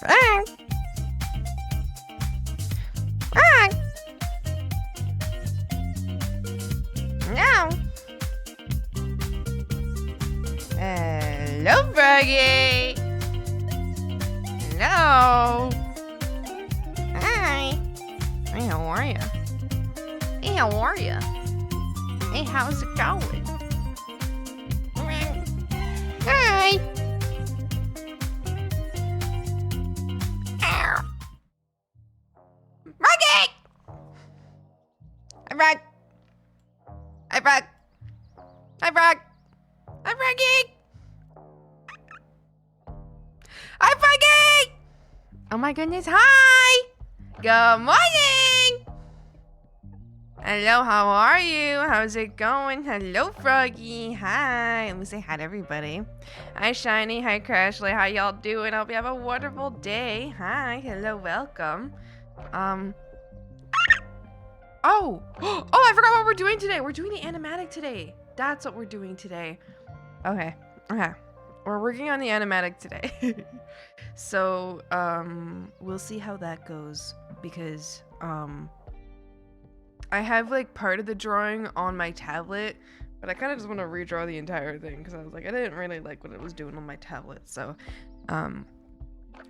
Frank! Frank! No! Hello, Froggy! Hello! Hi! Hey, how are ya? Hey, how are ya? Hey, how's it going? Hi! Froggy! Hi, Frog! Hi, Frog! Hi, Frog! Hi, Froggy! Hi, Froggy! Oh my goodness, hi! Good morning! Hello, how are you? How's it going? Hello, Froggy. Hi. Let me say hi to everybody. Hi, Shiny. Hi, Crashly. How y'all doing? Hope you have a wonderful day. Hi. Hello, welcome. Oh, I forgot what we're doing today. We're doing the animatic today. That's what we're doing today. Okay. We're working on the animatic today. So, we'll see how that goes because, I have like part of the drawing on my tablet, but I kind of just want to redraw the entire thing because I was like, I didn't really like what it was doing on my tablet. So,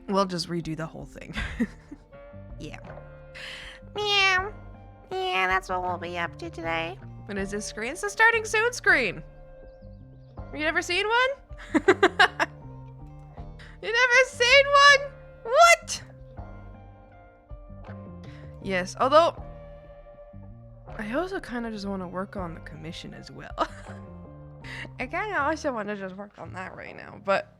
we'll just redo the whole thing. Yeah. Meow. Yeah, that's what we'll be up to today. What is this screen? It's the starting soon screen. You never seen one? You never seen one? What? Yes, although I also kind of just want to work on the commission as well. I kind of also want to just work on that right now, but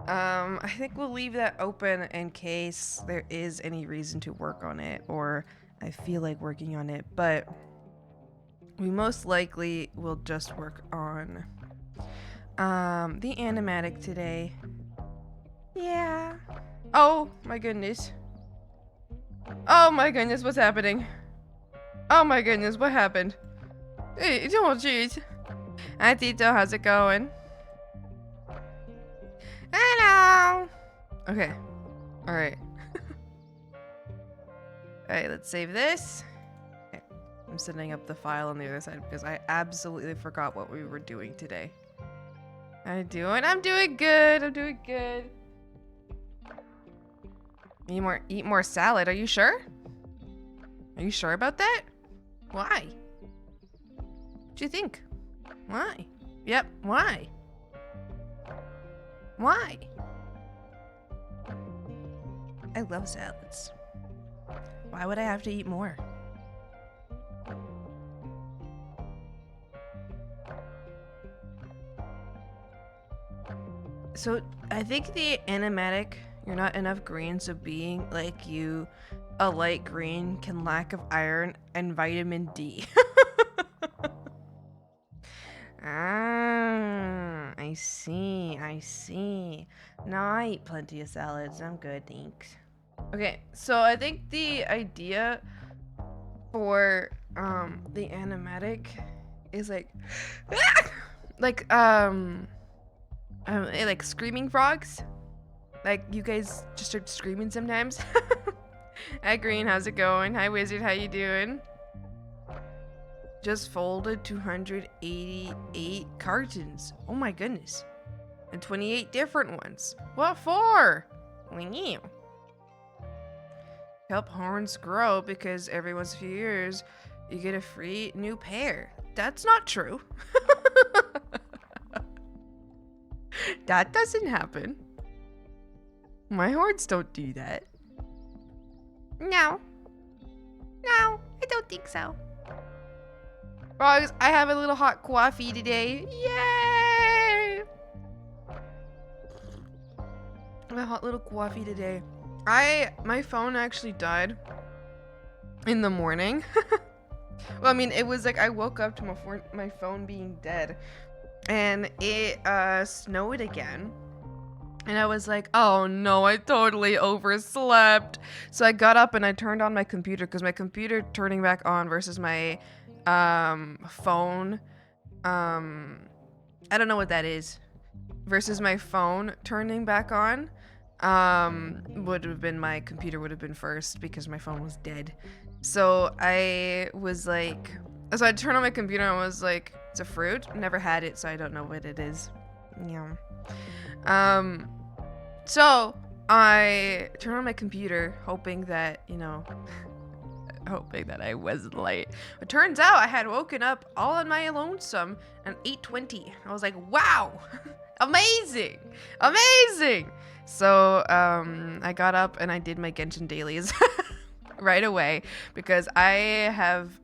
I think we'll leave that open in case there is any reason to work on it or I feel like working on it, but we most likely will just work on the animatic today. Yeah. Oh my goodness. Oh my goodness, what's happening? Oh my goodness, what happened? Hey, oh jeez. Hi Tito, how's it going? Hello! Okay. Alright. Alright, let's save this. Okay. I'm setting up the file on the other side because I absolutely forgot what we were doing today. How you doing? I'm doing good. I'm doing good. Eat more salad. Are you sure? Are you sure about that? Why? What do you think? Why? Yep, why? Why? I love salads. Why would I have to eat more? So, I think the animatic, you're not enough green, so being like you, a light green can lack of iron and vitamin D. Ah, I see. No, I eat plenty of salads. I'm good, thanks. Okay, so I think the idea for the animatic is like like screaming frogs. Like you guys just start screaming sometimes. Hi Green, how's it going? Hi Wizard, how you doing? Just folded 288 cartons. Oh my goodness. And 28 different ones. What for? Wow. Help horns grow because every once a few years you get a free new pair. That's not true. That doesn't happen. My horns don't do that. No, I don't think so. Frogs, I have a little hot coffee today. Yay! A hot little coffee today. My phone actually died in the morning. Well, I mean, it was like I woke up to my phone being dead. And it snowed again. And I was like, oh no, I totally overslept. So I got up and I turned on my computer because my computer turning back on versus my phone. I don't know what that is. Versus my phone turning back on. would have been my computer would have been first because my phone was dead. So I was like, so I turned on my computer and was like, it's a fruit. Never had it, so I don't know what it is. Yeah. So I turned on my computer hoping that, you know, hoping that I wasn't late. It turns out I had woken up all on my lonesome at 8:20. I was like, wow, amazing, amazing. So I got up and I did my Genshin dailies right away because I'm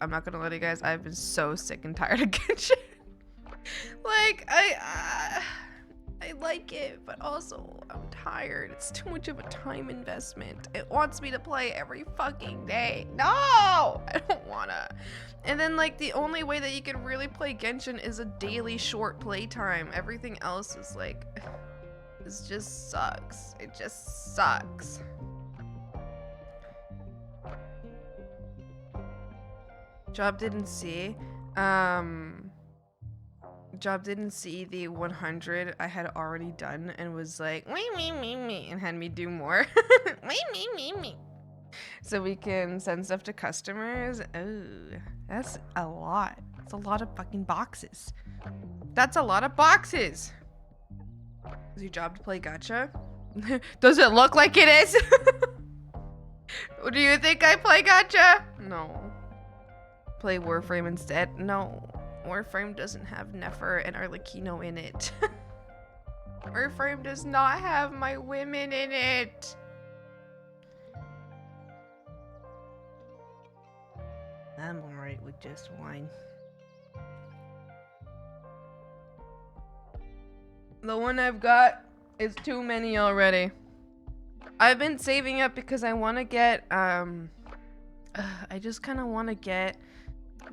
not gonna lie to you guys, I've been so sick and tired of Genshin. Like I like it, but also I'm tired. It's too much of a time investment. It wants me to play every fucking day. No, I don't wanna. And then like the only way that you can really play Genshin is a daily short playtime. Everything else is like, it just sucks. It just sucks. Job didn't see the 100 I had already done and was like, me, and had me do more. me. So we can send stuff to customers. Oh, that's a lot. It's a lot of fucking boxes. That's a lot of boxes. Is your job to play gacha? Does it look like it is? Do you think I play gacha? No. Play Warframe instead? No. Warframe doesn't have Nefer and Arlecchino in it. Warframe does not have my women in it. I'm alright with just wine. The one I've got is too many already. I've been saving up because I want to get, I just kind of want to get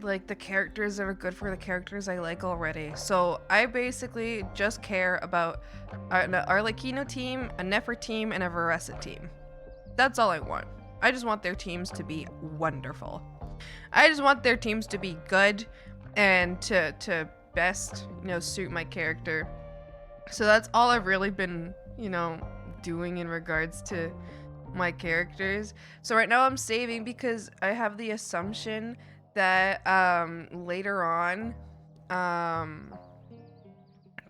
like the characters that are good for the characters I like already. So I basically just care about an Arlecchino team, a Nefer team, and a Veresa team. That's all I want. I just want their teams to be wonderful. I just want their teams to be good and to best, you know, suit my character. So that's all I've really been, you know, doing in regards to my characters. So right now I'm saving because I have the assumption that later on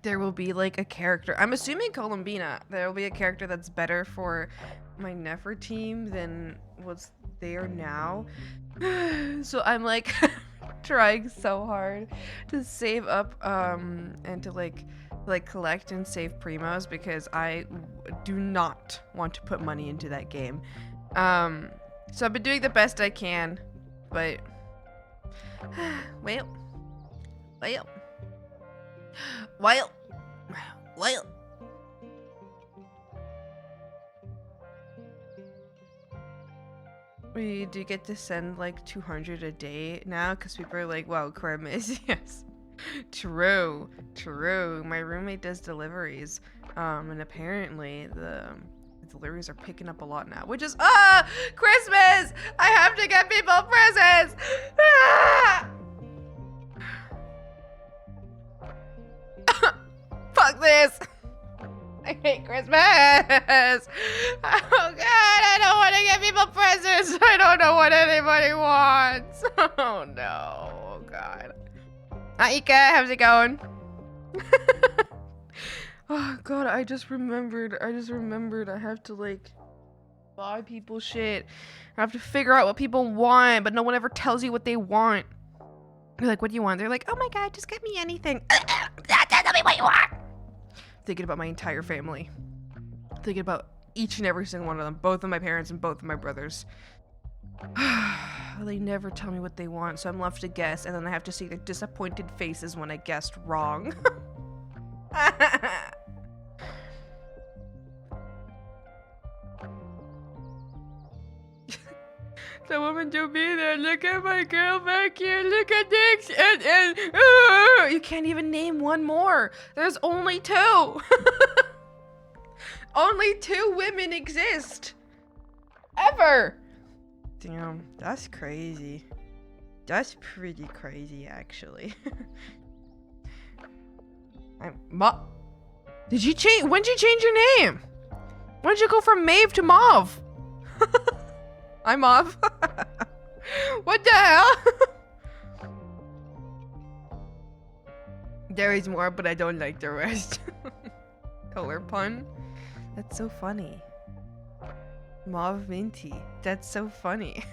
there will be like a character. I'm assuming Columbina. There will be a character that's better for my Nefer team than what's there now. So I'm like trying so hard to save up and to like collect and save primos because I do not want to put money into that game. So I've been doing the best I can, but well. We do get to send like 200 a day now because people are like, wow, Krim is, yes. True. My roommate does deliveries, and apparently the deliveries are picking up a lot now, which is Christmas! I have to get people presents! Fuck this! I hate Christmas! Oh god, I don't want to get people presents! I don't know what anybody wants! Oh no, oh god. Aika, how's it going? Oh god, I just remembered I have to like buy people shit. I have to figure out what people want, but no one ever tells you what they want. You're like, what do you want? They're like, oh my god, just get me anything. Tell me what you want. Thinking about my entire family. Thinking about each and every single one of them. Both of my parents and both of my brothers. They never tell me what they want, so I'm left to guess, and then I have to see their disappointed faces when I guessed wrong. The woman do be there. Look at my girl back here. Look at this. And you can't even name one more. There's only 2. Only 2 women exist. Ever. Damn, that's crazy. That's pretty crazy, actually. Did you change? When did you change your name? Why did you go from Maeve to Mauve? I'm Mauve. What the hell? There is more, but I don't like the rest. Color pun. That's so funny. Mauve minty. That's so funny.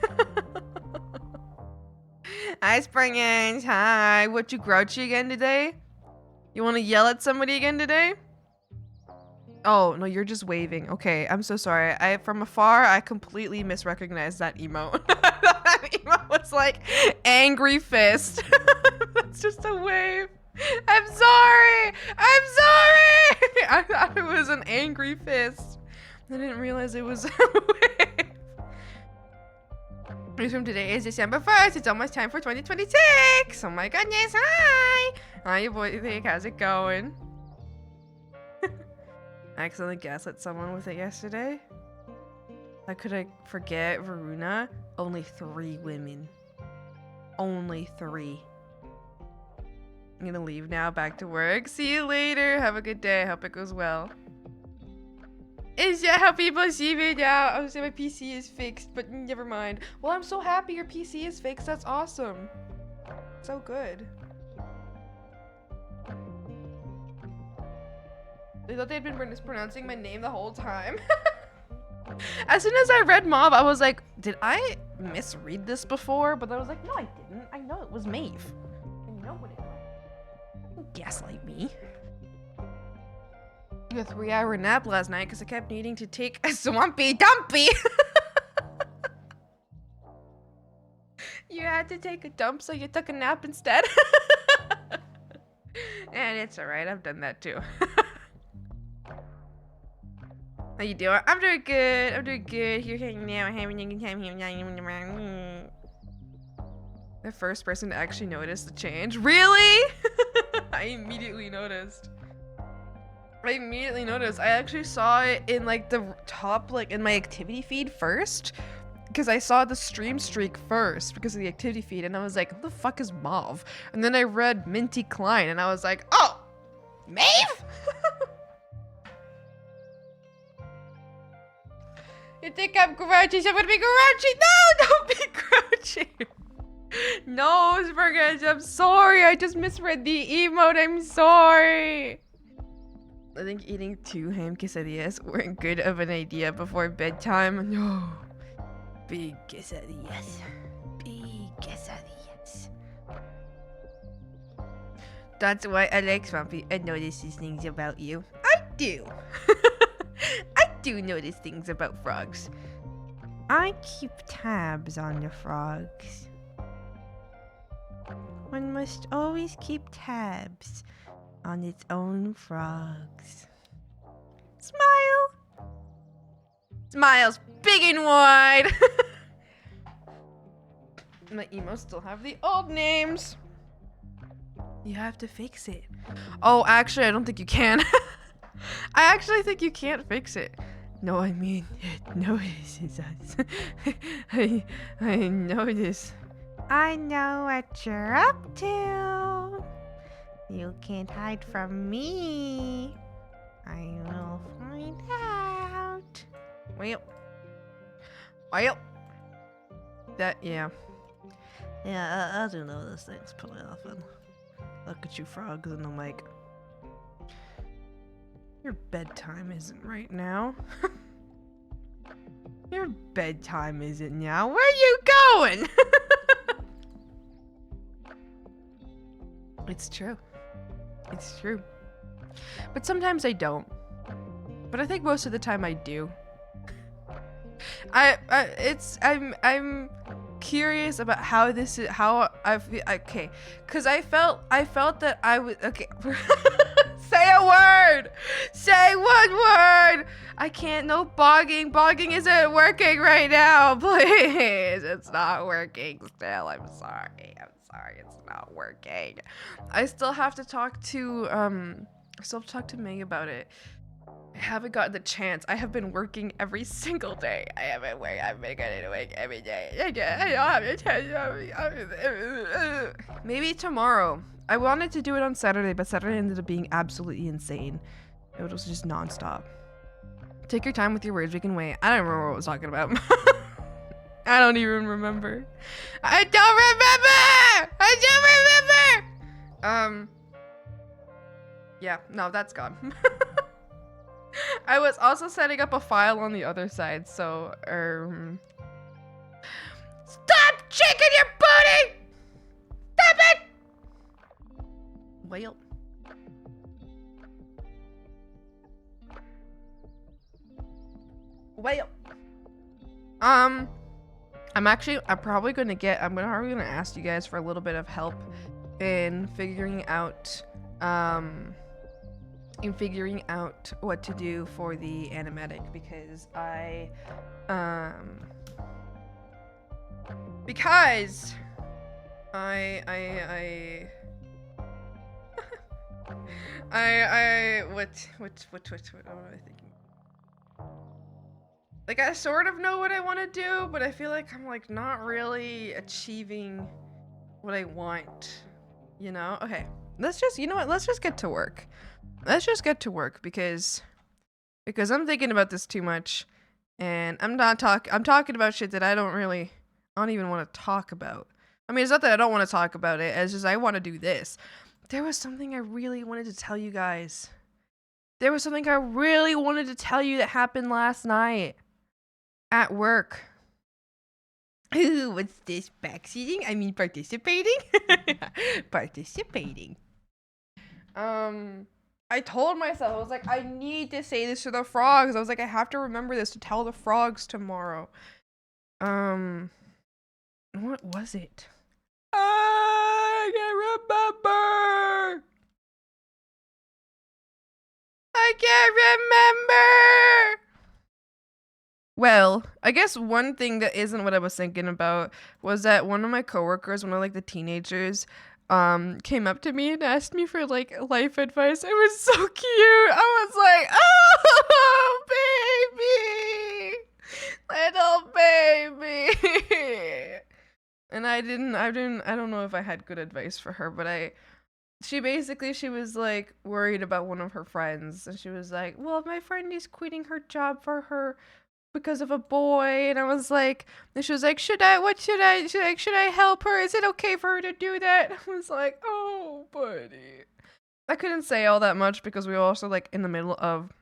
Hi, Springans. Hi. What, you grouchy again today? You want to yell at somebody again today? Oh, no, you're just waving. Okay, I'm so sorry. From afar, I completely misrecognized that emote. That emote was like angry fist. That's just a wave. I'm sorry. I'm sorry. I thought it was an angry fist. I didn't realize it was a wave. News from today is December 1st. It's almost time for 2026. Oh my goodness. Hi. Hi, your boy. How's it going? I accidentally gaslit someone with it yesterday. How could I forget Varuna? Only 3 women. Only 3. I'm gonna leave now, back to work. See you later. Have a good day. I hope it goes well. Is that how people see me now? I was saying my PC is fixed, but never mind. Well, I'm so happy your PC is fixed. That's awesome. So good. They thought they'd been mispronouncing my name the whole time. As soon as I read Mauve, I was like, did I misread this before? But I was like, no, I didn't. I know it was Maeve. I know what it was. Don't gaslight me. I took a 3-hour nap last night because I kept needing to take a swampy dumpy. You had to take a dump, so you took a nap instead. And it's alright, I've done that too. How you doing? I'm doing good. I'm doing good. Here now, having a good time here. The first person to actually notice the change. Really? I immediately noticed. I actually saw it in like the top, like in my activity feed first. Because I saw the stream streak first because of the activity feed. And I was like, what the fuck is Mauve? And then I read Minty Klein and I was like, oh, Maeve? You think I'm grouchy? So I'm gonna be grouchy? No, don't be grouchy. No, Spurgage, I'm sorry. I just misread the emote. I'm sorry. I think eating 2 ham quesadillas weren't good of an idea before bedtime. No. Big quesadillas. Big quesadillas. That's why I like Swampy. I notice these things about you. I do. I do notice things about frogs. I keep tabs on the frogs. One must always keep tabs on its own frogs. Smile! Smiles big and wide! My emos still have the old names. You have to fix it. Oh, actually, I don't think you can. I actually think you can't fix it. No, I mean, it notices us. I notice. I know what you're up to. You can't hide from me. I will find out. Well. That, yeah. Yeah, I do notice things pretty often. Look at you frogs and I'm like, your bedtime isn't right now. Your bedtime isn't now. Where are you going? It's true. It's true. But sometimes I don't. But I think most of the time I do. I'm curious about how this is, how I feel. Okay, because I felt that I was okay. Say a word. Say one word. I can't. No bogging. Bogging isn't working right now. Please, it's not working still. I'm sorry. It's not working. I still have to talk to Meg about it. I haven't gotten the chance. I have been working every single day. I've been going to work every day. I don't have the chance. Maybe tomorrow. I wanted to do it on Saturday, but Saturday ended up being absolutely insane. It was just nonstop. Take your time with your words. We can wait. I don't remember what I was talking about. I don't even remember. I don't remember! I don't remember! Yeah, no, that's gone. I was also setting up a file on the other side, so, Stop shaking your booty! Stop it! Well. Well. I'm probably gonna ask you guys for a little bit of help in figuring out, what to do for the animatic, because I what am I thinking? Like, I sort of know what I want to do, but I feel like I'm like not really achieving what I want, you know? Okay, let's just get to work. Let's just get to work because I'm thinking about this too much, and I'm talking about shit that I don't even want to talk about. I mean, it's not that I don't want to talk about it, it's just I want to do this. There was something I really wanted to tell you guys. There was something I really wanted to tell you that happened last night at work. Ooh, what's this? Backseating? I mean, participating? Participating. I told myself, I was like, I need to say this to the frogs. I was like, I have to remember this to tell the frogs tomorrow. What was it? I can't remember. I can't remember. Well, I guess one thing that isn't what I was thinking about was that one of my coworkers, one of like the teenagers, came up to me and asked me for like life advice. It was so cute. I was like, oh, baby, little baby. And I don't know if I had good advice for her, but she was like worried about one of her friends, and she was like, well, my friend is quitting her job for her because of a boy. And I was like, and she was like, should I help her? Is it okay for her to do that? I was like, oh, buddy. I couldn't say all that much because we were also like in the middle of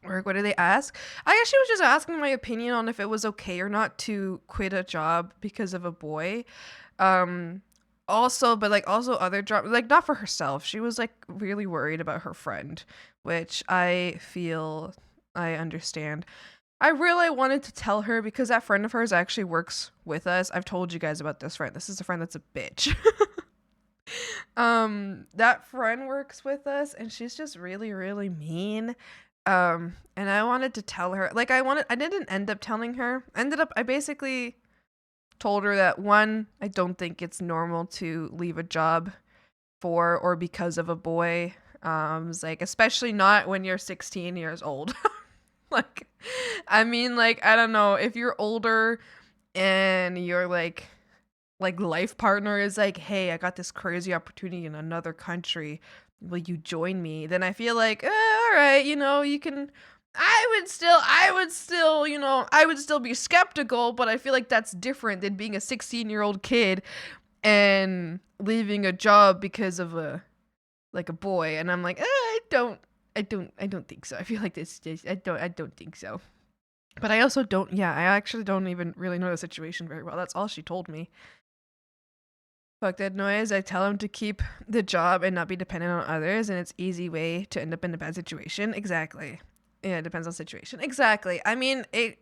work. What did they ask? I guess she was just asking my opinion on if it was okay or not to quit a job because of a boy. Also other jobs, like not for herself. She was like really worried about her friend, which I feel I understand. I really wanted to tell her because that friend of hers actually works with us. I've told you guys about this friend. This is a friend that's a bitch. That friend works with us and she's just really, really mean. And I wanted to tell her, like I didn't end up telling her. I basically told her that one, I don't think it's normal to leave a job for or because of a boy. It's like, especially not when you're 16 years old. Like, I mean, like, I don't know, if you're older and your like life partner is like, hey, I got this crazy opportunity in another country, will you join me? Then I feel like, all right, you know, you can. I would still, you know, I would still be skeptical, but I feel like that's different than being a 16-year-old kid and leaving a job because of a boy. And I'm like, I don't think so. I feel like I don't think so. But I also don't, I actually don't even really know the situation very well. That's all she told me. Fuck that noise. I tell him to keep the job and not be dependent on others, and it's easy way to end up in a bad situation. Exactly. Yeah, it depends on the situation. Exactly. I mean, a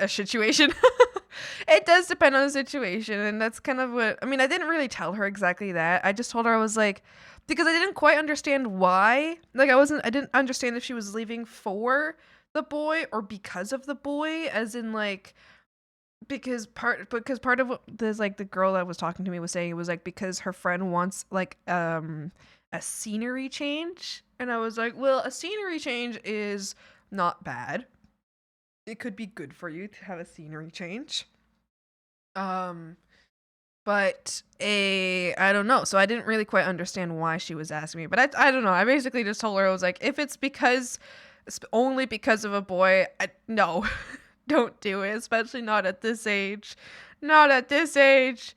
situation. It does depend on the situation, and that's kind of what, I mean, I didn't really tell her exactly that. I just told her, I was like, because I didn't quite understand why. Like, I didn't understand if she was leaving for the boy or because of the boy, as in like, because part of what there's like the girl that was talking to me was saying, it was like because her friend wants like a scenery change. And I was like, well, a scenery change is not bad. It could be good for you to have a scenery change. But I don't know. So I didn't really quite understand why she was asking me. But I don't know. I basically just told her, I was like, if it's because only because of a boy. No, don't do it, especially not at this age. Not at this age.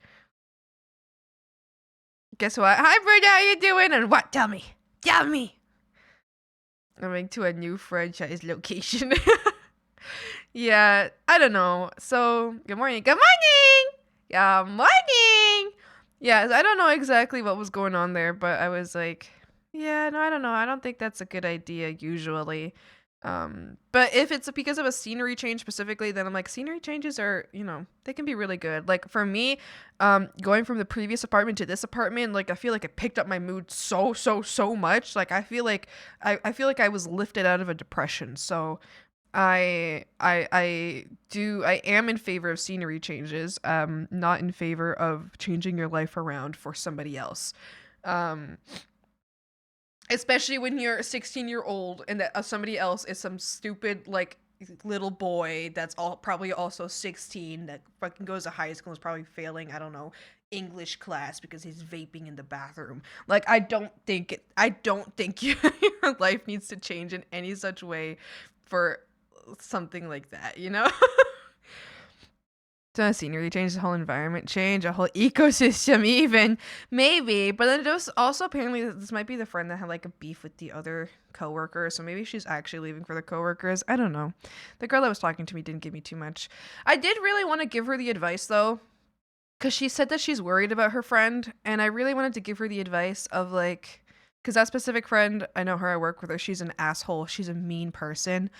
Guess what? Hi, Brenda, how you doing? And what? Tell me. Tell me. Coming to a new franchise location. Yeah, I don't know. So, good morning. Good morning! Good morning! Yeah, I don't know exactly what was going on there, but I was like, yeah, no, I don't know. I don't think that's a good idea usually. But if it's because of a scenery change specifically, then I'm like, scenery changes are, they can be really good. Like for me, going from the previous apartment to this apartment, like I feel like it picked up my mood so much. Like I feel like I was lifted out of a depression. So I am in favor of scenery changes. Not in favor of changing your life around for somebody else. Especially when you're a 16-year-old and that somebody else is some stupid like little boy that's all probably also 16 that fucking goes to high school and is probably failing, I don't know, English class because he's vaping in the bathroom. Like I don't think your life needs to change in any such way for something like that, you know? So scenery change, the whole environment change, a whole ecosystem even. Maybe. But then there's also apparently this might be the friend that had like a beef with the other coworker. So maybe she's actually leaving for the coworkers. I don't know. The girl that was talking to me didn't give me too much. I did really want to give her the advice though. Because she said that she's worried about her friend. And I really wanted to give her the advice of like, because that specific friend, I know her, I work with her. She's an asshole. She's a mean person.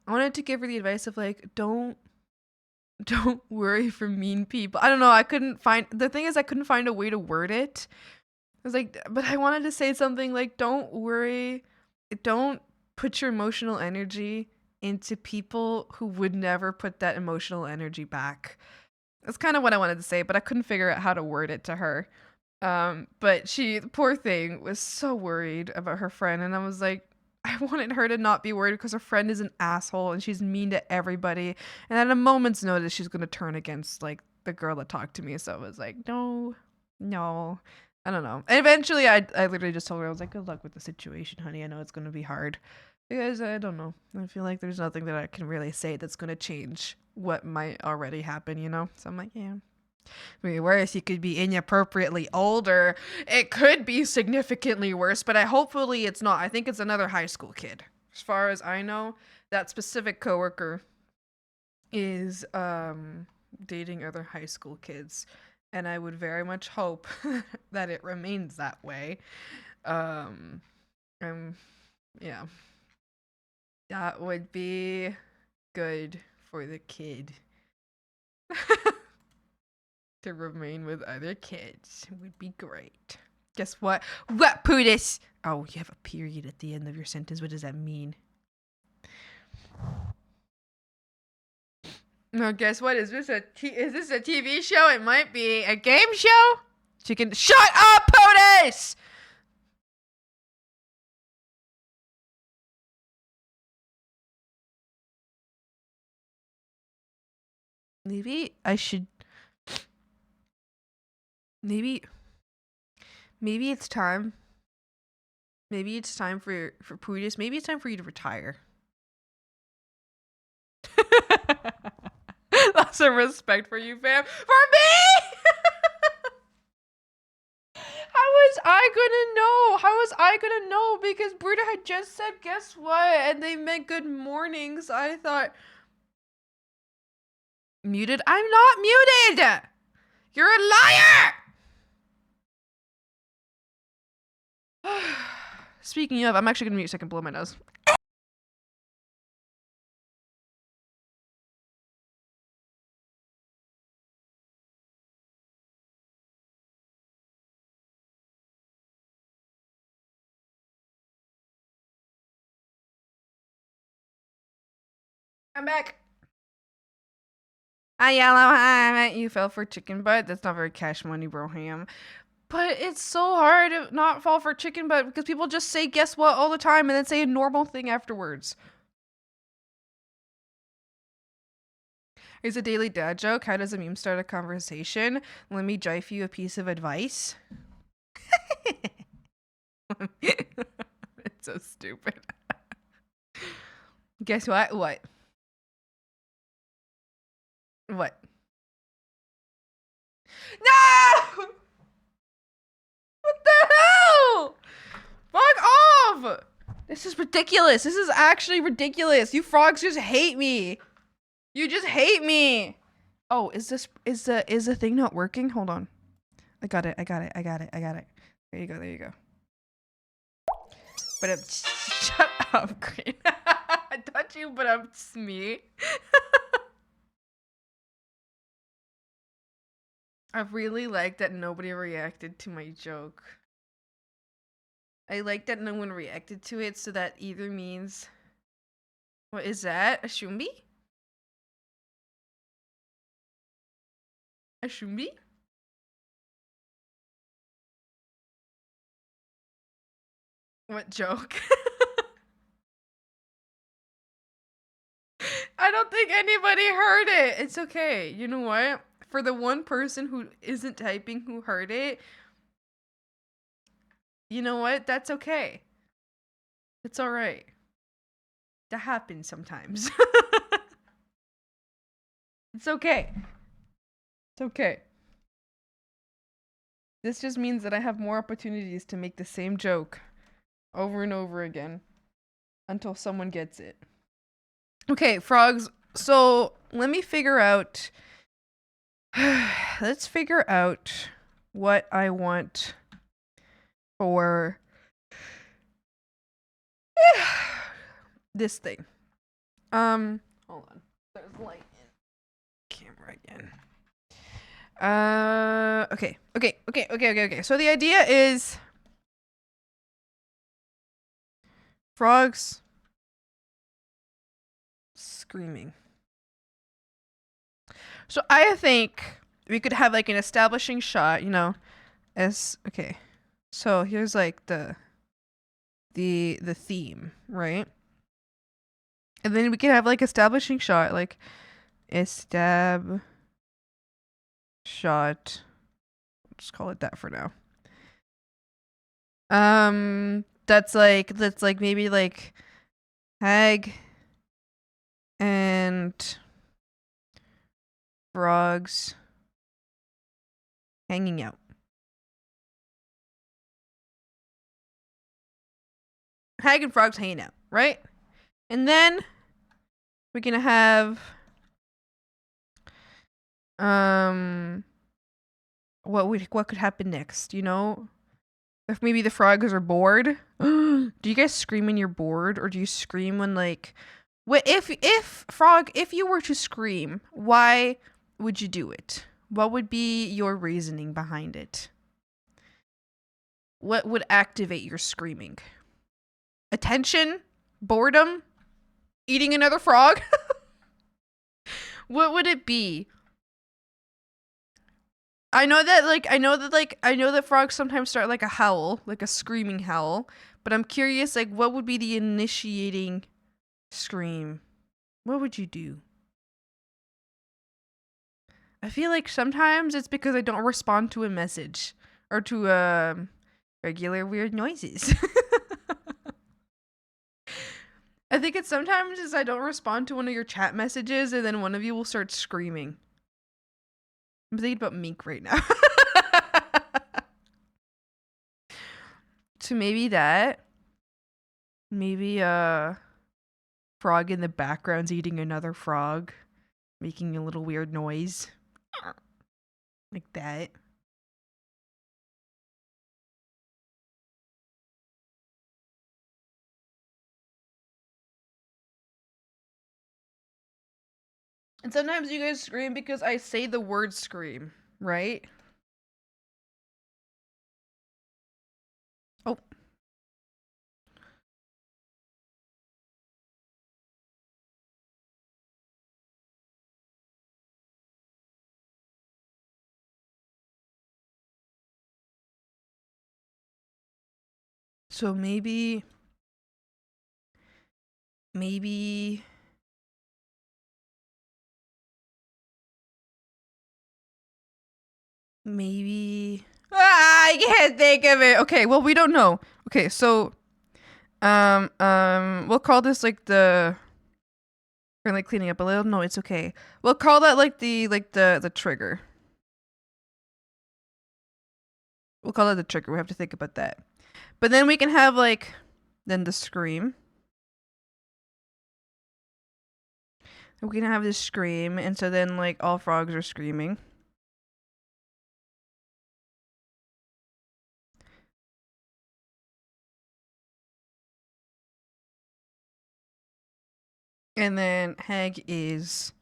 I wanted to give her the advice of like, don't worry for mean people. I don't know. I couldn't find a way to word it. I was like, but I wanted to say something like, don't worry. Don't put your emotional energy into people who would never put that emotional energy back. That's kind of what I wanted to say, but I couldn't figure out how to word it to her. But she, poor thing, was so worried about her friend. And I was like, I wanted her to not be worried because her friend is an asshole and she's mean to everybody. And at a moment's notice, she's going to turn against like the girl that talked to me. So I was like, no, I don't know. And eventually I literally just told her, I was like, good luck with the situation, honey. I know it's going to be hard because I don't know. I feel like there's nothing that I can really say that's going to change what might already happen, you know? So I'm like, yeah. I mean, worse, he could be inappropriately older. It could be significantly worse, but hopefully it's not. I think it's another high school kid. As far as I know, that specific coworker is dating other high school kids, and I would very much hope that it remains that way. Yeah, that would be good for the kid. To remain with other kids would be great. Guess what? What, Pootis? Oh, you have a period at the end of your sentence. What does that mean? No, guess what? Is this a TV show? It might be a game show. Chicken. Shut up, Pootis! Maybe I should. Maybe it's time. Maybe it's time for Pootis. Maybe it's time for you to retire. Lots of respect for you, fam. For me! How was I gonna know? Because Bruta had just said, guess what? And they meant good morning. So I thought, muted? I'm not muted! You're a liar! Speaking of, I'm actually gonna mute so I can blow my nose. I'm back. Hi, Yellow. Hi, you fell for chicken butt. That's not very cash money, Broham. But it's so hard to not fall for chicken butt because people just say guess what all the time and then say a normal thing afterwards. Here's a daily dad joke. How does a meme start a conversation? Let me jive you a piece of advice. It's so stupid. Guess what? What? What? No! What the hell? Fuck off! This is ridiculous. This is actually ridiculous. You frogs just hate me. You just hate me. Oh, is the thing not working? Hold on. I got it. There you go. But shut up, Green. Don't you but up me. I really like that nobody reacted to my joke. I like that no one reacted to it, so that either means... What is that? A Shumbi? A Shumbi? What joke? I don't think anybody heard it. It's okay. You know what? For the one person who isn't typing who heard it, you know what? That's okay. It's alright. That happens sometimes. It's okay. It's okay. This just means that I have more opportunities to make the same joke over and over again until someone gets it. Okay, frogs. So let me figure out. Let's figure out what I want for this thing. Hold on. There's light in camera again. Okay. So the idea is frogs screaming. So I think we could have like an establishing shot, you know, okay. So here's like the theme, right? And then we can have like establishing shot, like shot. Just call it that for now. That's like maybe like Hag and frogs hanging out. Hag and frogs hanging out, right? And then we're gonna have what could happen next, you know? If maybe the frogs are bored. Do you guys scream when you're bored, or do you scream when like if frog, if you were to scream, why would you do it? What would be your reasoning behind it? What would activate your screaming? Attention? Boredom? Eating another frog? What would it be? I know that frogs sometimes start like a howl, like a screaming howl, but I'm curious, like, what would be the initiating scream? What would you do? I feel like sometimes it's because I don't respond to a message or to regular weird noises. I think it's sometimes is I don't respond to one of your chat messages and then one of you will start screaming. I'm thinking about Mink right now. So maybe that. Maybe frog in the background's eating another frog, making a little weird noise. Like that. And sometimes you guys scream because I say the word scream, right? Oh. So maybe I can't think of it. Okay, well, we don't know. Okay, so we'll call this like the Or like cleaning up a little. No, it's okay. We'll call that like the trigger. We'll call it the trigger. We have to think about that. But then we can have like then the scream. We can have this scream, and so then like all frogs are screaming. And then Hag is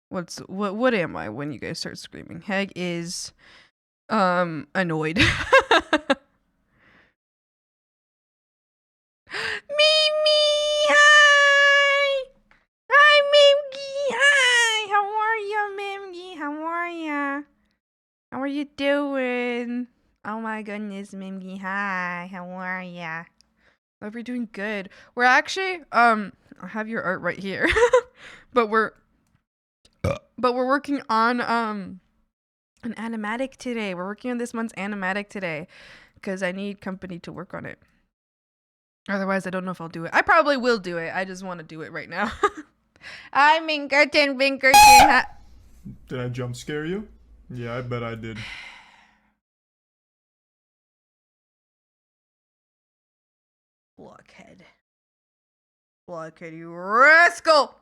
what am I when you guys start screaming? Hag is annoyed. Mimi, hi! Hi, Mimgy, hi! How are you, Mimgy? How are ya? How are you doing? Oh my goodness, Mimgy, hi! How are ya? Hope you're doing good. We're actually I have your art right here, but we're working on an animatic today. We're working on this month's animatic today because I need company to work on it. Otherwise, I don't know if I'll do it. I probably will do it. I just want to do it right now. I'm Minkerton. Did I jump scare you? Yeah, I bet I did. Blockhead. Blockhead, you rascal!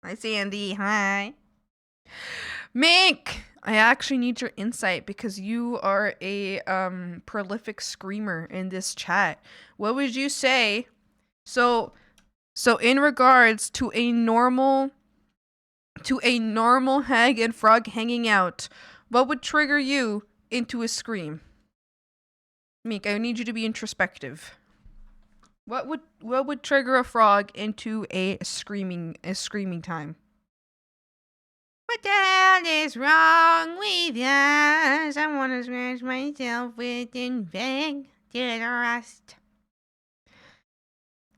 Hi, Sandy. Hi. Mink! I actually need your insight because you are a prolific screamer in this chat. What would you say? So in regards to a normal hag and frog hanging out, what would trigger you into a scream? Mink, I need you to be introspective. What would trigger a frog into a screaming time? What the hell is wrong with us? I want to scratch myself with bang to the rust.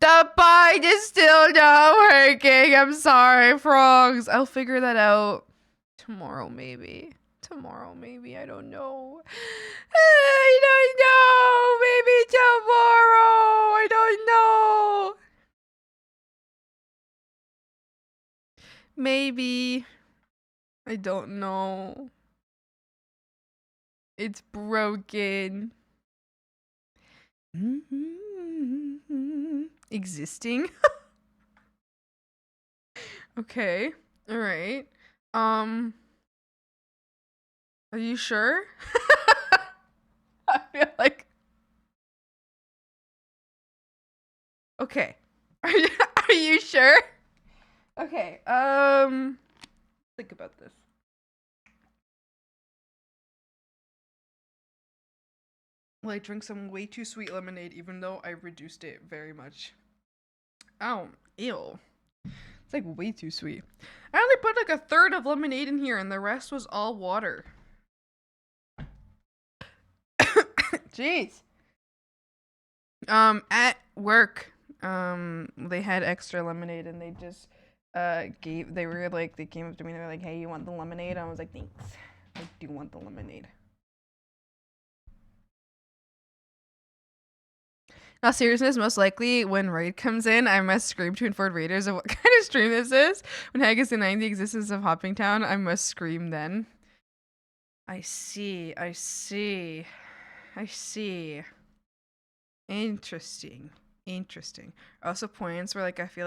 The bite is still not working. I'm sorry, frogs. I'll figure that out tomorrow, maybe. I don't know. I don't know. Maybe tomorrow. I don't know. Maybe. I don't know. It's broken. Existing. Okay. All right. Are you sure? I feel like. Okay. Are you sure? Okay. Think about this. Well, I drink some way too sweet lemonade, even though I reduced it very much. Oh, ew. It's like way too sweet. I only put like a third of lemonade in here, and the rest was all water. Jeez. At work, they had extra lemonade, and they just they came up to me and they were like, "Hey, you want the lemonade?" I was like, "Thanks. I do want the lemonade." Now, seriousness, most likely when Raid comes in, I must scream to inform Raiders of what kind of stream this is. When Hag is denying the existence of Hopping Town, I must scream then. I see. Interesting. Also points where like I feel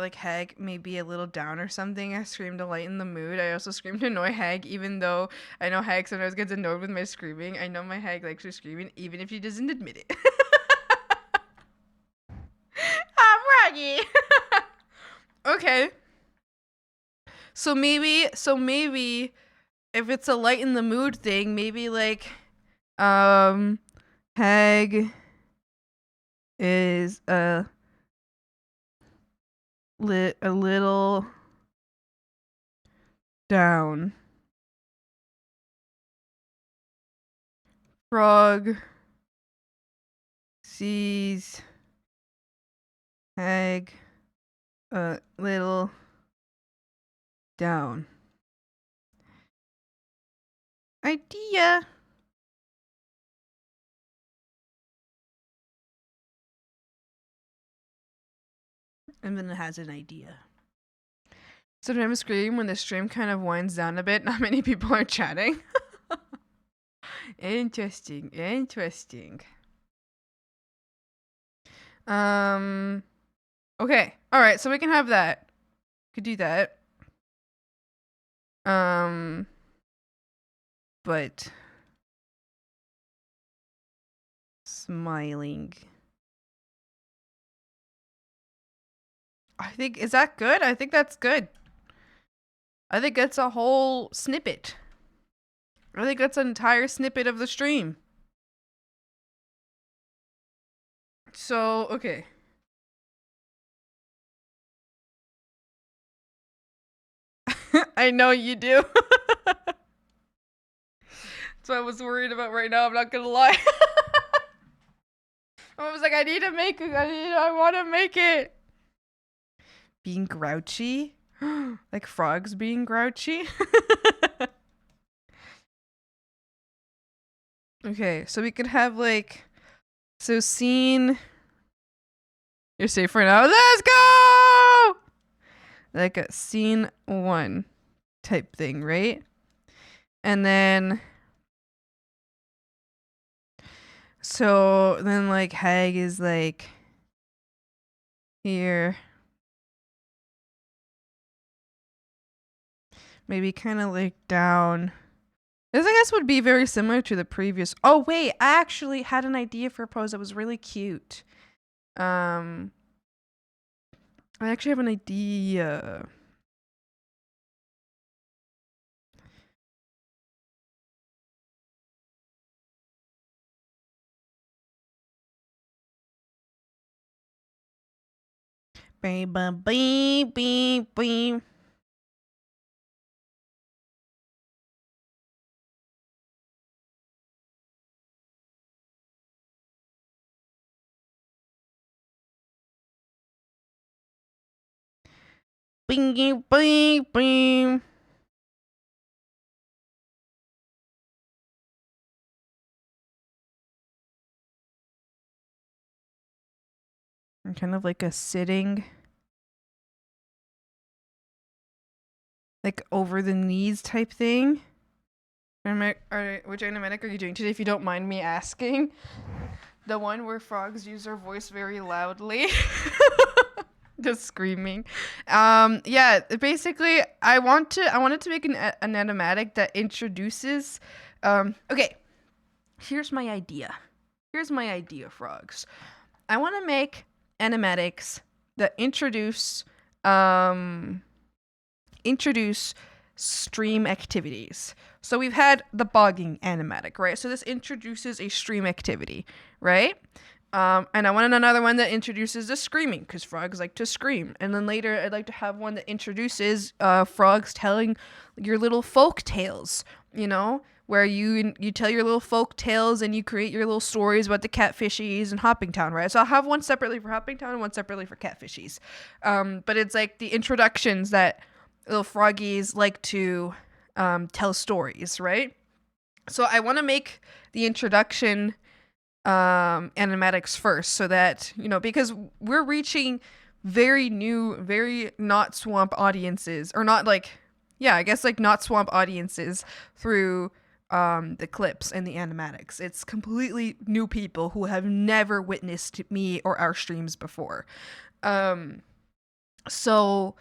like Hag may be a little down or something. I scream to lighten the mood. I also scream to annoy Hag, even though I know Hag sometimes gets annoyed with my screaming. I know my Hag likes her screaming, even if she doesn't admit it. I'm Raggy. Okay. So maybe if it's a lighten the mood thing, maybe like Hag is a little down. Frog sees Hag a little down. Idea. And then it has an idea. Sometimes scream when the stream kind of winds down a bit. Not many people are chatting. Interesting. Okay. All right. So we can have that. Could do that. But smiling. Is that good? I think that's good. I think that's a whole snippet. I think that's an entire snippet of the stream. So, okay. I know you do. That's what I was worried about right now, I'm not gonna lie. I was like, I need to make it. I want to make it. Being grouchy? Like frogs being grouchy? Okay, so we could have like... So scene... You're safe for now. Let's go! Like a scene 1 type thing, right? And then... So then like Hag is like... Here... Maybe kind of like down. This, I guess, would be very similar to the previous. Oh, wait. I actually had an idea for a pose that was really cute. I actually have an idea. Beep, beep, beep, beep. Bing, bing, bing, bing. Kind of like a sitting, like over the knees type thing. Which animatic are you doing today, if you don't mind me asking? The one where frogs use their voice very loudly. Just screaming. Yeah, basically I wanted to make an animatic that introduces okay. Here's my idea, frogs. I want to make animatics that introduce stream activities. So we've had the bogging animatic, right? So this introduces a stream activity, right? And I wanted another one that introduces the screaming, because frogs like to scream. And then later I'd like to have one that introduces frogs telling your little folk tales, you know, where you tell your little folk tales and you create your little stories about the catfishies and Hoppingtown, right? So I'll have one separately for Hoppingtown and one separately for catfishies. But it's like the introductions that little froggies like to tell stories, right? So I want to make the introduction animatics first, so that, you know, because we're reaching very new, very not swamp audiences, or not like, yeah, I guess like not swamp audiences through the clips and the animatics. It's completely new people who have never witnessed me or our streams before. So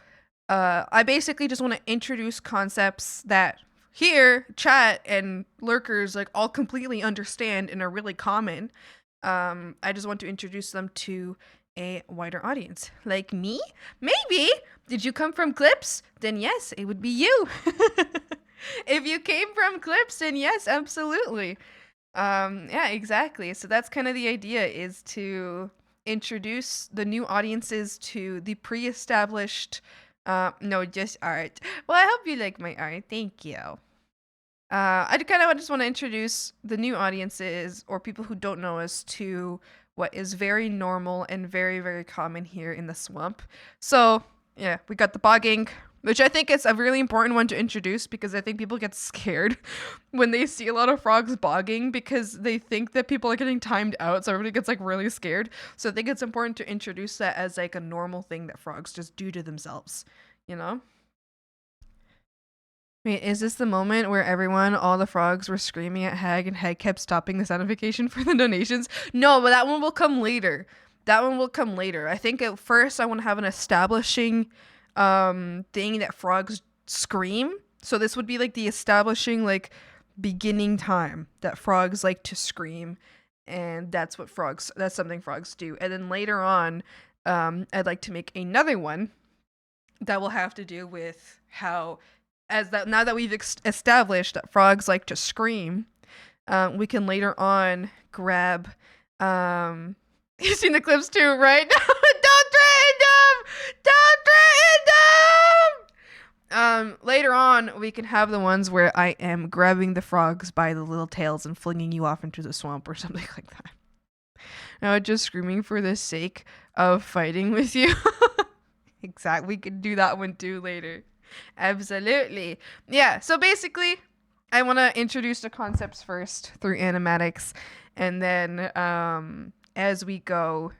I basically just want to introduce concepts that here, chat and lurkers like all completely understand and are really common. I just want to introduce them to a wider audience. Like me? Maybe. Did you come from clips? Then yes, it would be you. If you came from clips, then yes, absolutely. Yeah, exactly. So that's kind of the idea, is to introduce the new audiences to the pre-established no, just art. Well, I hope you like my art. Thank you. I kind of just want to introduce the new audiences, or people who don't know us, to what is very normal and very, very common here in the swamp. So, yeah, we got the bogging, which I think is a really important one to introduce because I think people get scared when they see a lot of frogs bogging because they think that people are getting timed out, so everybody gets like really scared. So I think it's important to introduce that as like a normal thing that frogs just do to themselves, you know? Wait, is this the moment where all the frogs were screaming at Hag and Hag kept stopping the notification for the donations? No, but that one will come later. I think at first I want to have an establishing thing that frogs scream. So this would be like the establishing like beginning time that frogs like to scream, and that's something frogs do. And then later on, I'd like to make another one that will have to do with how now that we've established that frogs like to scream, we can later on grab you've seen the clips too, right? Don't threaten them! Don't threaten them! Later on, we can have the ones where I am grabbing the frogs by the little tails and flinging you off into the swamp or something like that. Now, just screaming for the sake of fighting with you. Exactly. We could do that one too later. Absolutely. Yeah, so basically, I want to introduce the concepts first through animatics, and then as we go,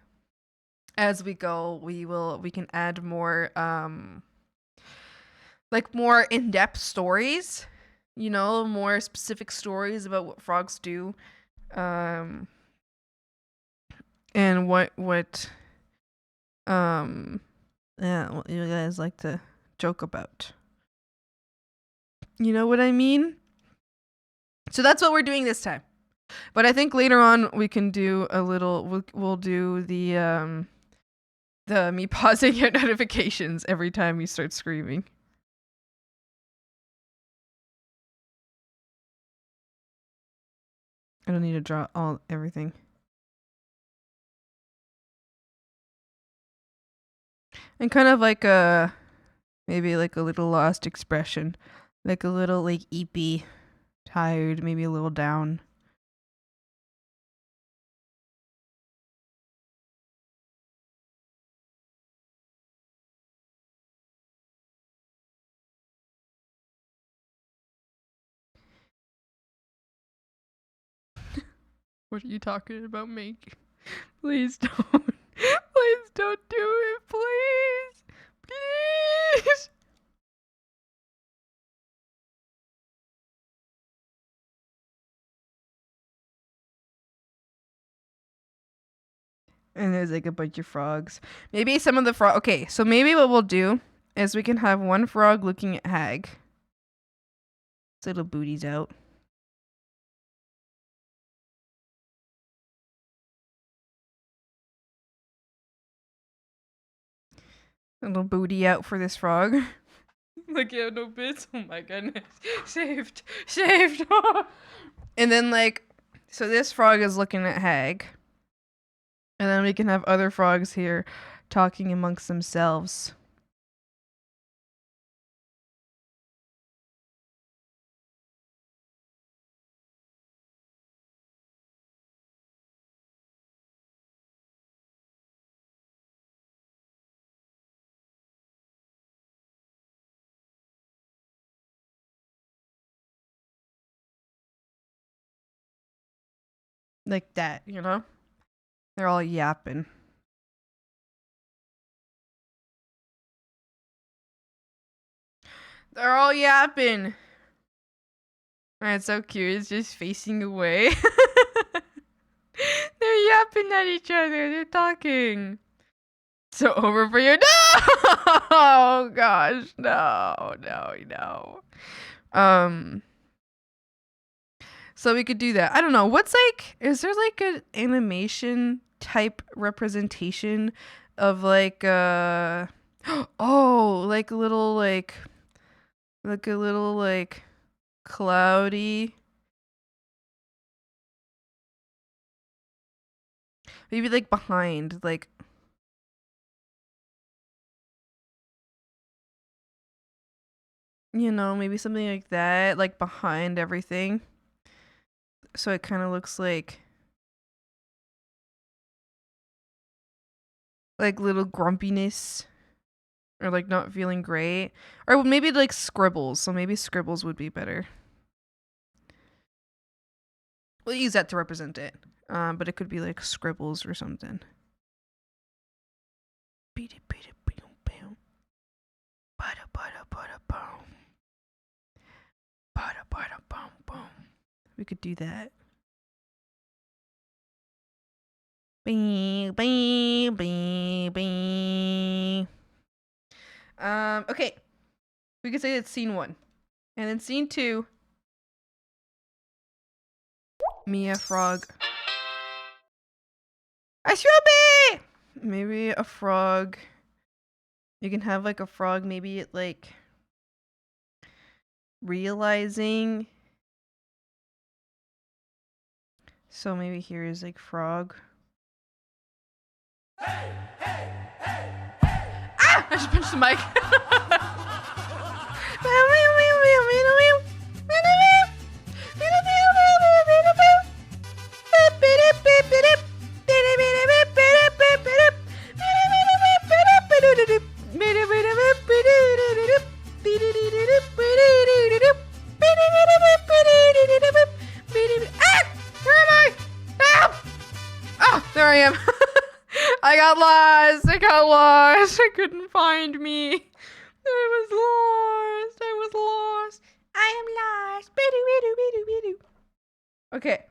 we can add more like more in-depth stories, you know, more specific stories about what frogs do, and what what you guys like to joke about. You know what I mean? So that's what we're doing this time. But I think later on we can do a little. We'll do the me pausing your notifications every time you start screaming. I don't need to draw everything. And kind of like maybe like a little lost expression, like a little like eepy, tired, maybe a little down. What are you talking about, Mink? Please don't. Please don't do it, please. Please. And there's like a bunch of frogs. Maybe some of the frog. Okay, so maybe what we'll do is we can have one frog looking at Hag. His little booty's out. Little booty out for this frog. Like, yeah, no bits. Oh my goodness. Saved. Saved. And then, like, so this frog is looking at Hag. And then we can have other frogs here talking amongst themselves. Like that, you know? They're all yapping. They're all yapping. It's so cute. It's just facing away. They're yapping at each other. They're talking. So over for you. No! Oh gosh, no. So we could do that. I don't know. Is there like an animation type representation of like oh, like a little like cloudy. Maybe like behind, like you know, maybe something like that, like behind everything. So it kind of looks like little grumpiness. or like not feeling great, or maybe like scribbles. So maybe scribbles would be better. We'll use that to represent it. But it could be like scribbles or something. We could do that. Okay. We could say it's scene 1. And then scene 2. Mia frog. I me! Maybe a frog. You can have like a frog, maybe it like realizing. So maybe here is like frog. Hey, hey, hey, hey. Ah! I just punched the mic. There I am. I got lost. I couldn't find me. I was lost. I am lost. Okay.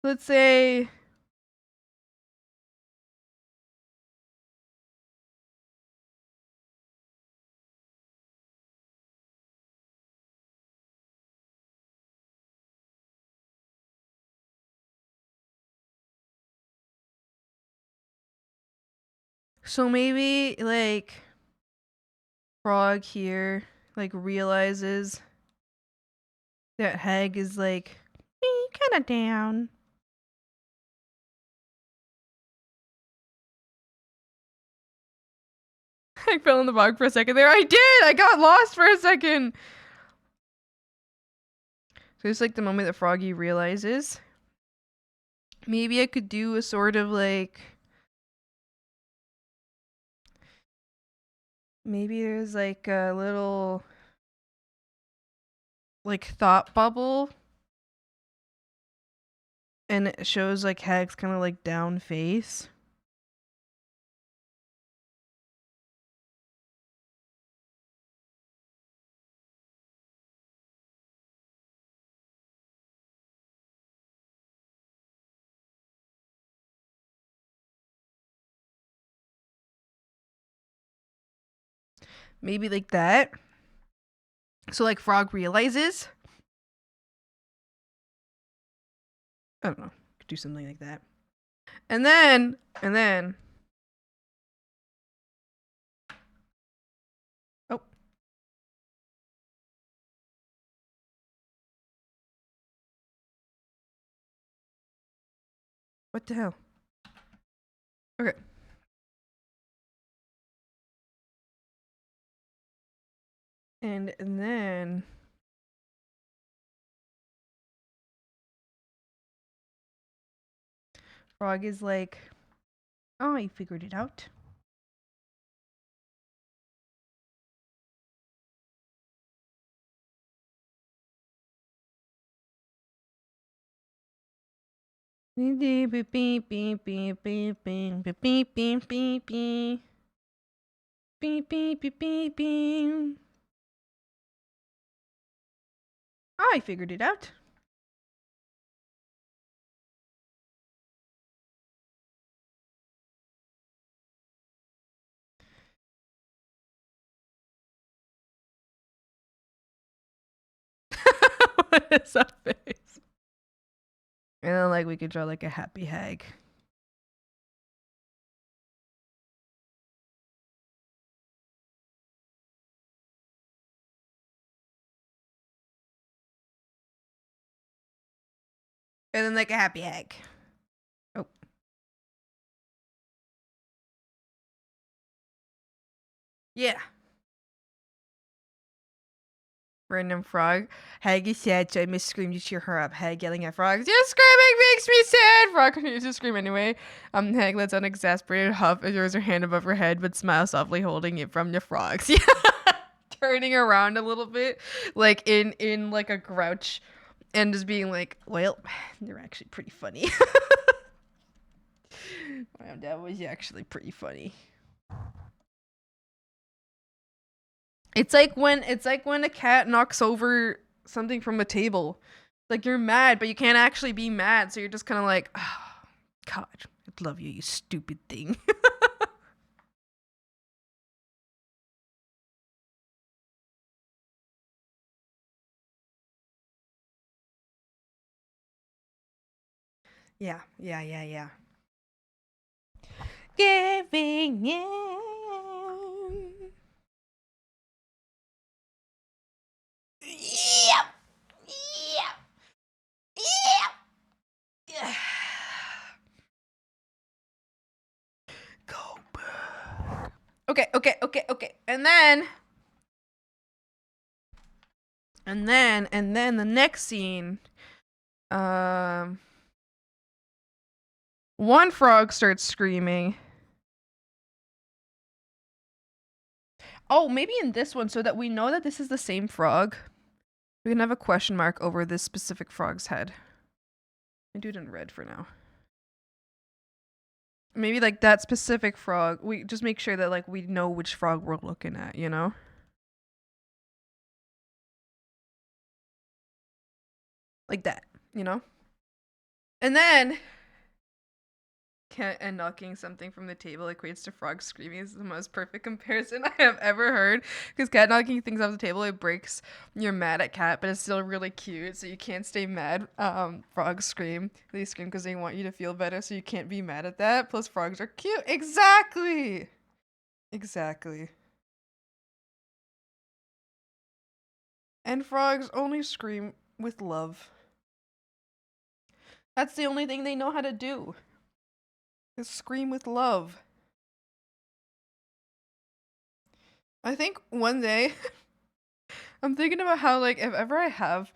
Let's say so maybe like frog here like realizes that Hag is like kind of down. I fell in the bog for a second there. I did! I got lost for a second. So it's like the moment that Froggy realizes. Maybe I could do a sort of like... Maybe there's like a little... like thought bubble. And it shows like Hag's kind of like down face. Maybe like that. So like Frog realizes. I don't know. Could do something like that. And then oh. What the hell? Okay. And then Frog is like, oh, I figured it out. Beep beep beep beep beep beep beep beep beep beep beep beep beep beep beep beep. I figured it out. What is that face? And then like we could draw like a happy Hag. And then like a happy Hag. Oh. Yeah. Random frog. Hag is sad, so I must scream to cheer her up. Hag yelling at frogs. Your screaming makes me sad! Frog continues to scream anyway. Hag lets out an exasperated huff and throws her hand above her head, but smiles softly, holding it from the frogs. Turning around a little bit, like in like a grouch, and just being like, well, they're actually pretty funny. Wow, that was actually pretty funny. It's like when a cat knocks over something from a table. Like you're mad, but you can't actually be mad, so you're just kind of like, oh, God, I love you, you stupid thing. Yeah. Giving in. Yep. Yeah. Go back. Okay. And then the next scene, one frog starts screaming. Oh, maybe in this one, so that we know that this is the same frog, we can have a question mark over this specific frog's head. I do it in red for now. Maybe like that specific frog, we just make sure that like we know which frog we're looking at, you know? Like that, you know? And then cat and knocking something from the table equates to frog screaming is the most perfect comparison I have ever heard. Because cat knocking things off the table, it breaks. You're mad at cat, but it's still really cute, so you can't stay mad. Frogs scream. They scream because they want you to feel better, so you can't be mad at that. Plus, frogs are cute. Exactly. And frogs only scream with love. That's the only thing they know how to do. Is scream with love. I think one day I'm thinking about how, like, if ever I have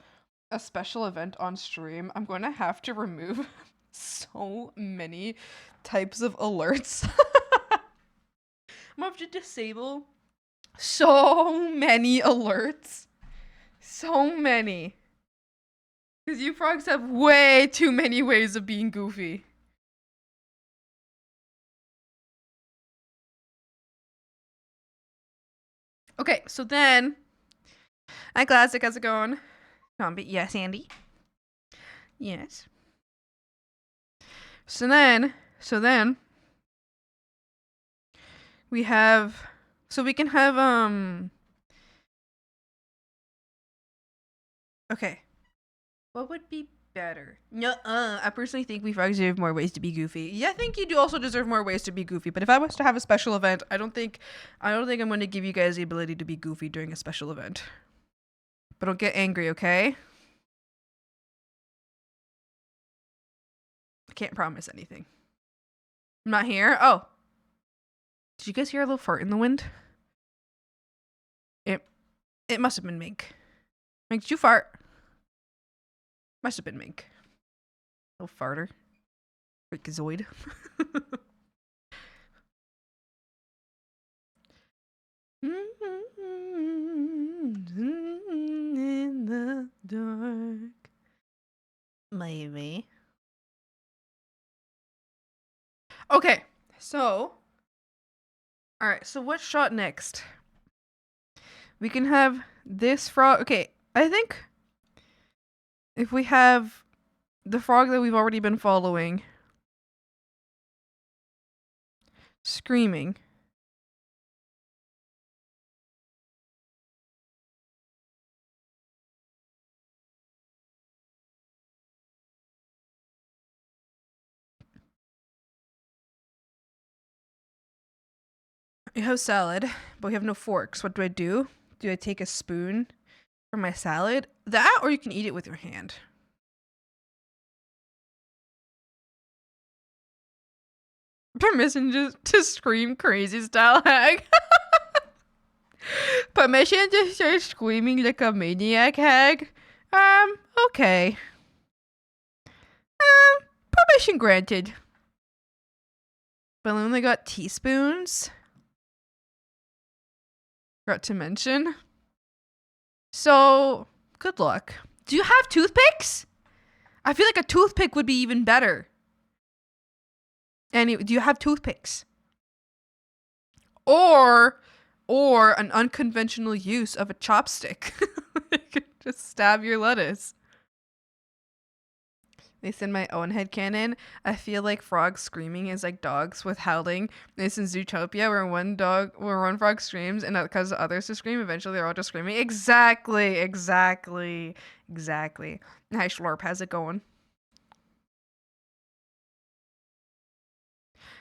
a special event on stream, I'm going to have to remove so many types of alerts. I'm going to have to disable so many alerts. So many. Because you frogs have way too many ways of being goofy. Okay, so then... Hi, Classic, how's it going? Zombie, yes, Andy? Yes. So then... We have... So we can have, Okay. What would be better? No, I personally think we frogs deserve more ways to be goofy. Yeah, I think you do also deserve more ways to be goofy. But if I was to have a special event, I don't think I'm going to give you guys the ability to be goofy during a special event. But don't get angry, okay? I can't promise anything. I'm not here. Oh, did you guys hear a little fart in the wind? It must have been Mink. Mink, did you fart? Must have been Mink. Little farter. Freakazoid. In the dark. Maybe. Okay, so. Alright, so what shot next? We can have this frog. Okay, I think if we have the frog that we've already been following screaming. We have salad, but we have no forks. What do I do? Do I take a spoon for my salad? That, or you can eat it with your hand. Permission to scream crazy style hag. Permission to start screaming like a maniac hag? Okay. Permission granted. But I only got teaspoons. Forgot to mention. So, good luck. Do you have toothpicks? I feel like a toothpick would be even better. Anyway, do you have toothpicks? Or an unconventional use of a chopstick. You could just stab your lettuce. They said my own headcanon. I feel like frogs screaming is like dogs with howling. It's in Zootopia where one frog screams and it causes others to scream. Eventually they're all just screaming. Exactly. Hi Schlorp, how's it going?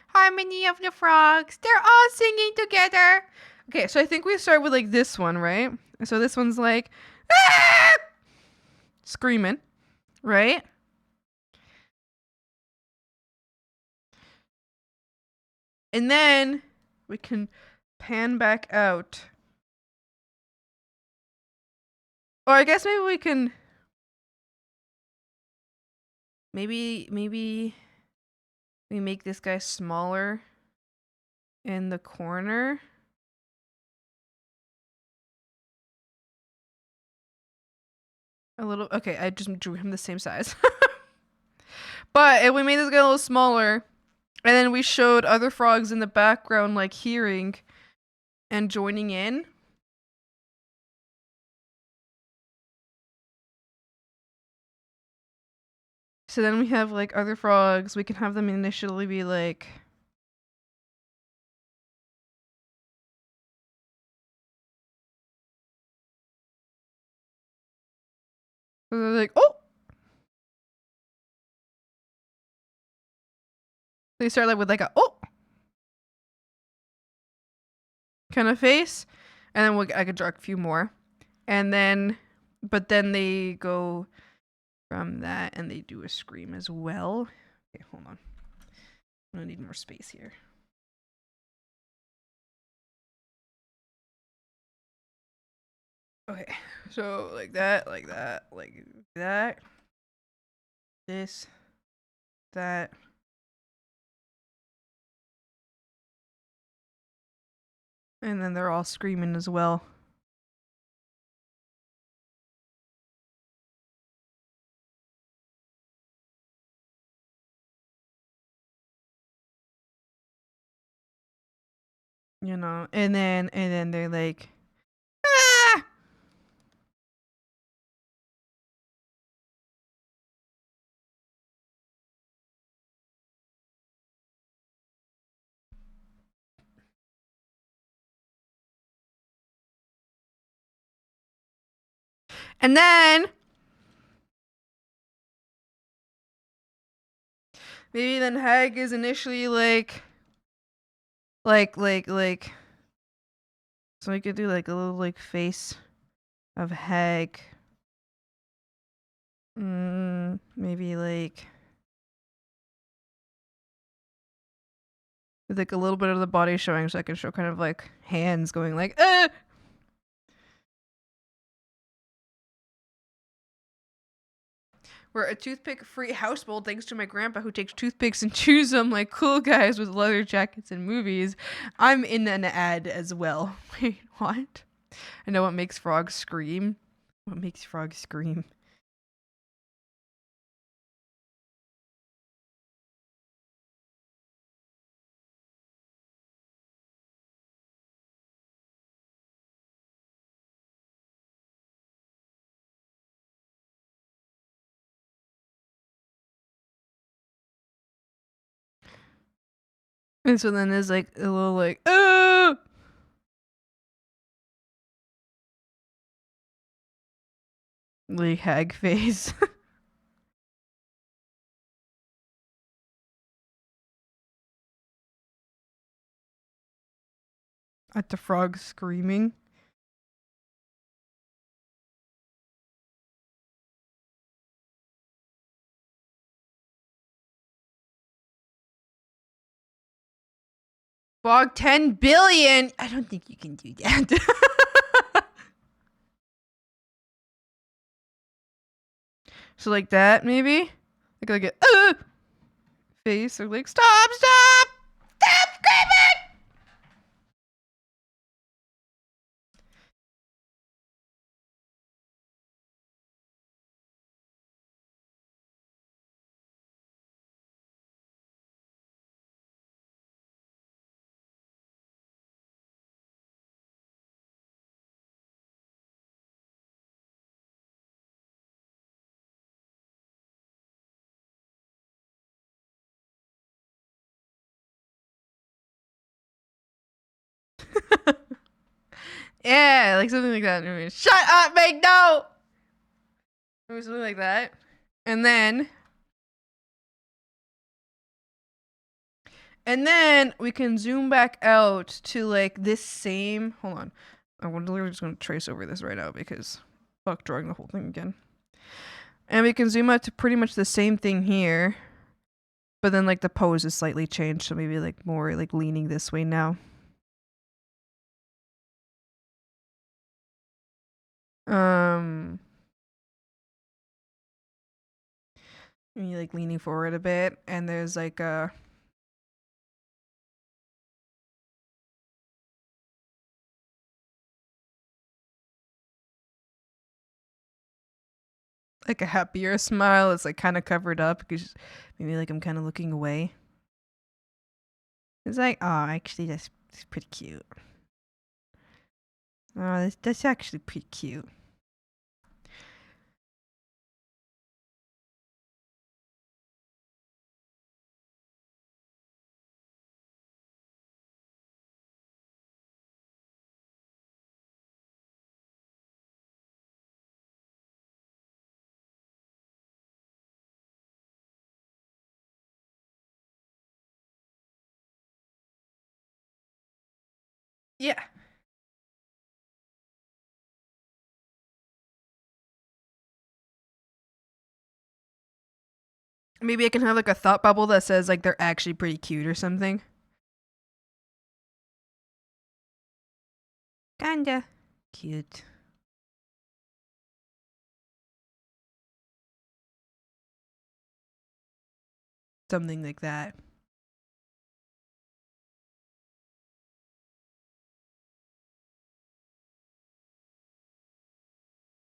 Harmony of the frogs. They're all singing together. Okay, so I think we start with like this one, right? So this one's like ah! Screaming, right? And then we can pan back out. Or I guess maybe we can maybe we make this guy smaller in the corner. A little. Okay, I just drew him the same size. But if we made this guy a little smaller, and then we showed other frogs in the background like hearing and joining in. So then we have like other frogs. We can have them initially be like so they're like, oh! They start like with like a oh kind of face. And then I could draw a few more. And then but then they go from that and they do a scream as well. Okay, hold on. I'm gonna need more space here. Okay, so like that, this, that. And then they're all screaming as well. You know, and then they're like, ah! And then maybe then Hag is initially like so we could do like a little like face of Hag. Maybe like with like a little bit of the body showing, so I can show kind of like hands going like We're a toothpick-free household thanks to my grandpa who takes toothpicks and chews them like cool guys with leather jackets in movies. I'm in an ad as well. Wait, what? I know what makes frogs scream. What makes frogs scream? And so then there's like a little like, oh! Like hag face. At the frog screaming. Frog 10 billion! I don't think you can do that. So like that, maybe? Like a face, or like, stop screaming! Yeah, like something like that. Maybe. Shut up, Meg, no! Maybe something like that. And then we can zoom back out to like this same. Hold on. I'm literally just going to trace over this right now because fuck drawing the whole thing again. And we can zoom out to pretty much the same thing here. But then like the pose is slightly changed. So maybe like more like leaning this way now. Maybe like leaning forward a bit. And there's like a. Like a happier smile. It's like kind of covered up because maybe like I'm kind of looking away. It's like, oh, actually that's pretty cute. Oh, that's actually pretty cute. Yeah. Maybe I can have like a thought bubble that says like they're actually pretty cute or something. Kinda cute. Something like that.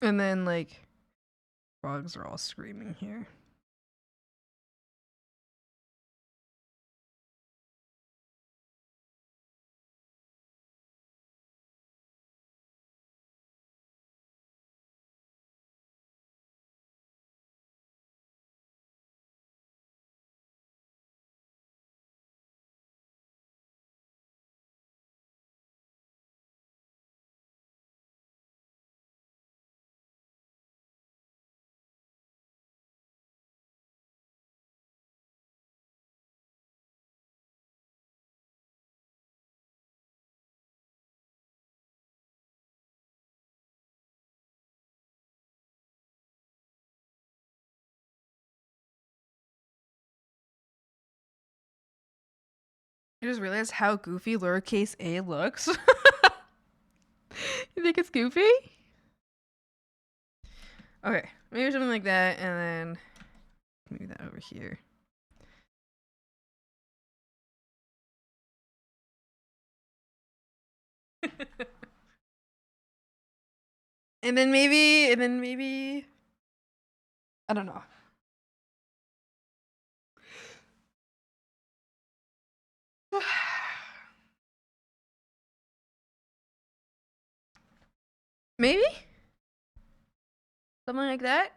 And then like frogs are all screaming here. I just realized how goofy lowercase a looks. You think it's goofy? Okay, maybe something like that, and then maybe that over here. and then maybe, I don't know. Maybe? Something like that?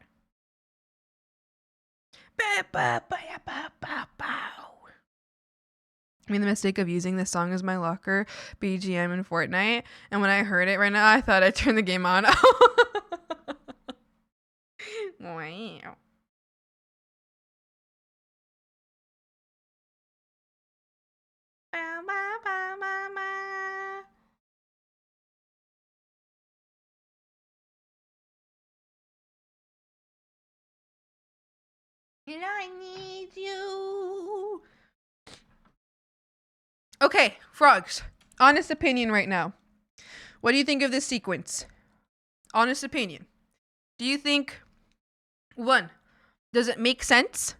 I made the mistake of using this song as my locker BGM in Fortnite, and when I heard it right now, I thought I turned the game on. Wow. And I need you. Okay, frogs. Honest opinion right now. What do you think of this sequence? Honest opinion. Do you think, one, Does it make sense?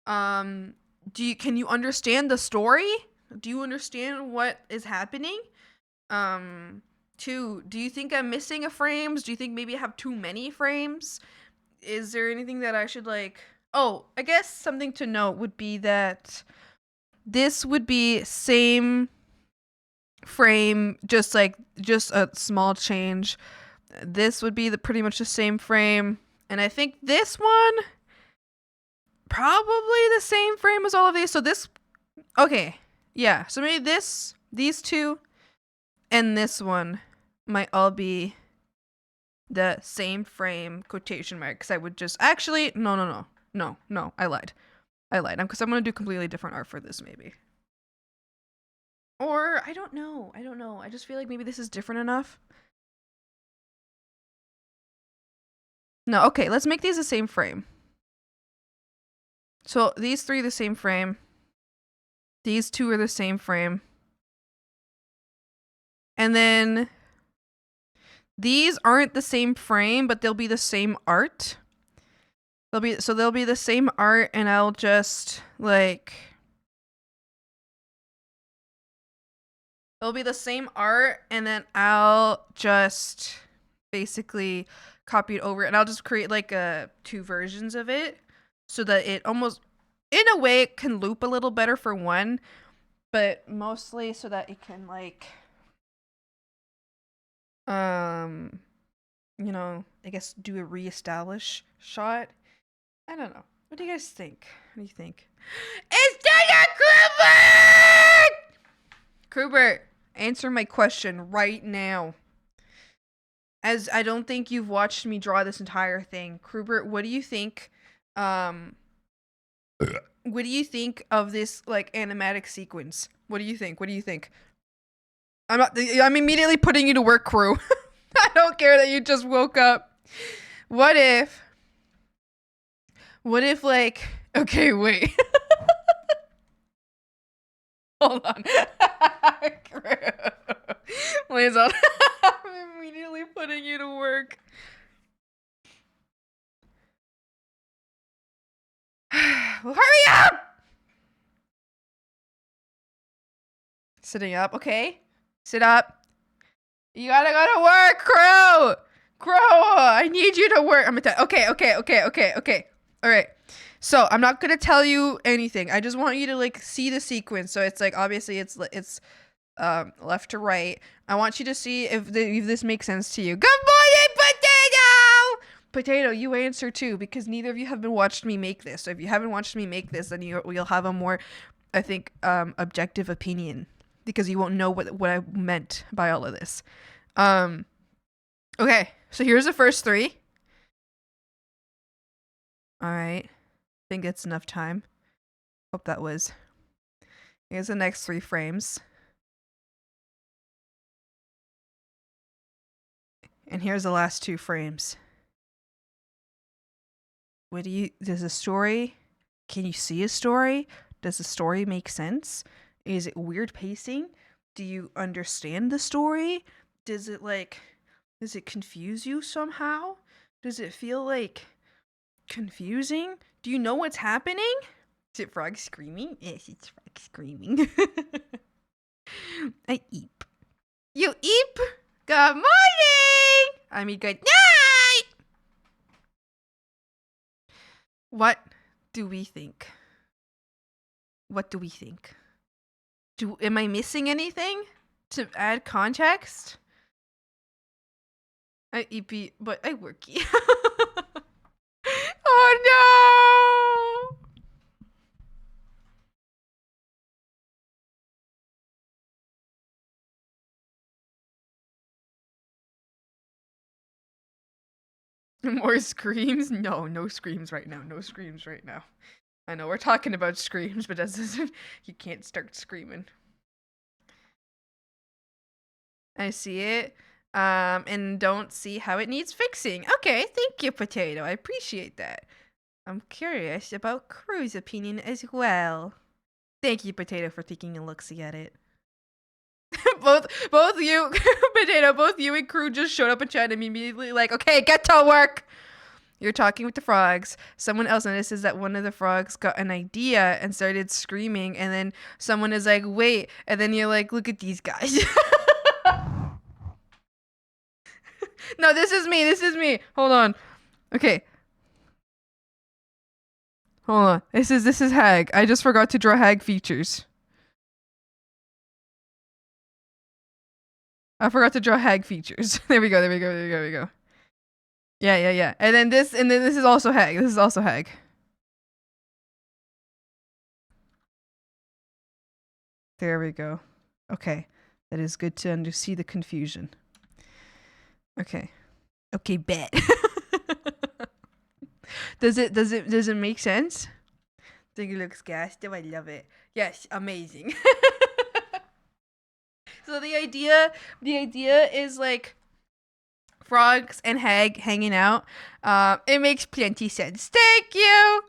Can you understand the story? Do you understand what is happening? 2, do you think I'm missing a frames? Do you think maybe I have too many frames? Is there anything that I should like... Oh, I guess something to note would be that this would be same frame, just a small change. This would be pretty much the same frame. And I think this one, probably the same frame as all of these. So this, okay. Yeah, so maybe these two, and this one might all be the same frame, quotation mark, because I would just actually no, I lied because I'm gonna do completely different art for this maybe, or I don't know, I just feel like maybe this is different enough. No, okay, let's make these the same frame. So these 3 the same frame, these 2 are the same frame, and then these aren't the same frame, but they'll be the same art. They'll be the same art, and I'll just like... It'll be the same art, and then I'll just basically copy it over, and I'll just create like 2 versions of it, so that it almost, in a way, it can loop a little better for one, but mostly so that it can like... you know, I guess do a reestablish shot. I don't know. What do you guys think? What do you think? It's Daniel Krubert! Krubert, answer my question right now. As I don't think you've watched me draw this entire thing. Krubert, what do you think? What do you think of this like animatic sequence? What do you think? What do you think? I'm immediately putting you to work, crew. I don't care that you just woke up. What if like, okay, wait. Hold on. Please hold. I'm immediately putting you to work. Well, hurry up! Sitting up, okay. Sit up. You gotta go to work, Crow! Crow, I need you to work. I'm gonna tell. Okay. All right. So I'm not gonna tell you anything. I just want you to like see the sequence. So it's like obviously it's left to right. I want you to see if this makes sense to you. Good morning, Potato! Potato, you answer too, because neither of you have been watched me make this. So if you haven't watched me make this, then you'll have a more, I think, objective opinion, because you won't know what I meant by all of this. Okay, so here's the first 3. All right, think it's enough time. Hope that was. Here's the next 3 frames. And here's the last 2 frames. Does a story, can you see a story? Does the story make sense? Is it weird pacing? Do you understand the story? Does it confuse you somehow? Does it feel like confusing? Do you know what's happening? Is it frog screaming? Yes, it's frog screaming. I eep. You eep? Good morning! I mean, good night! What do we think? What do we think? Am I missing anything to add context? I eepy, but I worky. Oh no! More screams? No screams right now. No screams right now. I know we're talking about screams, but that doesn't, you can't start screaming. I see it. And don't see how it needs fixing. Okay, thank you, Potato. I appreciate that. I'm curious about Crew's opinion as well. Thank you, Potato, for taking a look-see at it. both you, Potato, both you and Crew just showed up in chat and immediately like, okay, get to work. You're talking with the frogs. Someone else notices that one of the frogs got an idea and started screaming, and then someone is like, wait, and then you're like, look at these guys. No, this is me. Hold on. Okay. Hold on. This is Hag. I just forgot to draw Hag features. I forgot to draw Hag features. There we go. Yeah. And then this is also Hag. There we go. Okay. That is good to see the confusion. Okay. Okay, bet. Does it make sense? I think it looks gas. Do I love it? Yes, amazing. So the idea is like frogs and Hag hanging out. It makes plenty sense. Thank you.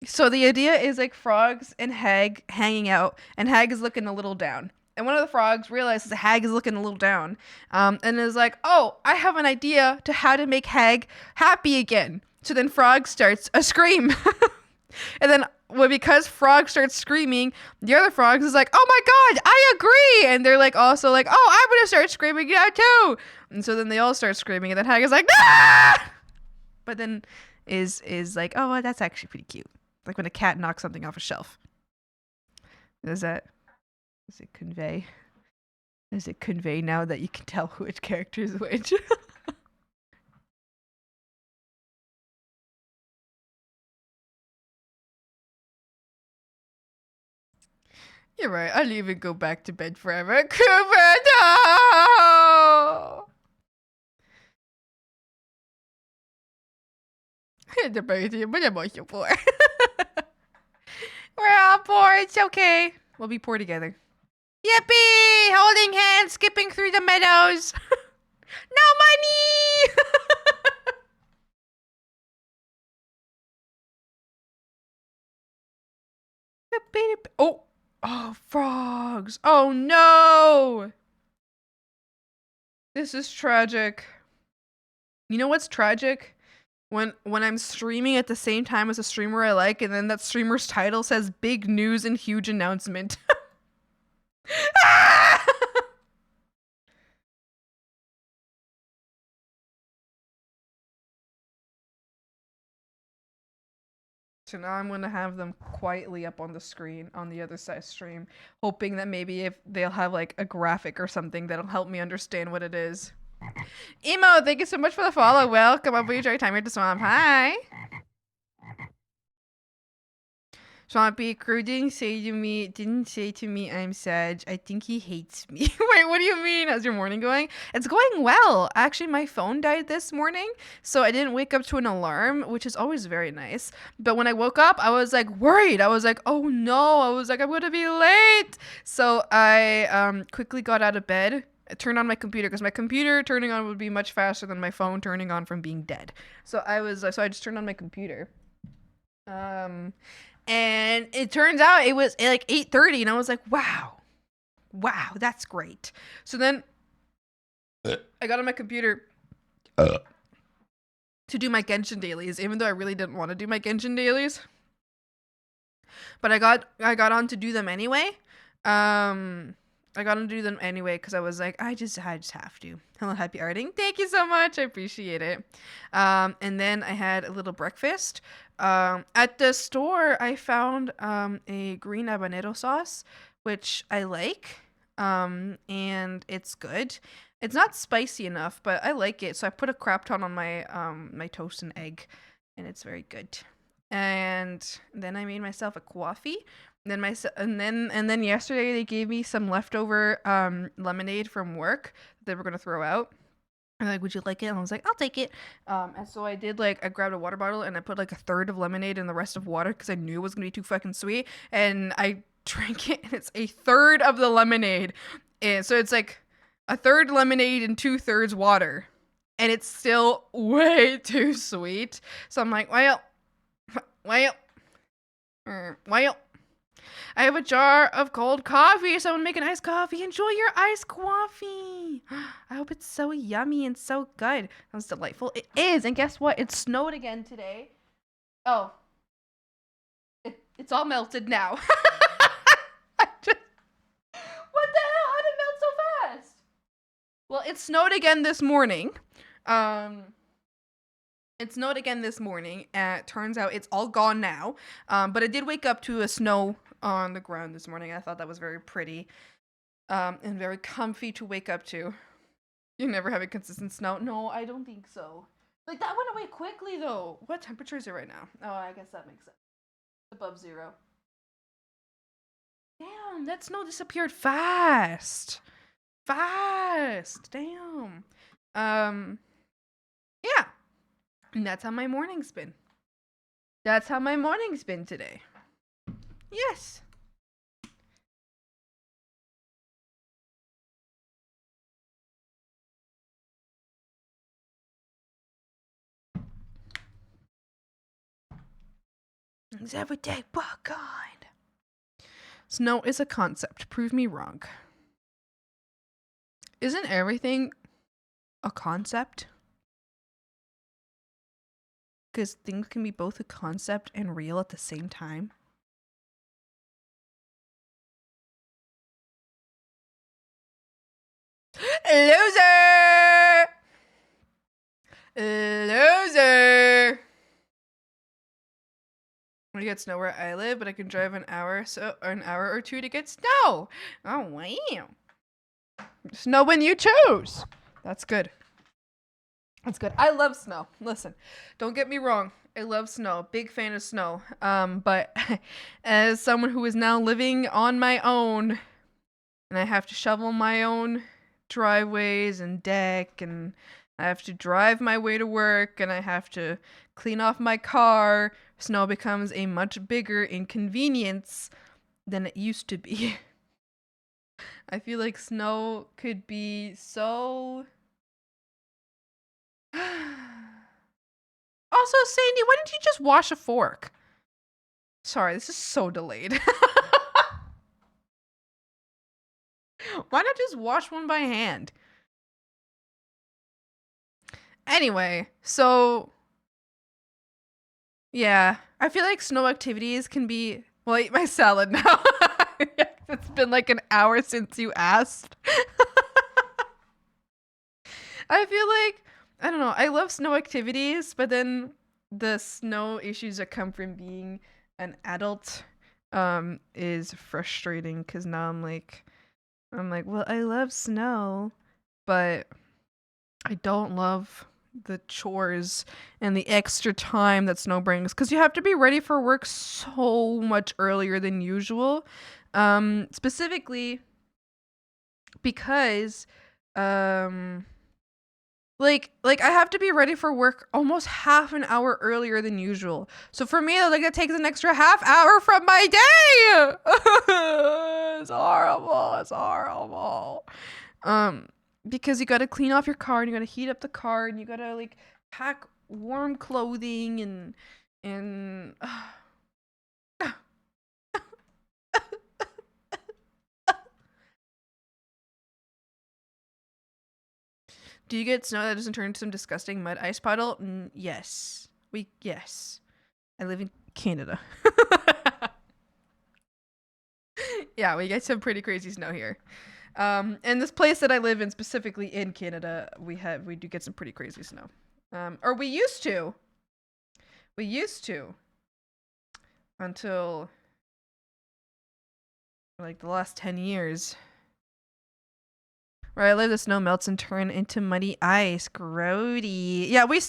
So the idea is like frogs and Hag hanging out, and Hag is looking a little down. And one of the frogs realizes the Hag is looking a little down, and is like, "Oh, I have an idea to how to make Hag happy again." So then Frog starts a scream, and then because Frog starts screaming, the other frogs is like, "Oh my God, I agree!" And they're like also like, "Oh, I'm gonna start screaming now too." And so then they all start screaming, and then Hag is like, "Ah!" But then is like, "Oh, that's actually pretty cute." Like when a cat knocks something off a shelf. Does it convey now that you can tell which character is which? You're right. I'll even go back to bed forever. Cooper, no! We're all poor. It's okay. We'll be poor together. Yippee! Holding hands, skipping through the meadows. No money! Oh, frogs. Oh no! This is tragic. You know what's tragic? When I'm streaming at the same time as a streamer I like, and then that streamer's title says big news and huge announcement. So now I'm gonna have them quietly up on the screen on the other side stream, hoping that maybe if they'll have like a graphic or something that'll help me understand what it is. Emo, thank you so much for the follow. Welcome up. We enjoy time here at the swamp. Hi. Swampy Crew didn't say to me I'm sad. I think he hates me. Wait, what do you mean? How's your morning going? It's going well. Actually, my phone died this morning, so I didn't wake up to an alarm, which is always very nice. But when I woke up, I was like worried. I was like, oh no. I was like, I'm gonna be late. So I quickly got out of bed. I turned on my computer because my computer turning on would be much faster than my phone turning on from being dead. So I just turned on my computer. And it turns out it was like 8:30, and I was like, wow, that's great. So then I got on my computer to do my Genshin dailies, even though I really didn't want to do my Genshin dailies. But I got on to do them anyway. I got on to do them anyway because I was like, I just have to. Hello, happy arting. Thank you so much. I appreciate it. And then I had a little breakfast. At the store, I found a green habanero sauce, which I like. And it's good. It's not spicy enough, but I like it. So I put a crap ton on my my toast and egg, and it's very good. And then I made myself a coffee. And then yesterday they gave me some leftover lemonade from work that they were gonna throw out. And like, would you like it? And I was like, I'll take it. And so I did, like, I grabbed a water bottle and I put like a third of lemonade and the rest of water because I knew it was gonna be too fucking sweet. And I drank it, and it's a third of the lemonade. And so it's like a third lemonade and 2/3 water, and it's still way too sweet. So I'm like, well. I have a jar of cold coffee. Someone make an iced coffee. Enjoy your iced coffee. I hope it's so yummy and so good. Sounds delightful. It is. And guess what? It snowed again today. Oh. It's all melted now. What the hell? How did it melt so fast? Well, it snowed again this morning. It snowed again this morning. Turns out it's all gone now. But I did wake up to a snow on the ground this morning. I thought that was very pretty. And very comfy to wake up to. You never have a consistent snow? No, I don't think so. Like, that went away quickly, though. What temperature is it right now? Oh, I guess that makes sense. Above 0. Damn, that snow disappeared fast. Damn. Yeah. And that's how my morning's been. That's how my morning's been today. Yes. It's every day, but God. Snow is a concept. Prove me wrong. Isn't everything a concept? Because things can be both a concept and real at the same time. Loser! Loser! We get snow where I live, but I can drive an hour or two to get snow. Oh, wow. Snow when you choose. That's good. That's good. I love snow. Listen, don't get me wrong. I love snow. Big fan of snow. But as someone who is now living on my own, and I have to shovel my own driveways and deck, and I have to drive my way to work, and I have to clean off my car, snow becomes a much bigger inconvenience than it used to be. I feel like snow could be so... Also, Sandy, why didn't you just wash a fork? Sorry, this is so delayed. Why not just wash one by hand? Anyway, so... Yeah, I feel like snow activities can be... Well, I eat my salad now. It's been like an hour since you asked. I feel like, I don't know, I love snow activities, but then the snow issues that come from being an adult is frustrating, because now I'm like, well, I love snow, but I don't love the chores and the extra time that snow brings, because you have to be ready for work so much earlier than usual. Specifically because like I have to be ready for work almost half an hour earlier than usual. So for me, like, it takes an extra half hour from my day. It's horrible. Because you gotta clean off your car, and you gotta heat up the car, and you gotta like pack warm clothing and Do you get snow that doesn't turn into some disgusting mud ice puddle? Yes. Yes. I live in Canada. Yeah, we get some pretty crazy snow here. And this place that I live in, specifically in Canada, we do get some pretty crazy snow. Or we used to. Until like the last 10 years. Where I live, the snow melts and turn into muddy ice. Grody. Yeah, we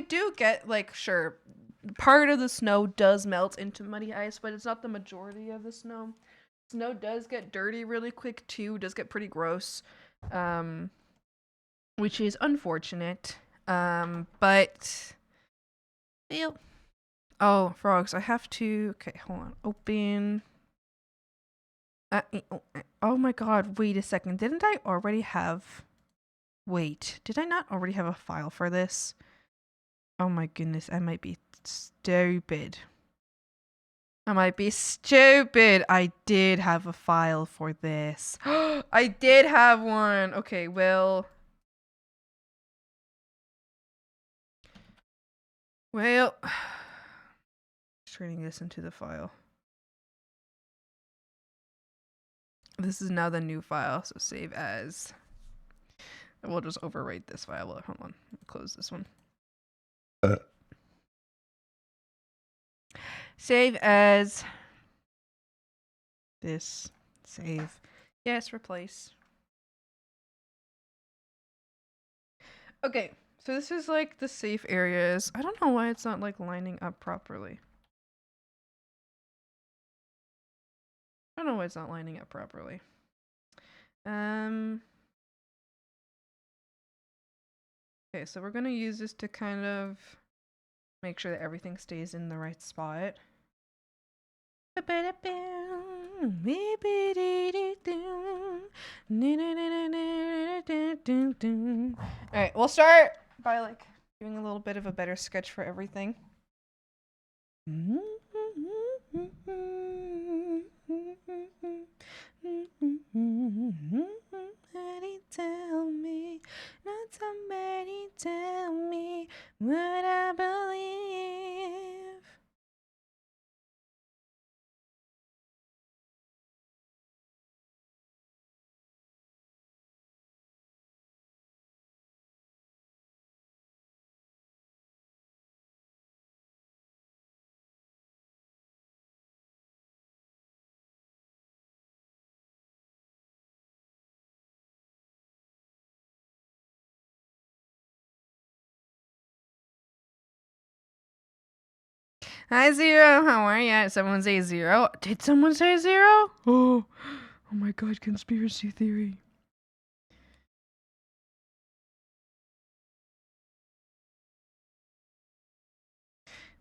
do get, like, sure, part of the snow does melt into muddy ice, but it's not the majority of the snow. Snow does get dirty really quick, too. Does get pretty gross. Which is unfortunate. But... Well. Oh, frogs. I have to... Okay, hold on. Open... oh my god, wait a second. Didn't I already have... Wait, did I not already have a file for this? Oh my goodness, I might be stupid. I might be stupid. I did have a file for this. I did have one. Okay, well. Well. Turning this into the file. This is now the new file, so save as. We'll just overwrite this file. Well, hold on. Close this one. Save as. This. Save. Yes, replace. Okay, so this is like the safe areas. I don't know why it's not like lining up properly. I don't know why it's not lining up properly. Okay, so we're gonna use this to kind of make sure that everything stays in the right spot. Alright, we'll start by like doing a little bit of a better sketch for everything. Somebody tell me, not somebody tell me what I believe. Hi, Zero. How are ya? Someone say Zero. Did someone say Zero? Oh my god, conspiracy theory.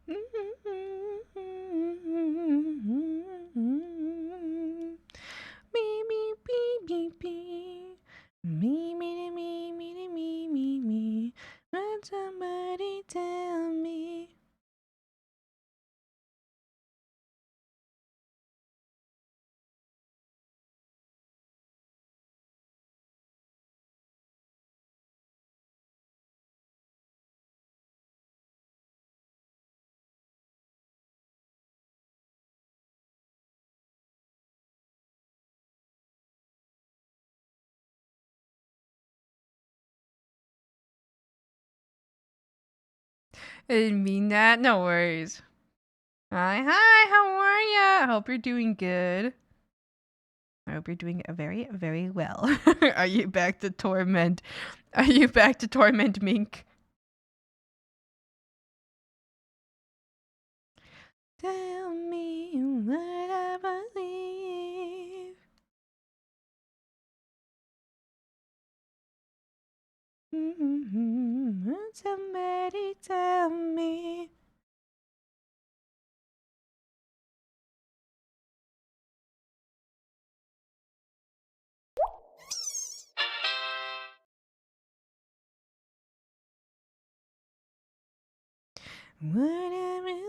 Me, me, me, me, me. Me, me, me, me, me, me, me. Let somebody tell me. I didn't mean that. No worries. Hi, how are ya? I hope you're doing good. I hope you're doing very, very well. Are you back to torment? Are you back to torment Mink? Tell me what I believe. Somebody tell me. What I believe.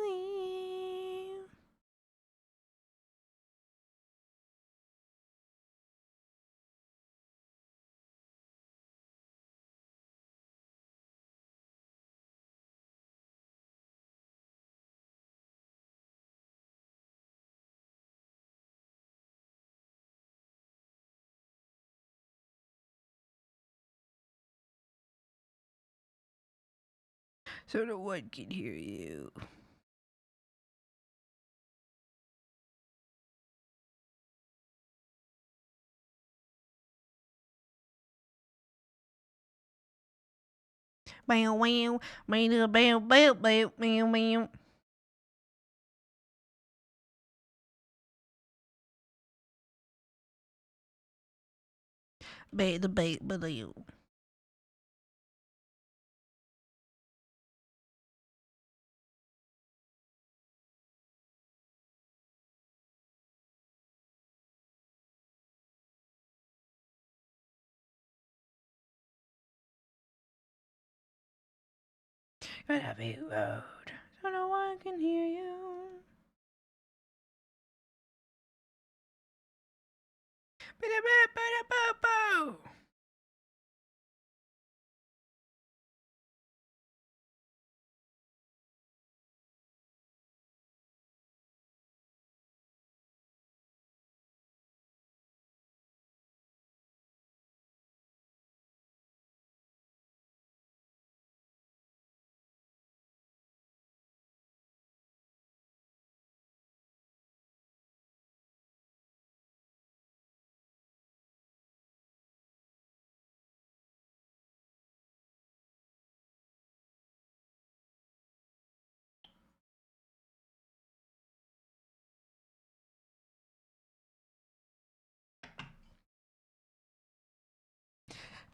So no one can hear you. Bow, wow, bow, bow, bow, bow, bow, bow. Bay the bait below. What a big road. So no one can hear you.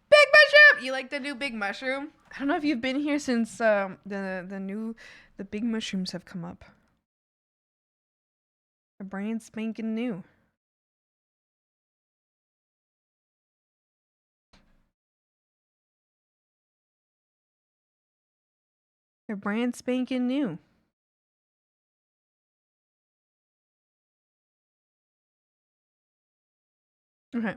Big mushroom! You like the new big mushroom? I don't know if you've been here since the big mushrooms have come up. They're brand spanking new. They're brand spanking new. Okay.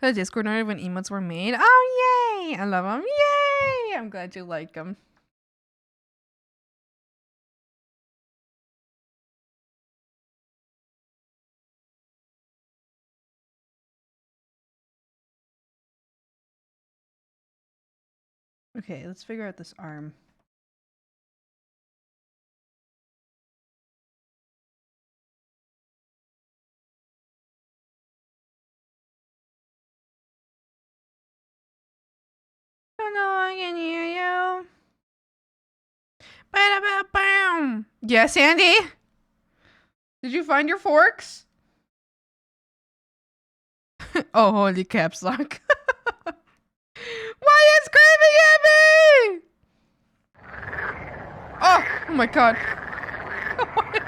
The Discord noted when emotes were made. Oh, yay! I love them. Yay! I'm glad you like them. Okay, let's figure out this arm. Don't know I can hear you. Ba-da-ba-bam. Yes, Andy? Did you find your forks? Oh, holy caps lock. Why are you screaming at me? Oh my god.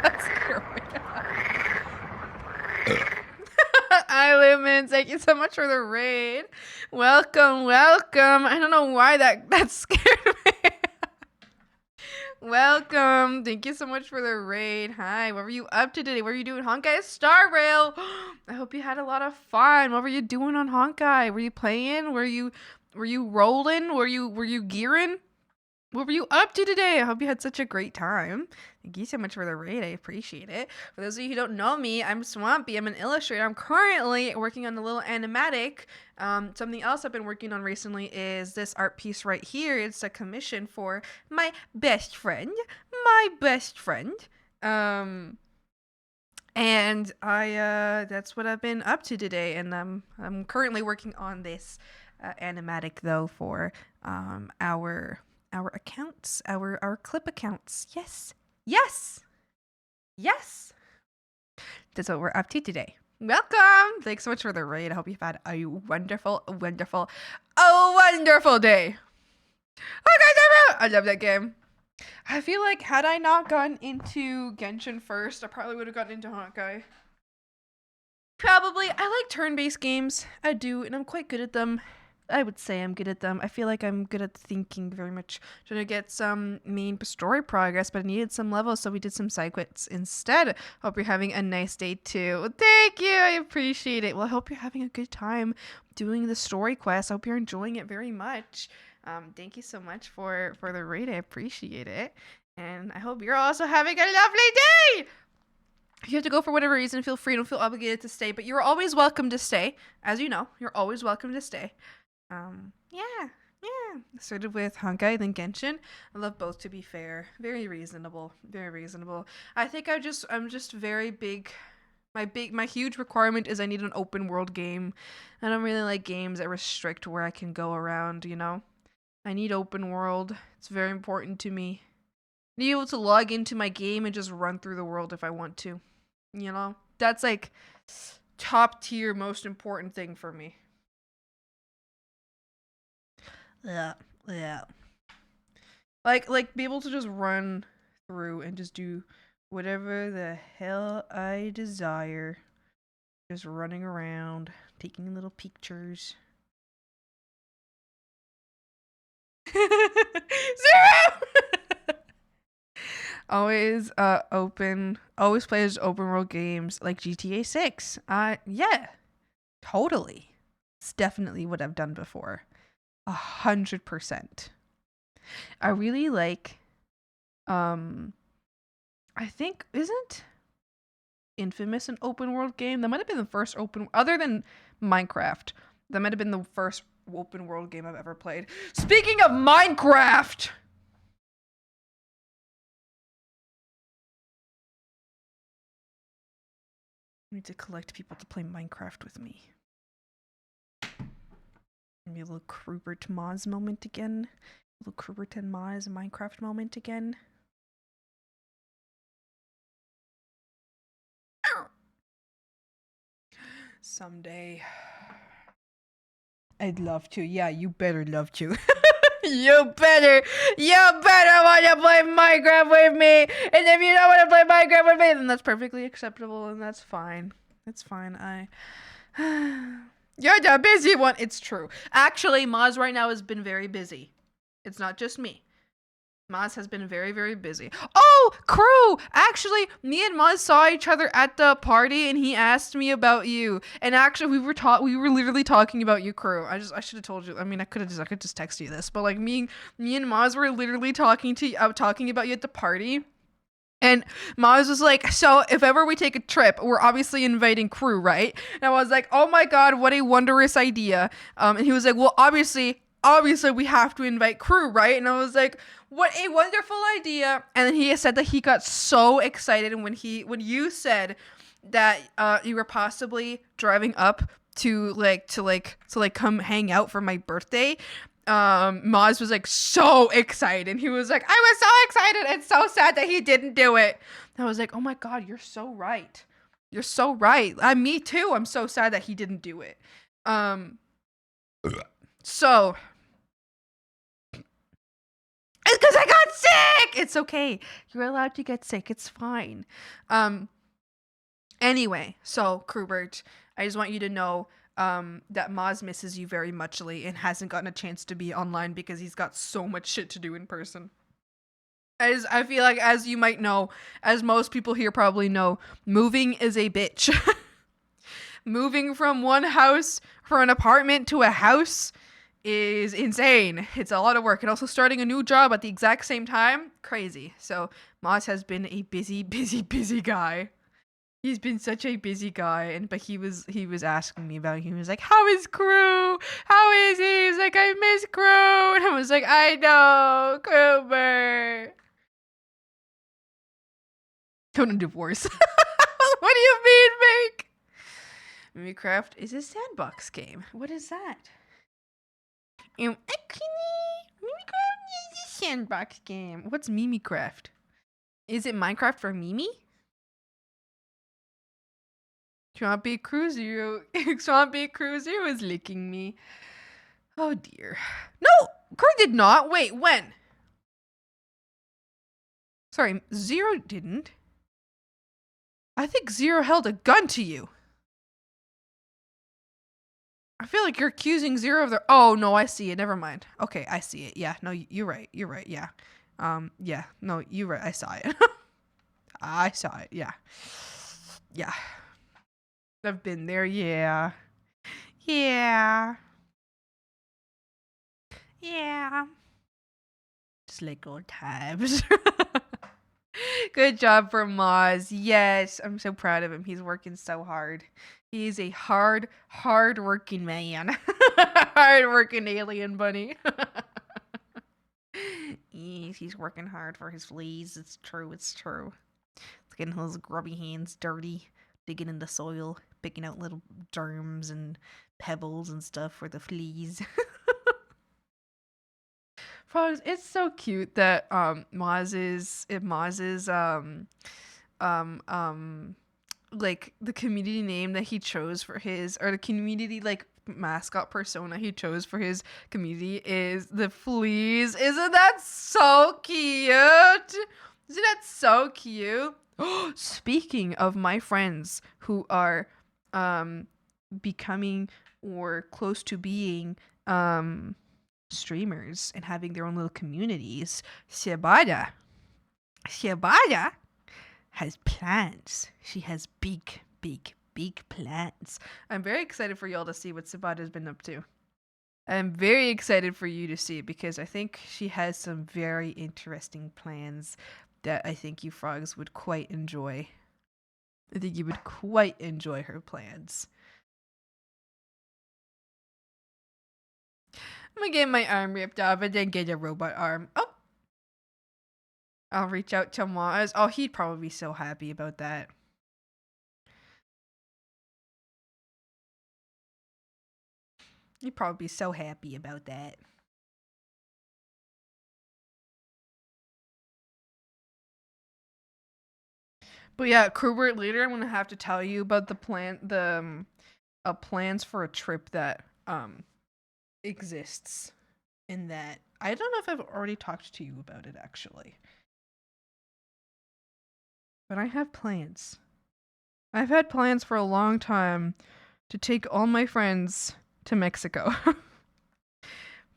That's scary. Hi, Lumens. Thank you so much for the raid. Welcome, welcome. I don't know why that scared me. Welcome. Thank you so much for the raid. Hi. What were you up to today? What were you doing? Honkai Star Rail. I hope you had a lot of fun. What were you doing on Honkai? Were you playing? Were you rolling? Were you gearing? What were you up to today? I hope you had such a great time. Thank you so much for the raid. I appreciate it. For those of you who don't know me, I'm Swampy. I'm an illustrator. I'm currently working on a little animatic. Something else I've been working on recently is this art piece right here. It's a commission for my best friend. My best friend. And I that's what I've been up to today. And I'm currently working on this animatic though for our accounts, our clip accounts. Yes. That's what we're up to today. Welcome. Thanks so much for the raid. I hope you've had a wonderful day. I love that game. I feel like had I not gotten into Genshin first, I probably would have gotten into Honkai. Probably. I like turn-based games. I do, and I'm quite good at them. I would say I'm good at them. I feel like I'm good at thinking very much. Trying to get some main story progress, but I needed some levels, so we did some side quests instead. Hope you're having a nice day too. Thank you. I appreciate it. Well, I hope you're having a good time doing the story quest. I hope you're enjoying it very much. Thank you so much for the raid. I appreciate it. And I hope you're also having a lovely day. If you have to go for whatever reason, feel free. Don't feel obligated to stay, but you're always welcome to stay. As you know, you're always welcome to stay. Yeah. Started with Honkai, then Genshin. I love both, to be fair. Very reasonable. I think I'm just very big. My huge requirement is I need an open world game. I don't really like games that restrict where I can go around, you know? I need open world. It's very important to me. I need able to log into my game and just run through the world if I want to. You know? That's like top tier, most important thing for me. Yeah. Like be able to just run through and just do whatever the hell I desire. Just running around, taking little pictures. Zero! Always plays open world games like GTA 6. Yeah, totally. It's definitely what I've done before. 100%. I really like, I think, isn't Infamous an open world game? That might have been the first other than Minecraft. That might have been the first open world game I've ever played. Speaking of Minecraft! I need to collect people to play Minecraft with me. Maybe a little Krubert Maz moment again. A little Krubert and Maz Minecraft moment again. Someday. I'd love to. Yeah, you better love to. You better want to play Minecraft with me. And if you don't want to play Minecraft with me, then that's perfectly acceptable and that's fine. It's fine. You're the busy one. It's true. Actually, Maz right now has been very busy. It's not just me. Maz has been very, very busy. Oh, crew! Actually, me and Maz saw each other at the party, and he asked me about you. And actually, we were literally talking about you, crew. I should have told you. I mean, I could just text you this, but like me and Maz were literally talking about you at the party. And Maz was like, so if ever we take a trip, we're obviously inviting crew, right? And I was like, oh my god, what a wondrous idea. And he was like, well, obviously we have to invite crew, right? And I was like, what a wonderful idea. And then he said that he got so excited when you said that you were possibly driving up to come hang out for my birthday. Maz was like so excited. And he was like, I was so excited and so sad that he didn't do it. And I was like, oh my god, you're so right. You're so right. Me too. I'm so sad that he didn't do it. So it's because I got sick. It's okay. You're allowed to get sick. It's fine. Anyway, so Krubert, I just want you to know that Maz misses you very muchly and hasn't gotten a chance to be online because he's got so much shit to do in person. As I feel like, as you might know, as most people here probably know, moving is a bitch. Moving from one house, from an apartment to a house, is insane. It's a lot of work. And also starting a new job at the exact same time, crazy. So Maz has been a busy guy. He's been such a busy guy, but he was asking me about it. He was like, how is crew? How is he? He's like, I miss crew. And I was like, I know, Cooper. Don't a divorce. What do you mean, Mike? Mimicraft is a sandbox game. What is that? Mimicraft is a sandbox game. What's Mimicraft? Is it Minecraft for Mimi? Swampy Cruiser is licking me. Oh dear. No! Crew did not. Wait, when? Sorry, Zero didn't. I think Zero held a gun to you. I feel like you're accusing Zero of the... Oh, no, I see it. Never mind. Okay, I see it. Yeah, no, you're right. You're right, yeah. Yeah, no, you're right. I saw it. I saw it, yeah. Yeah. I've been there, yeah. Yeah. Yeah. Just like old times. Good job for Maz. Yes, I'm so proud of him. He's working so hard. He's a hard working man. Hard working alien bunny. Yes, he's working hard for his fleas. It's true. It's getting his grubby hands dirty, digging in the soil, picking out little germs and pebbles and stuff for the fleas. Frogs, it's so cute that Maz's like the community name that he chose for his, or the community like mascot persona he chose for his community is the fleas. Isn't that so cute? Isn't that so cute? Speaking of my friends who are becoming or close to being streamers and having their own little communities, Sebada, Shibata has plans. She has big, big, big plans. I'm very excited for y'all to see what Sabata's been up to. I'm very excited for you to see because I think she has some very interesting plans that I think you frogs would quite enjoy. I think you would quite enjoy her plans. I'm gonna get my arm ripped off and then get a robot arm. Oh! I'll reach out to Maz. Oh, he'd probably be so happy about that. He'd probably be so happy about that. But yeah, Krubert, later I'm gonna have to tell you about the plans for a trip that exists. In that, I don't know if I've already talked to you about it actually, but I have plans. I've had plans for a long time to take all my friends to Mexico.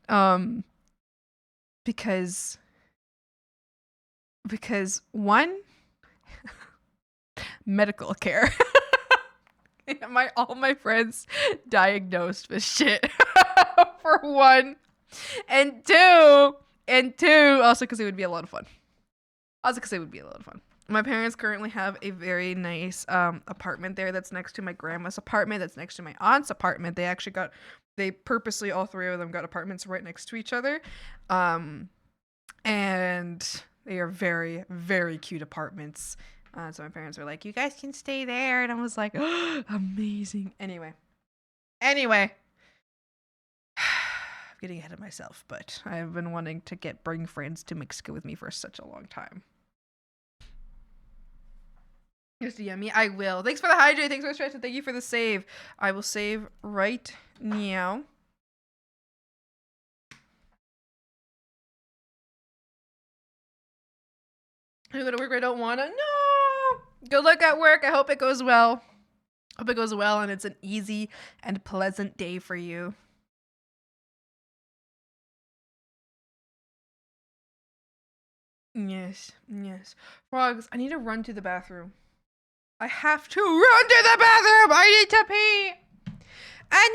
um, because one, medical care. All my friends diagnosed with shit for one, and two, also because it would be a lot of fun. My parents currently have a very nice apartment there that's next to my grandma's apartment, that's next to my aunt's apartment. They purposely, all three of them got apartments right next to each other. And they are very, very cute apartments. So my parents were like, you guys can stay there. And I was like, oh, amazing. Anyway. I'm getting ahead of myself, but I've been wanting to bring friends to Mexico with me for such a long time. Just DM me. I will. Thanks for the hydrate. Thanks for the stretch. And thank you for the save. I will save right now. I go to work. I don't want to. No. Good luck at work. I hope it goes well. Hope it goes well and it's an easy and pleasant day for you. Yes. Frogs, I need to run to the bathroom. I have to run to the bathroom! I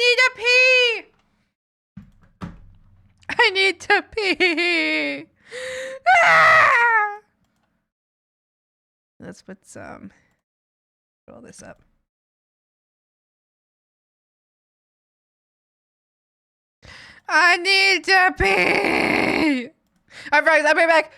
need to pee! Ah! Let's put all this up. I need to pee! Alright, frogs, I'll be back.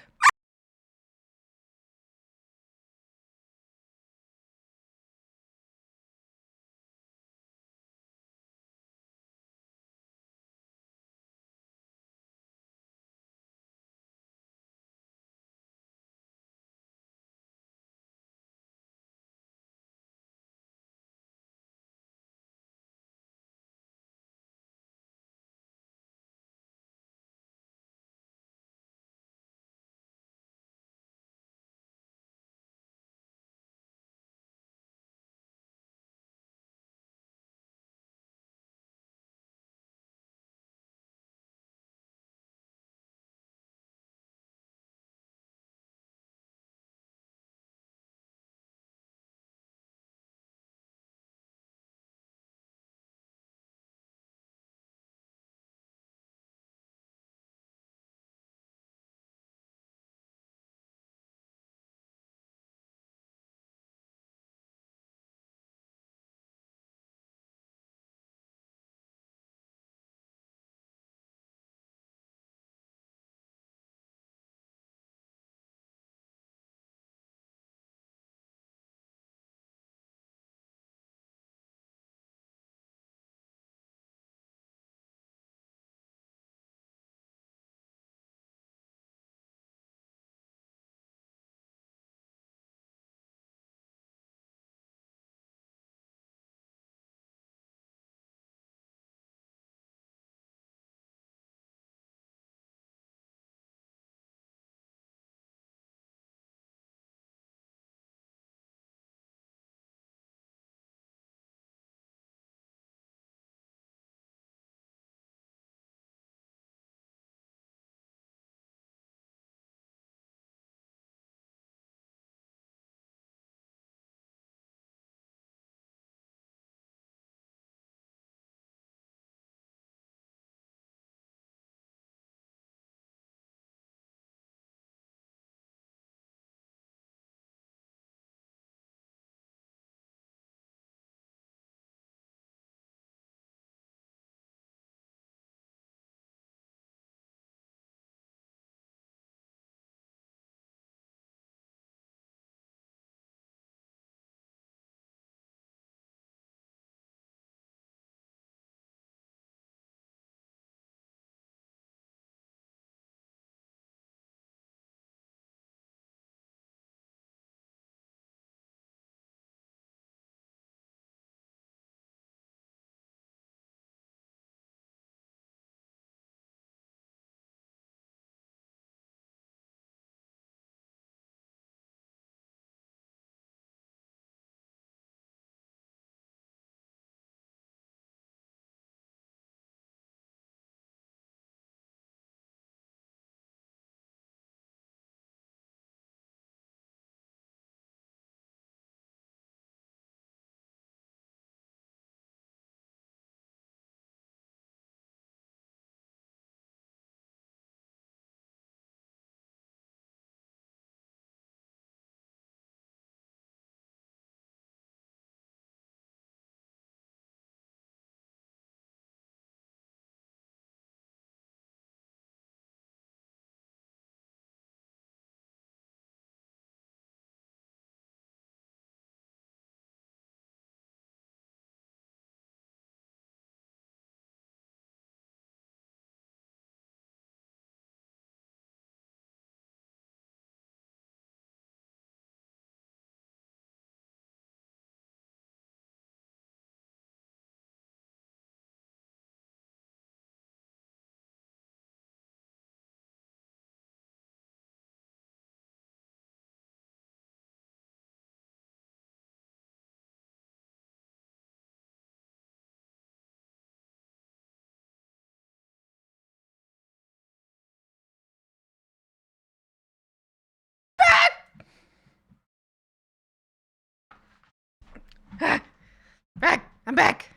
I'm back.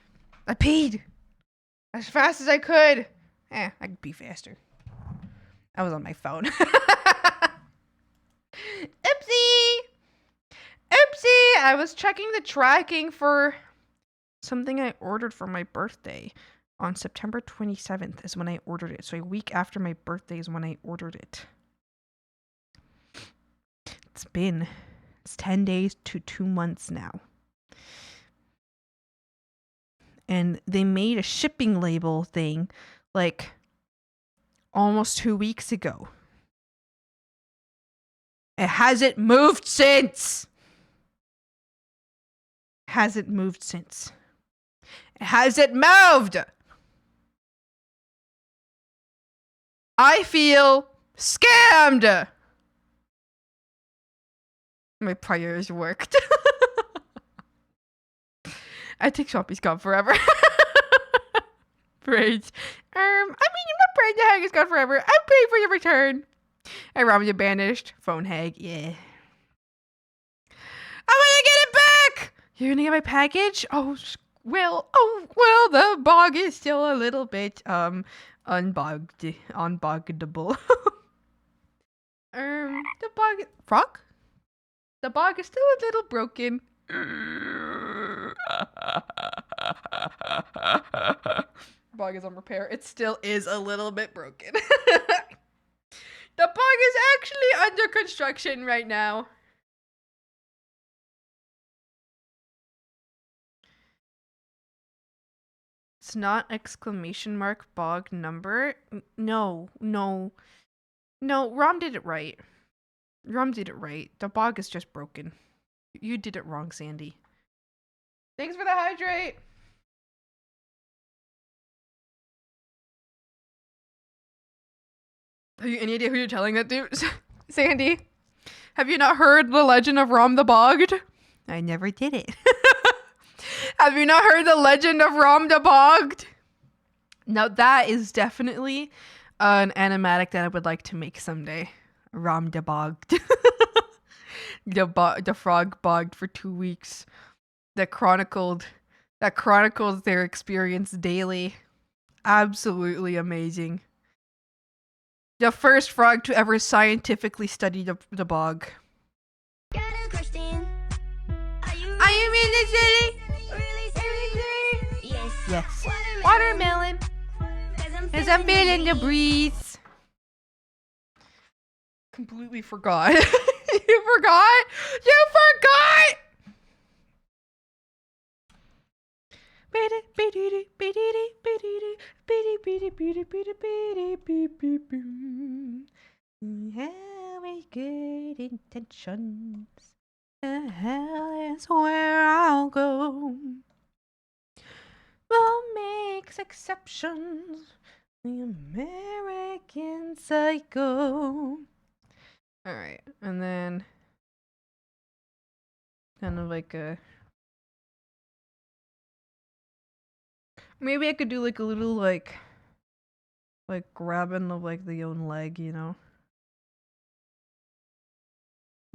I peed as fast as I could. I could pee faster. I was on my phone. Oopsie! Oopsie! I was checking the tracking for something I ordered for my birthday. On September 27th is when I ordered it. So a week after my birthday is when I ordered it. It's 10 days to 2 months now. And they made a shipping label thing like almost 2 weeks ago. It hasn't moved since. It hasn't moved. I feel scammed. My prayers worked. I think Shoppee's gone forever. Praise. I'm not praying the hag is gone forever. I'm praying for your return. I robbed you banished. Phone hag, yeah. I want to get it back! You're gonna get my package? Oh, well, the bog is still a little bit, unboggable. Frog? The bog is still a little broken. Bog is on repair. It still is a little bit broken. The bog is actually under construction right now. It's not exclamation mark bog number. No. Rom did it right. The bog is just broken. You did it wrong, Sandy. Thanks for the hydrate. Have you any idea who you're telling that to? Sandy? Have you not heard the legend of Rom the Bogged? I never did it. Have you not heard the legend of Rom the Bogged? Now that is definitely an animatic that I would like to make someday. Rom the Bogged. The frog bogged for 2 weeks. That chronicles their experience daily. Absolutely amazing. The first frog to ever scientifically study the bog. Got a question. Are you in the city? Yes. Yes. Watermelon. Cause I'm feeling the breeze. Completely forgot. You forgot? Have good intentions. Hell is where I'll go. We'll make exceptions. The American Psycho. Alright, and then kind of like a... Maybe I could do like a little like grabbing of like the own leg, you know?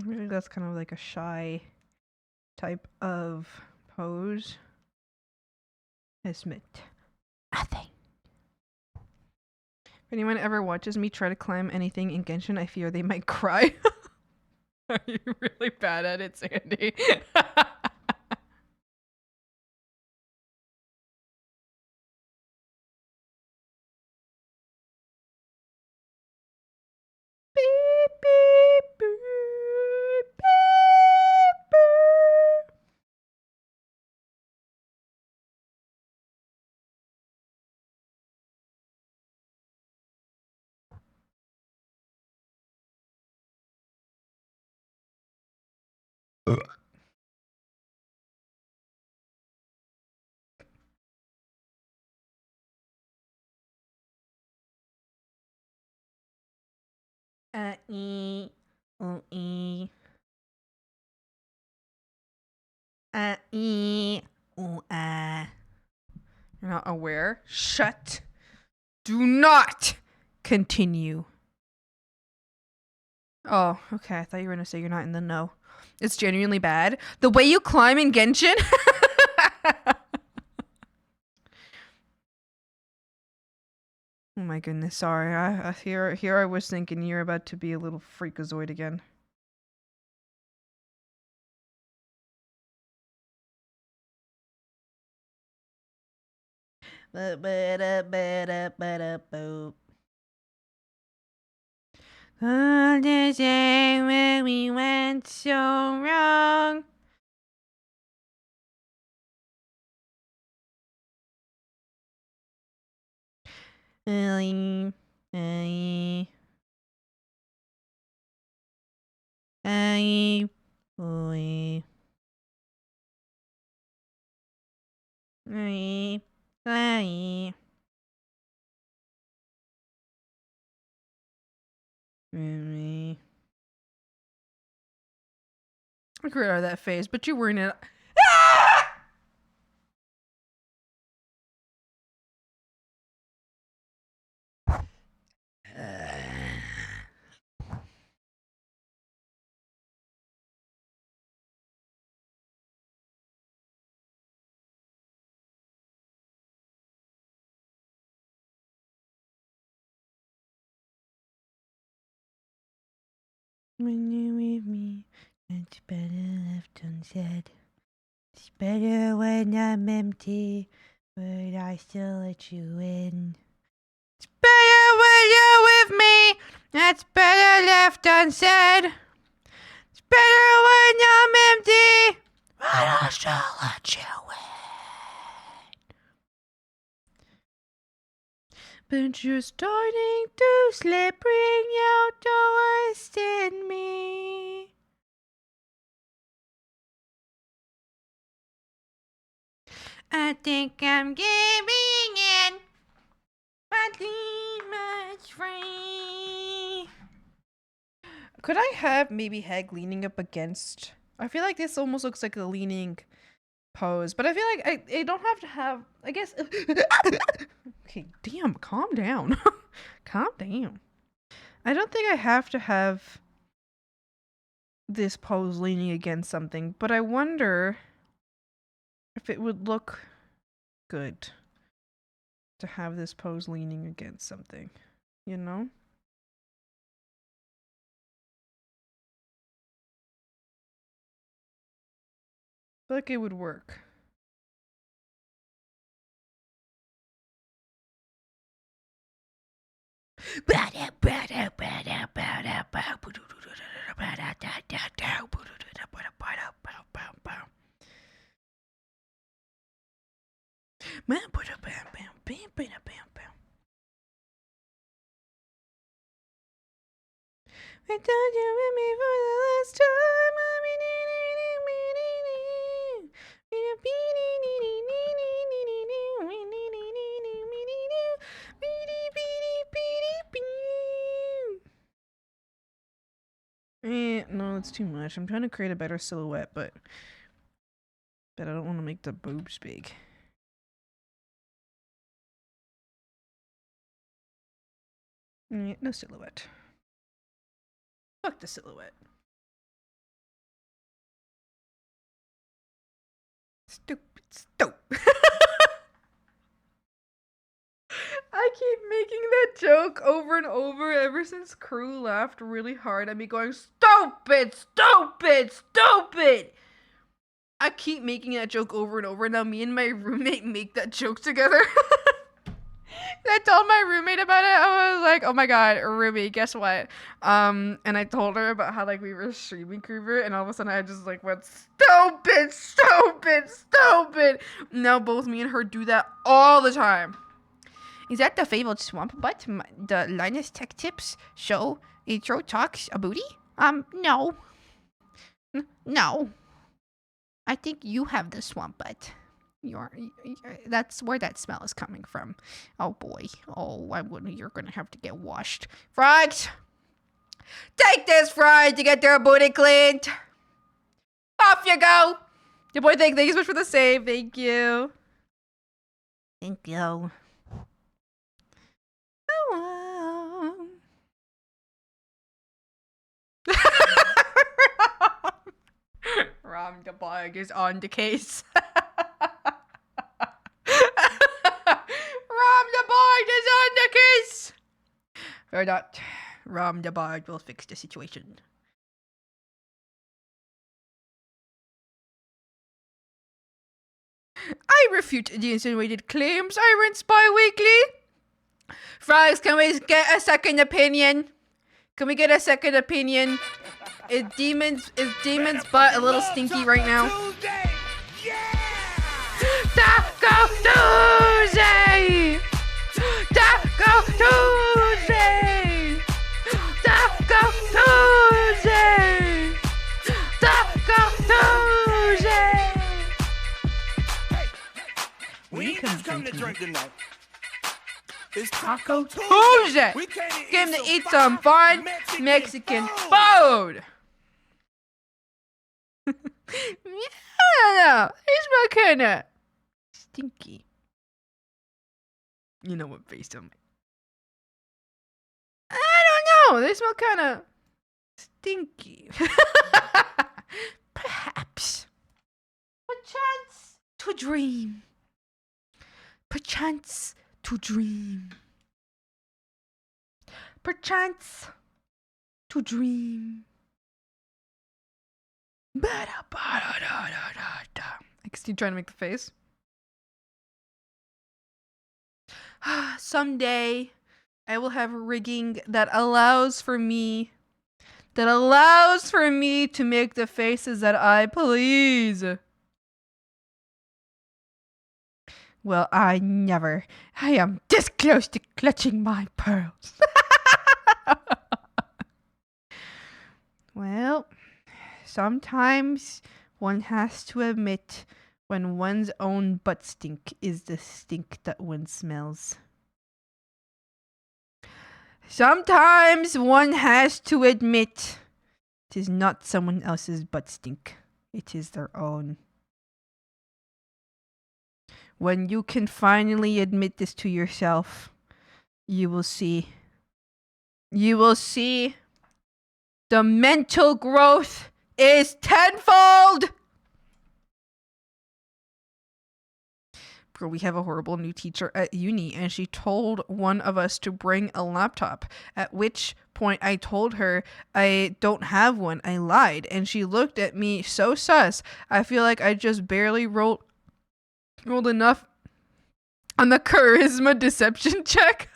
Maybe that's kind of like a shy type of pose. It's meant nothing. If anyone ever watches me try to climb anything in Genshin, I fear they might cry. Are you really bad at it, Sandy? Beep, beep, boop, beep, boop. E, O, E. E, O, You're not aware? Shut. Do not continue. Oh, okay. I thought you were gonna say you're not in the know. It's genuinely bad. The way you climb in Genshin? Oh my goodness, sorry. Here I was thinking you're about to be a little freakazoid again. This day when we went so wrong. Ay, ay, ay, boy. Ay, ay. I grew out of that phase, but you were in it. When you're with me, it's better left unsaid. It's better when I'm empty, but I still let you in. It's better when you're with me, that's better left unsaid. It's better when I'm empty, but I still let you in. But you're starting to slip, bring out the worst in me. I think I'm giving in. My demon's free. Could I have maybe Heg leaning up against? I feel like this almost looks like a leaning pose, but I feel like I don't have to have. I guess. Okay, damn, calm down. Calm down. I don't think I have to have this pose leaning against something, but I wonder if it would look good to have this pose leaning against something, you know? I feel like it would work. I thought you with me for the last time. No, that's too much. I'm trying to create a better silhouette, but I don't want to make the boobs big. No silhouette. Fuck the silhouette. Stupid. I keep making that joke over and over ever since Crew laughed really hard at me going, stupid, stupid, stupid. I keep making that joke over and over. Now me and my roommate make that joke together. I told my roommate about it. I was like, oh my god, roommate, guess what? And I told her about how like we were streaming Creeper, and all of a sudden I just like went, stupid, stupid, stupid. Now both me and her do that all the time. Is that the fabled swamp butt? The Linus Tech Tips show intro talks a booty? No. No. I think you have the swamp butt. That's where that smell is coming from. Oh boy. Oh, you're gonna have to get washed. Frogs! Take this, Fry, to get their booty cleaned. Off you go. Your boy, thank you so much for the save. Thank you. Thank you. Oh, Ram the bug is on the case. Ram the bug is on the case. Or not. Rom the Bard will fix the situation. I refute the insinuated claims. I rinse bi-weekly. Frogs, can we get a second opinion? Can we get a second opinion? Is Demon's butt a little stinky right now? Taco Tuesday! Taco Tuesday! Taco Tuesday! Taco Tuesday! We ain't just come to drink tonight. It's Taco Tuesday! We came Came to eat some fun Mexican food! Yeah, they smell kinda stinky. You know what face I'm. I don't know. They smell kinda stinky. Perhaps. Perchance to dream. Perchance to dream. Perchance to dream. I guess you're trying to make the face. Someday I will have rigging that allows for me to make the faces that I please. Well, I am this close to clutching my pearls. Well, sometimes one has to admit when one's own butt stink is the stink that one smells. Sometimes one has to admit it is not someone else's butt stink. It is their own. When you can finally admit this to yourself, you will see. You will see the mental growth is tenfold! Bro, we have a horrible new teacher at uni, and she told one of us to bring a laptop, at which point I told her I don't have one. I lied, and she looked at me so sus. I feel like I just barely rolled enough on the charisma deception check.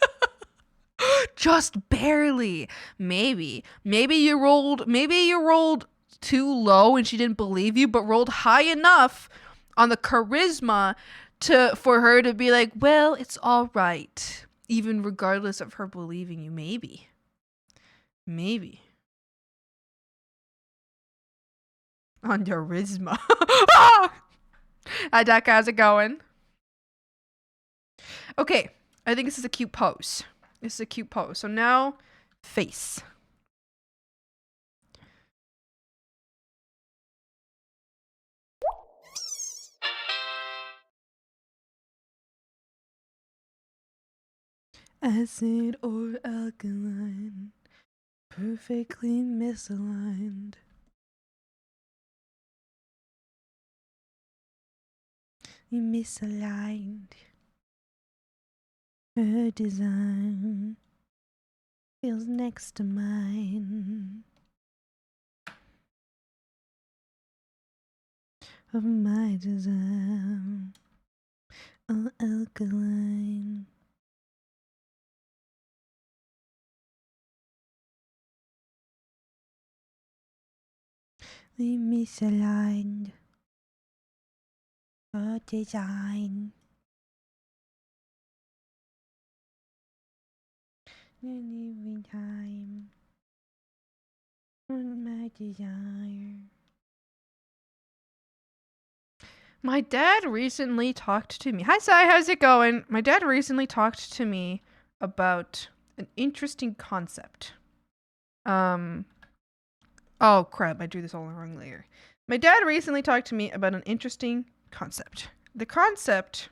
Just barely. Maybe you rolled too low and she didn't believe you, but rolled high enough on the charisma for her to be like, well, it's all right, even regardless of her believing you. Maybe. On charisma. Hi, Doc. How's it going? Okay, I think this is a cute pose. So now, face. Acid or alkaline, perfectly misaligned. You misaligned. Her design feels next to mine. Of my design, all alkaline. We misaligned. Her design. Every time on my desire. My dad recently talked to me. Hi, Sai, how's it going? My dad recently talked to me about an interesting concept. Oh crap, I drew this all in the wrong layer. My dad recently talked to me about an interesting concept. The concept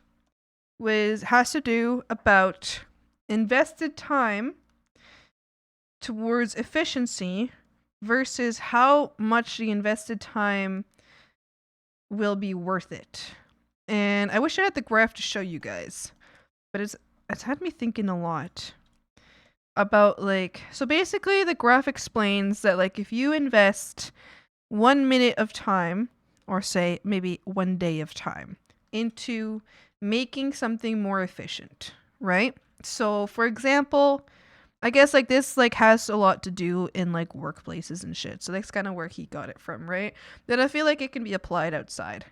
has to do about invested time towards efficiency versus how much the invested time will be worth it. And I wish I had the graph to show you guys, but it's had me thinking a lot. about like, so basically the graph explains that like if you invest 1 minute of time, or say maybe 1 day of time, into making something more efficient, right? So for example, I guess like this like has a lot to do in like workplaces and shit. So that's kind of where he got it from, right? Then I feel like it can be applied outside.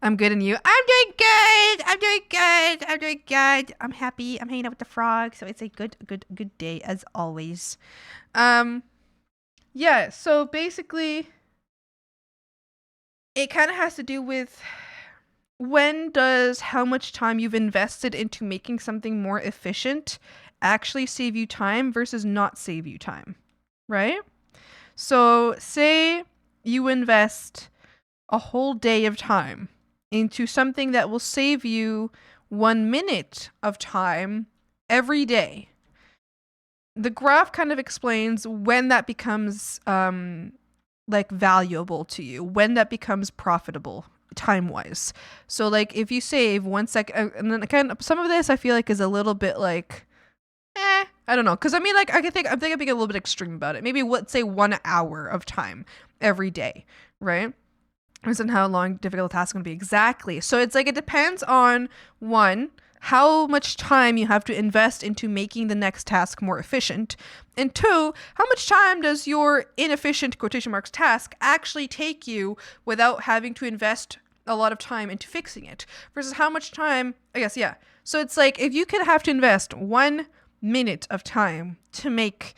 I'm good, and you? I'm doing good. I'm doing good. I'm doing good. I'm happy. I'm hanging out with the frog, so it's a good day as always. Yeah. So basically, it kind of has to do with when does how much time you've invested into making something more efficient actually save you time versus not save you time, right? So say you invest a whole day of time into something that will save you 1 minute of time every day. The graph kind of explains when that becomes like valuable to you, when that becomes profitable time wise. So like if you save 1 second, and then kind of some of this I feel like is a little bit like I don't know, because I mean like I'm thinking of being a little bit extreme about it. Maybe let's say 1 hour of time every day, right? Isn't how long difficult task going to be exactly. So it's like it depends on one, how much time you have to invest into making the next task more efficient, and two, how much time does your inefficient quotation marks task actually take you without having to invest a lot of time into fixing it, versus how much time, I guess, yeah. So it's like if you could have to invest 1 minute of time to make,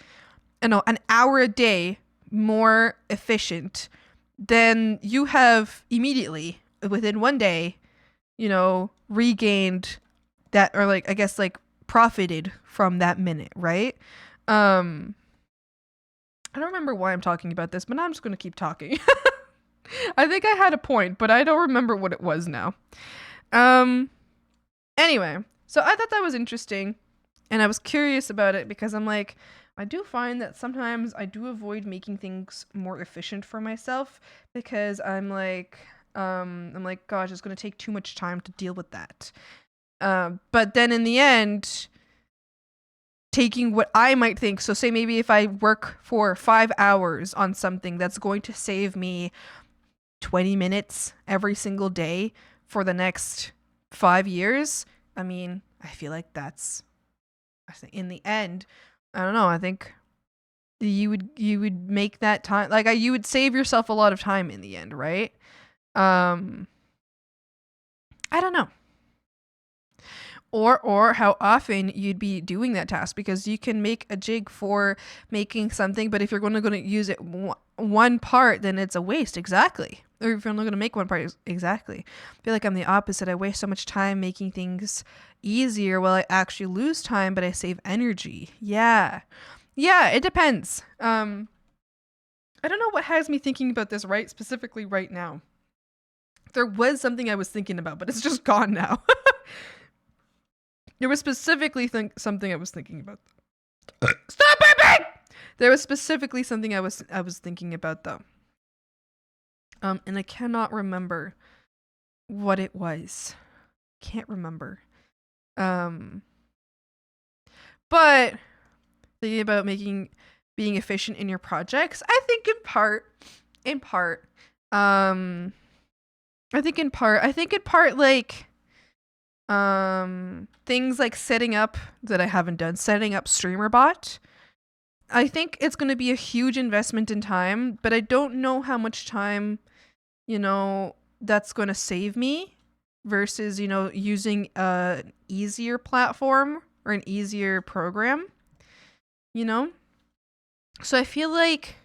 you know, an hour a day more efficient, then you have immediately within 1 day, you know, regained that, or like I guess like profited from that minute, right? I don't remember why I'm talking about this, but I'm just going to keep talking. I think I had a point, but I don't remember what it was now. Anyway, so I thought that was interesting, and I was curious about it because I'm like, I do find that sometimes I do avoid making things more efficient for myself because I'm like, gosh, it's going to take too much time to deal with that. But then in the end, taking what I might think, so say maybe if I work for 5 hours on something that's going to save me 20 minutes every single day for the next 5 years, I mean, I feel like that's, I think in the end, I don't know, I think you would make that time, like you would save yourself a lot of time in the end, right? I don't know. Or how often you'd be doing that task, because you can make a jig for making something, but if you're going to use it one part, then it's a waste. Exactly. Or if you're only going to make one part, exactly. I feel like I'm the opposite. I waste so much time making things easier while I actually lose time, but I save energy. Yeah, it depends. I don't know what has me thinking about this specifically right now. There was something I was thinking about, but it's just gone now. There was specifically something I was thinking about. Stop burping! There was specifically something I was thinking about though. And I cannot remember what it was. Can't remember. But thinking about being efficient in your projects, I think in part, like things like setting up StreamerBot. I think it's going to be a huge investment in time, but I don't know how much time, that's going to save me versus, using an easier platform or an easier program, So I feel like,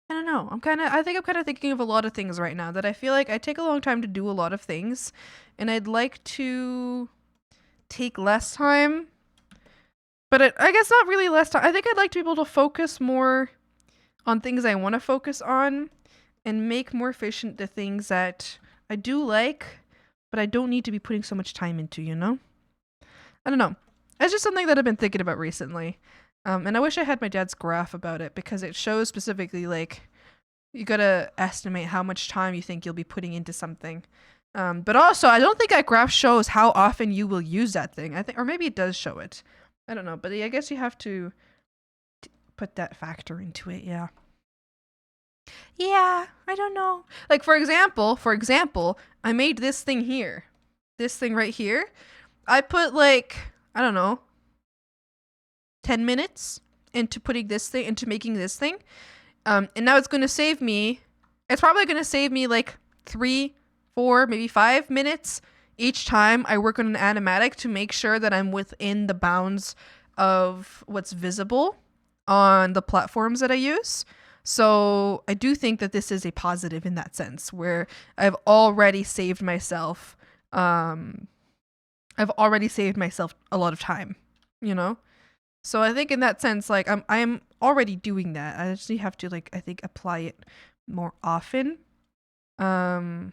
I don't know. I think I'm kind of thinking of a lot of things right now that I feel like I take a long time to do a lot of things, and I'd like to take less time, but I guess not really less time. I think I'd like to be able to focus more on things I want to focus on and make more efficient the things that I do like, but I don't need to be putting so much time into, I don't know. It's just something that I've been thinking about recently. And I wish I had my dad's graph about it, because it shows specifically, like, you gotta estimate how much time you think you'll be putting into something. But also, I don't think that graph shows how often you will use that thing. I think, or maybe it does show it. I don't know, but I guess you have to put that factor into it. Yeah. Yeah, I don't know. Like for example, I made this thing here. This thing right here. I put like, I don't know, 10 minutes into putting this thing, into making this thing. And now it's going to save me, it's probably going to save me like 3, 4, maybe 5 minutes each time I work on an animatic to make sure that I'm within the bounds of what's visible on the platforms that I use. So I do think that this is a positive in that sense, where I've already saved myself. I've already saved myself a lot of time, you know. So I think in that sense, like I'm already doing that. I just have to like I think apply it more often. Yeah,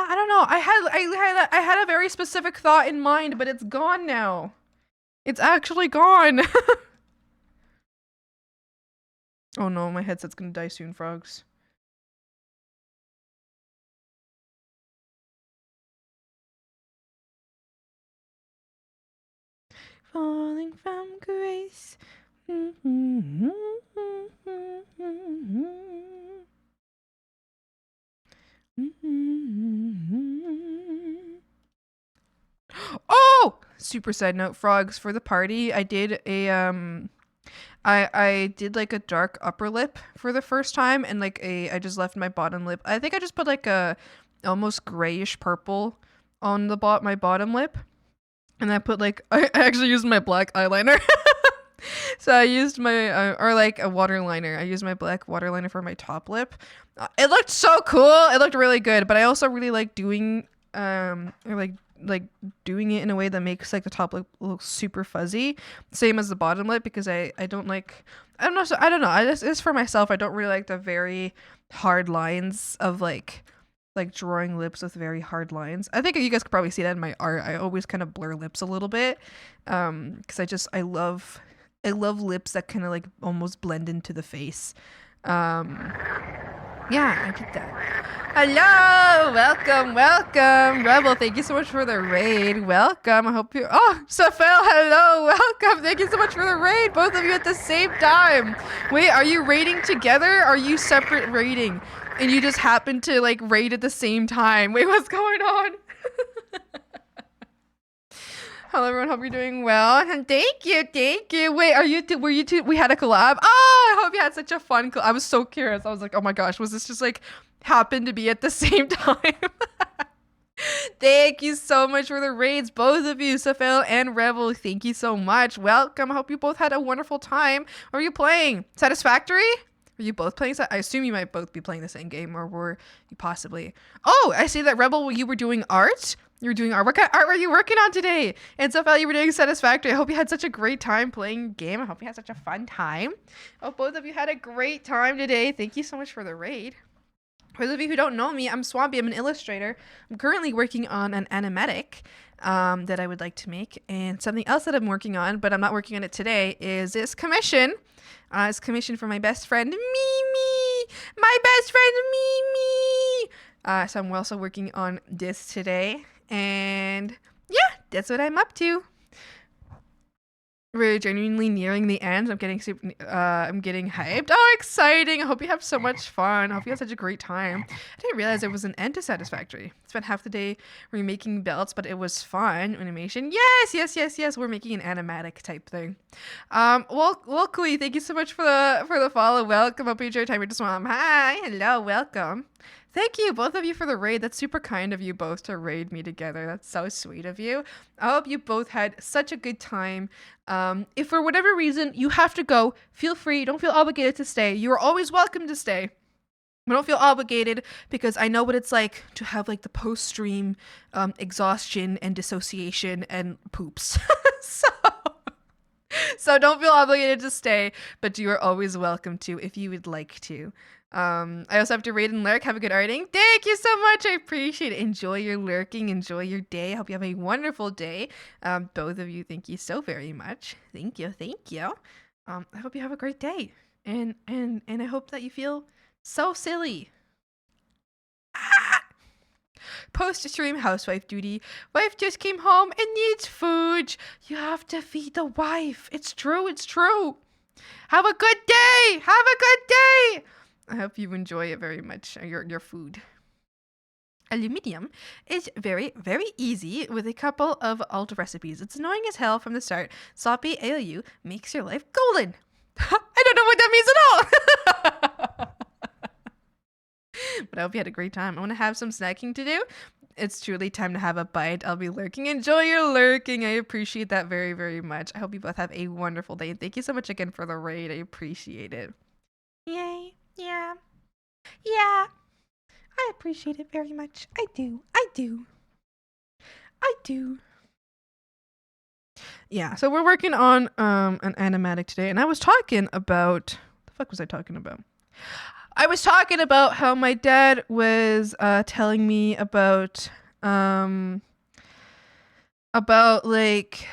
I don't know. I had a very specific thought in mind, but it's gone now. It's actually gone. Oh no, my headset's gonna die soon, frogs. Falling from grace. Oh! Super side note, frogs, for the party, I did a I did like a dark upper lip for the first time, and like I just left my bottom lip. I think I just put like a almost grayish purple on the my bottom lip. And I put like I actually used my black eyeliner. So I used my or like a waterliner. I used my black waterliner for my top lip. It looked so cool. It looked really good, but I also really like doing or like doing it in a way that makes like the top lip look super fuzzy, same as the bottom lip, because I don't like, I'm not so, I don't know, I just for myself, I don't really like the very hard lines of like drawing lips with very hard lines. I think you guys could probably see that in my art. I always kind of blur lips a little bit because I love lips that kind of like almost blend into the face. Yeah, I did that. Hello, welcome, Rebel. Thank you so much for the raid. Welcome. I hope you. Oh, Safel, hello, welcome. Thank you so much for the raid. Both of you at the same time. Wait, are you raiding together? Or are you separate raiding? And you just happen to like raid at the same time. Wait, what's going on? Hello everyone, hope you're doing well. And thank you. Wait, were you two, we had a collab? Oh, I hope you had such a fun I was so curious. I was like, oh my gosh, was this just like happened to be at the same time? Thank you so much for the raids, both of you, Safel and Rebel. Thank you so much. Welcome. I hope you both had a wonderful time. What were you playing? Satisfactory? Were you both playing? I assume you might both be playing the same game, or were you possibly? Oh, I see that Rebel, you were doing art. You were doing art. What kind of art were you working on today? And Safel, you were doing Satisfactory. I hope you had such a great time playing game. I hope you had such a fun time. I hope both of you had a great time today. Thank you so much for the raid. For those of you who don't know me, I'm Swampy. I'm an illustrator. I'm currently working on an animatic that I would like to make. And something else that I'm working on, but I'm not working on it today, is this commission. It's commission for my best friend, Mimi. My best friend, Mimi. So I'm also working on this today. And yeah, that's what I'm up to. We're genuinely nearing the end. I'm getting hyped. Oh, exciting. I hope you have so much fun. I hope you had such a great time. I didn't realize there was an end to Satisfactory. Spent half the day remaking belts, but it was fun. Animation. Yes. We're making an animatic type thing. Well, Kui, thank you so much for the follow. Welcome. Hope you enjoyed your time with the Swamp. Hi. Hello. Welcome. Thank you, both of you, for the raid. That's super kind of you both to raid me together. That's so sweet of you. I hope you both had such a good time. If for whatever reason you have to go, feel free. Don't feel obligated to stay. You are always welcome to stay. But don't feel obligated, because I know what it's like to have like the post-stream exhaustion and dissociation and poops. So don't feel obligated to stay, but you are always welcome to if you would like to. I also have to raid and lurk. Have a good arting. Thank you so much. I appreciate it. Enjoy your lurking. Enjoy your day. I hope you have a wonderful day. Both of you, thank you so very much. Thank you. I hope you have a great day. And I hope that you feel so silly. Ah! Post-stream housewife duty. Wife just came home and needs food. You have to feed the wife. It's true. It's true. Have a good day. Have a good day. I hope you enjoy it very much. Your food. Aluminium is very, very easy with a couple of alt recipes. It's annoying as hell from the start. Sloppy ALU makes your life golden. I don't know what that means at all. But I hope you had a great time. I want to have some snacking to do. It's truly time to have a bite. I'll be lurking. Enjoy your lurking. I appreciate that very, very much. I hope you both have a wonderful day. And thank you so much again for the raid. I appreciate it. Yay. Yeah. Yeah. I appreciate it very much. I do. I do. I do. Yeah, so we're working on an animatic today, and I was talking about... The fuck was I talking about? I was talking about how my dad was telling me about like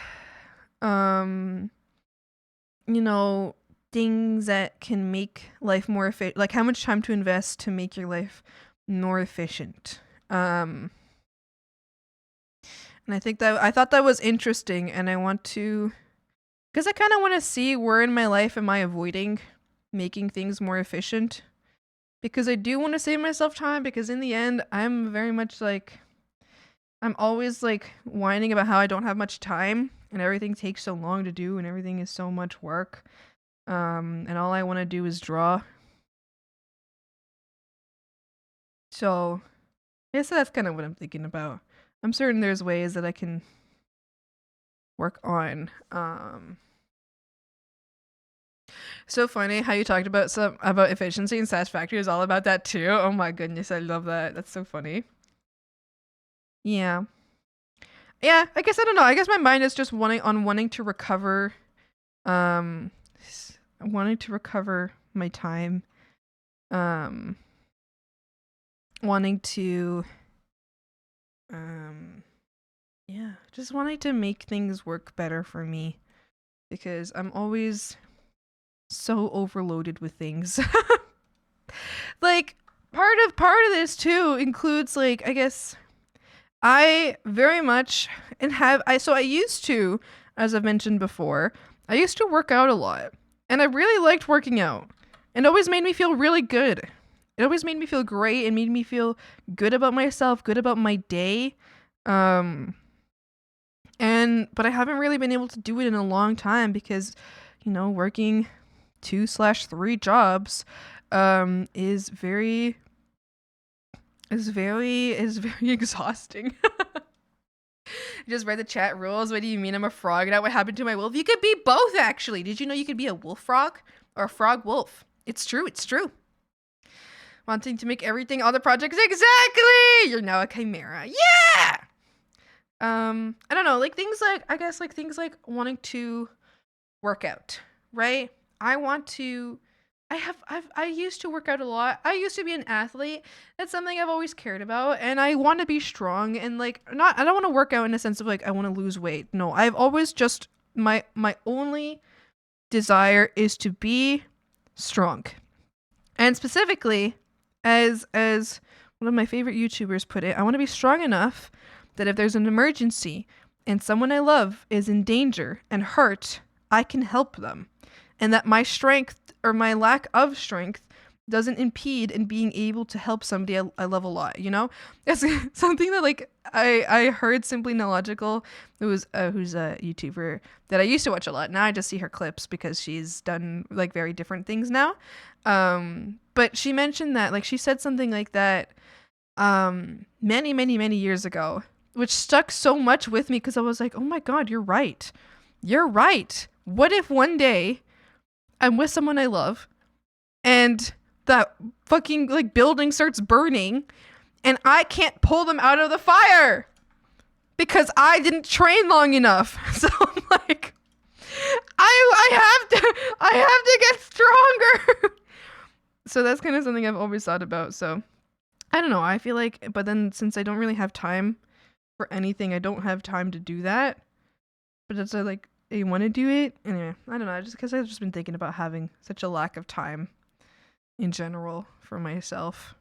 you know, things that can make life more efficient, like how much time to invest to make your life more efficient. And I thought that was interesting, and I want to, because I kind of want to see where in my life am I avoiding making things more efficient, because I do want to save myself time, because in the end I'm very much like, I'm always like whining about how I don't have much time and everything takes so long to do and everything is so much work, and all I want to do is draw. So I guess that's kind of what I'm thinking about. I'm certain there's ways that I can work on. So funny how you talked about about efficiency and Satisfactory is all about that too. Oh my goodness, I love that. That's so funny. Yeah. Yeah, I guess I don't know. I guess my mind is just wanting to recover wanting to recover my time. Wanting to yeah, just wanting to make things work better for me, because I'm always so overloaded with things. Like part of this too includes, like, I guess I very much I used to, as I've mentioned before, I used to work out a lot, and I really liked working out, and it always made me feel really good. It always made me feel great and made me feel good about myself, good about my day. But I haven't really been able to do it in a long time because, you know, working 2/3 jobs is very exhausting. Just read the chat rules. What do you mean I'm a frog? Now what happened to my wolf? You could be both, actually. Did you know you could be a wolf frog or a frog wolf? It's true. It's true. Wanting to make everything, all the projects. Exactly! You're now a chimera. Yeah! I don't know, like things like, I guess like things like wanting to work out, right? I used to work out a lot. I used to be an athlete. That's something I've always cared about, and I want to be strong, and like I don't want to work out in a sense of like I want to lose weight. No, I've always just my only desire is to be strong. And specifically, as one of my favorite YouTubers put it, I want to be strong enough that if there's an emergency and someone I love is in danger and hurt, I can help them. And that my strength or my lack of strength doesn't impede in being able to help somebody I love a lot, you know? It's something that like I heard Simply Illogical, who's a YouTuber that I used to watch a lot. Now I just see her clips because she's done like very different things now. But she mentioned that, like she said something like that many years ago, which stuck so much with me because I was like, oh my God, you're right. You're right. What if one day I'm with someone I love and that fucking like building starts burning and I can't pull them out of the fire because I didn't train long enough. So I'm like, I have to get stronger. So that's kind of something I've always thought about. So I don't know. I feel like, but then since I don't really have time for anything, I don't have time to do that. But it's like, I want to do it. Anyway, I don't know. Just because I've just been thinking about having such a lack of time in general for myself.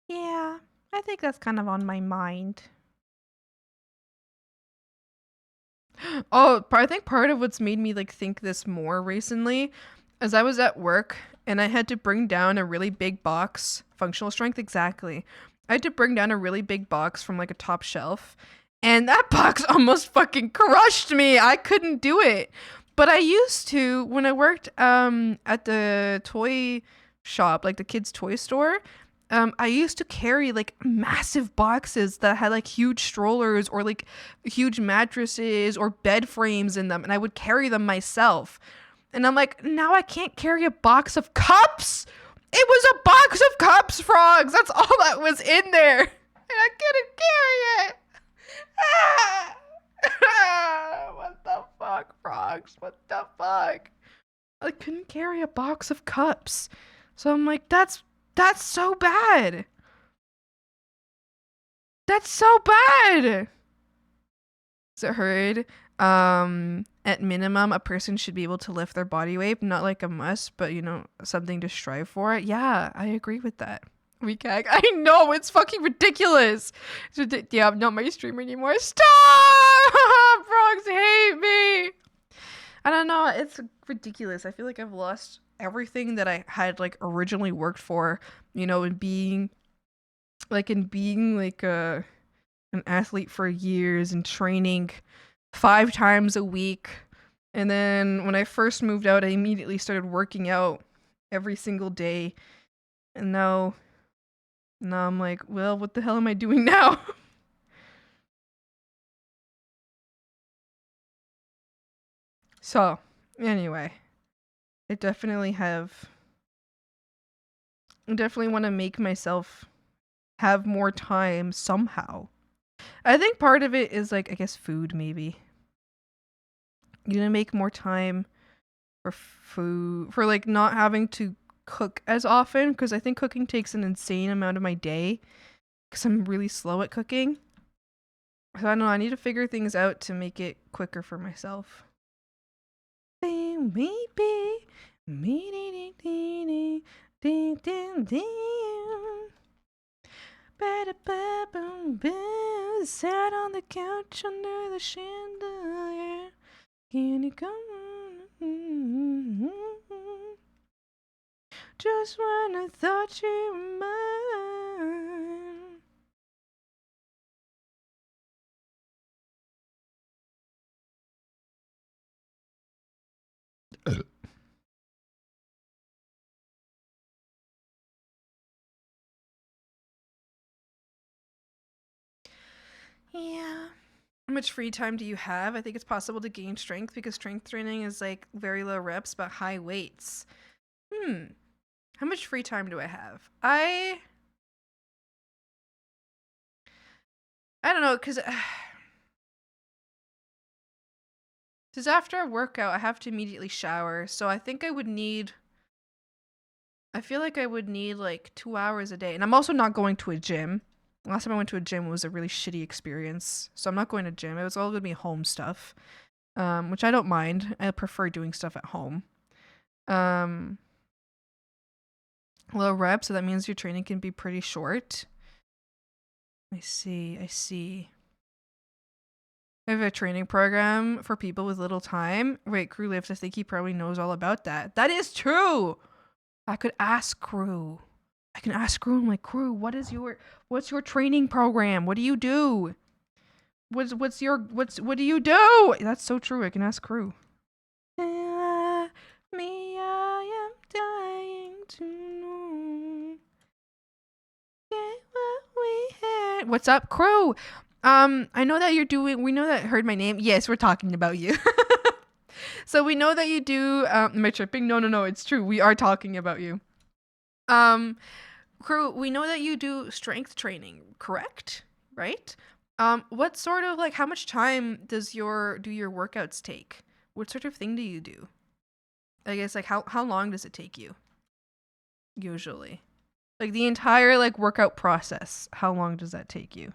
Yeah, I think that's kind of on my mind. Oh, I think part of what's made me like think this more recently is I was at work and I had to bring down a really big box, functional strength exactly. I had to bring down a really big box from like a top shelf, and that box almost fucking crushed me. I couldn't do it. But I used to when I worked at the toy shop, like the kids toy store. I used to carry like massive boxes that had like huge strollers or like huge mattresses or bed frames in them, and I would carry them myself. And I'm like, now I can't carry a box of cups. It was a box of cups, frogs. That's all that was in there. And I couldn't carry it. What the fuck, frogs? What the fuck? I couldn't carry a box of cups. So I'm like, that's so bad. That's so bad. So heard, at minimum, a person should be able to lift their body weight, not like a must, but you know, something to strive for. Yeah, I agree with that. We can. I know it's fucking ridiculous. Yeah, I'm not my streamer anymore. Stop! Frogs hate me. I don't know. It's ridiculous. I feel like I've lost everything that I had like originally worked for. You know, in being like a an athlete for years and training 5 times a week. And then when I first moved out, I immediately started working out every single day. And now I'm like, well, what the hell am I doing now? So, anyway, I definitely want to make myself have more time somehow. I think part of it is like, I guess food maybe. You're gonna make more time for food, for like not having to cook as often, because I think cooking takes an insane amount of my day because I'm really slow at cooking. So I don't know, I need to figure things out to make it quicker for myself. Sat on the couch under the chandelier. Can you come? Just when I thought you were mine. Yeah. How much free time do you have? I think it's possible to gain strength because strength training is like very low reps but high weights. How much free time do I have? I don't know, cause after a workout I have to immediately shower, so I think I would need. I feel like I would need like 2 hours a day, and I'm also not going to a gym. Last time I went to a gym was a really shitty experience, so I'm not going to gym. It was all gonna be home stuff, which I don't mind. I prefer doing stuff at home. Um, Low rep, so that means your training can be pretty short. I see. I have a training program for people with little time. Wait, Crew Lift, I think he probably knows all about that. That is true! I could ask Crew. I can ask Crew. I'm like, Crew, what's your training program? What do you do? What do you do? That's so true. I can ask Crew. I am dying to know. Get what we had. What's up, Crew? I know that we know that heard my name. Yes, we're talking about you. So we know that you do, am I tripping? No, it's true. We are talking about you. Crew, we know that you do strength training, correct? Right? What sort of, like, how much time do your workouts take? What sort of thing do you do? I guess, like, how long does it take you? Usually. Like, the entire, like, workout process, how long does that take you?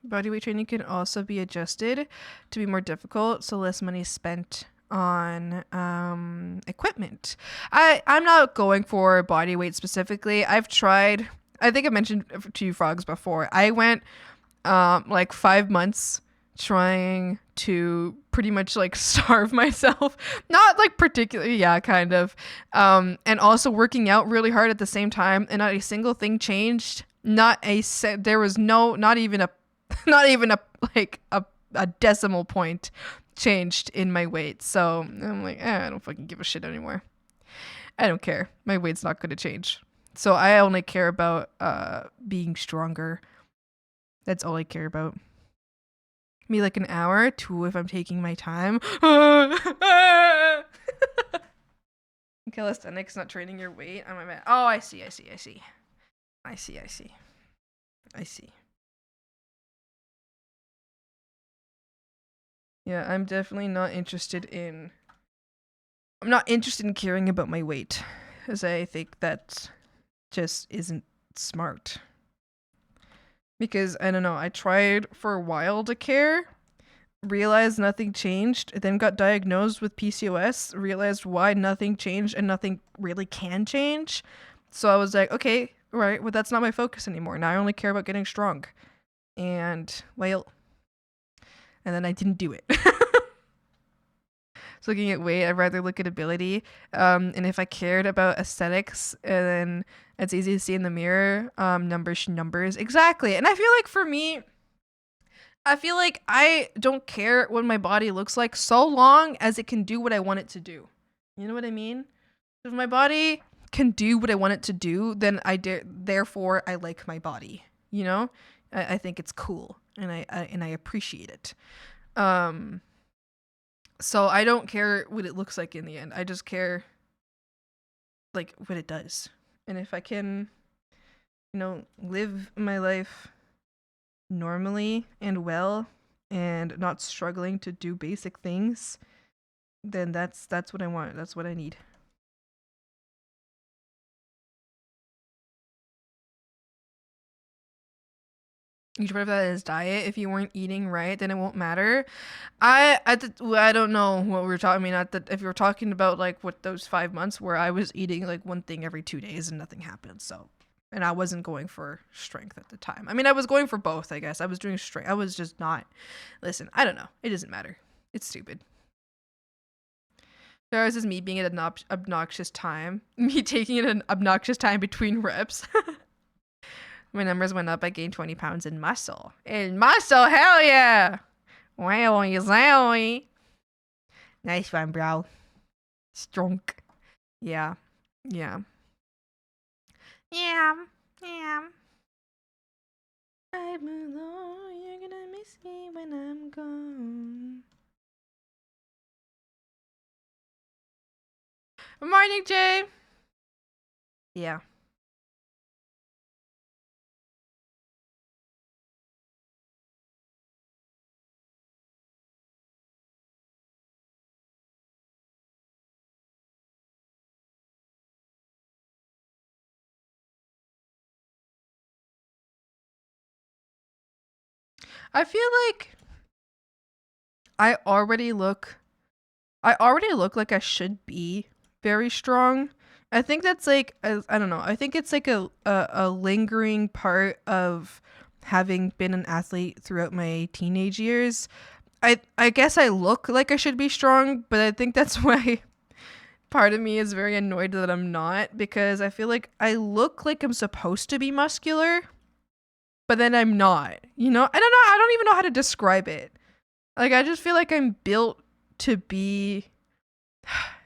Body weight training can also be adjusted to be more difficult, so less money spent on equipment. I'm not going for body weight specifically. I've tried. I think I mentioned to you frogs before. I went like 5 months trying to pretty much like starve myself, not like particularly, yeah, kind of, and also working out really hard at the same time, and not a single thing changed. There was not even a like a decimal point changed in my weight. So I'm like, I don't fucking give a shit anymore. I don't care. My weight's not going to change. So I only care about being stronger. That's all I care about. Me like an hour, 2 if I'm taking my time. Calisthenics, not training your weight. I'm at. Oh, I see. Yeah, I'm definitely not interested in. I'm not interested in caring about my weight, as I think that just isn't smart. Because I don't know, I tried for a while to care, realized nothing changed, then got diagnosed with PCOS, realized why nothing changed and nothing really can change. So I was like, okay, right, well that's not my focus anymore. Now I only care about getting strong. And then I didn't do it. So looking at weight, I'd rather look at ability. And if I cared about aesthetics, then it's easy to see in the mirror. Numbers. Exactly. And I feel like for me, I don't care what my body looks like so long as it can do what I want it to do. You know what I mean? If my body can do what I want it to do, then therefore I like my body. You know? I think it's cool and I appreciate it. So I don't care what it looks like in the end. I just care like what it does. And if I can, live my life normally and well and not struggling to do basic things, then that's what I want. That's what I need. You should put that as diet. If you weren't eating right, then it won't matter. I don't know what we're talking. I mean, if you're talking about like what those 5 months where I was eating like one thing every 2 days and nothing happened. So, and I wasn't going for strength at the time. I mean, I was going for both. I guess I was doing strength. I was just not. Listen, I don't know. It doesn't matter. It's stupid. There was just me being at an obnoxious time. Me taking an obnoxious time between reps. My numbers went up. I gained 20 pounds in muscle. In muscle, hell yeah! Wowie zowie. Nice one, bro. Strong. Yeah. I belong. You're gonna miss me when I'm gone. Good morning, Jay. Yeah. I feel like I already look like I should be very strong. I think that's like I don't know. I think it's like a lingering part of having been an athlete throughout my teenage years. I guess I look like I should be strong, but I think that's why part of me is very annoyed that I'm not, because I feel like I look like I'm supposed to be muscular, but then I'm not. You know? I don't know. I don't even know how to describe it. Like, I just feel like I'm built to be...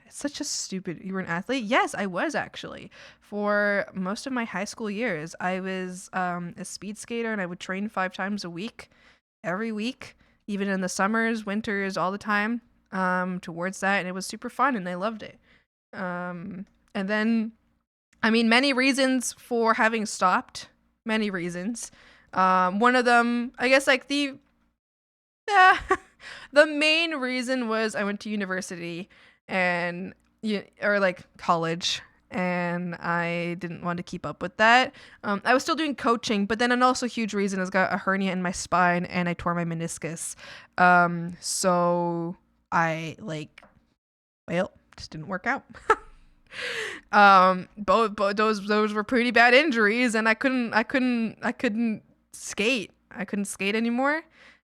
It's such a stupid... You were an athlete? Yes, I was actually. For most of my high school years, I was a speed skater, and I would train 5 times a week, every week, even in the summers, winters, all the time, towards that, and it was super fun, and I loved it. And then, I mean, many reasons for having stopped. Many reasons. One of them, I guess, like the main reason was I went to university or like college, and I didn't want to keep up with that. I was still doing coaching, but then an also huge reason is got a hernia in my spine and I tore my meniscus. So I just didn't work out. Both those were pretty bad injuries, and I couldn't skate. I couldn't skate anymore.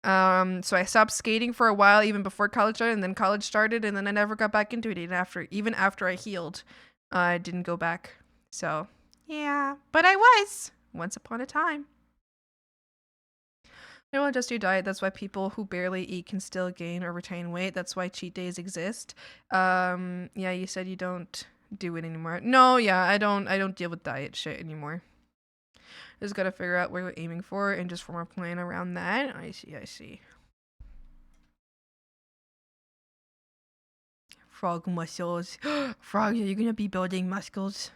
So I stopped skating for a while, even before college started, and then college started, and then I never got back into it. Even after I healed, I didn't go back. So yeah, but I was once upon a time. It won't adjust your diet. That's why people who barely eat can still gain or retain weight. That's why cheat days exist. Yeah, you said you don't do it anymore. No, yeah, I don't deal with diet shit anymore. Just gotta figure out what we're aiming for and just form a plan around that. I see. Frog muscles. Frog, are you gonna be building muscles?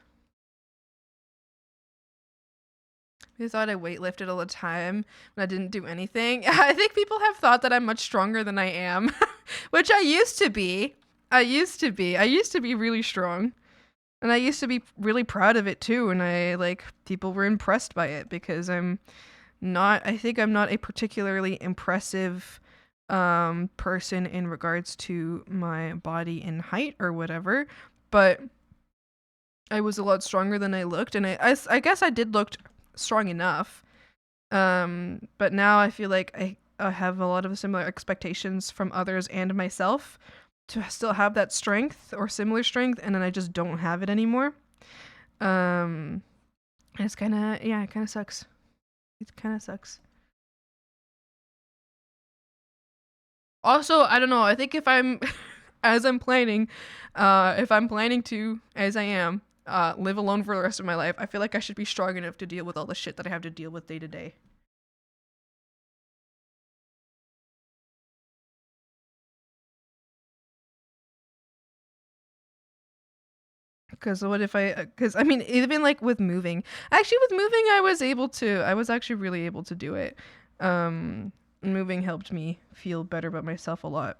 I thought I weightlifted all the time when I didn't do anything. I think people have thought that I'm much stronger than I am, which I used to be. I used to be really strong. And I used to be really proud of it too. And people were impressed by it because I think I'm not a particularly impressive person in regards to my body and height or whatever. But I was a lot stronger than I looked. And I guess I did look strong enough, but now I feel like I have a lot of similar expectations from others and myself to still have that strength or similar strength, and then I just don't have it anymore. It's kind of sucks. It kind of sucks. Also, I don't know, I think if I'm if I'm planning to, as I am, live alone for the rest of my life, I feel like I should be strong enough to deal with all the shit that I have to deal with day to day. Because I mean, even like with moving, I was actually really able to do it. Moving helped me feel better about myself a lot.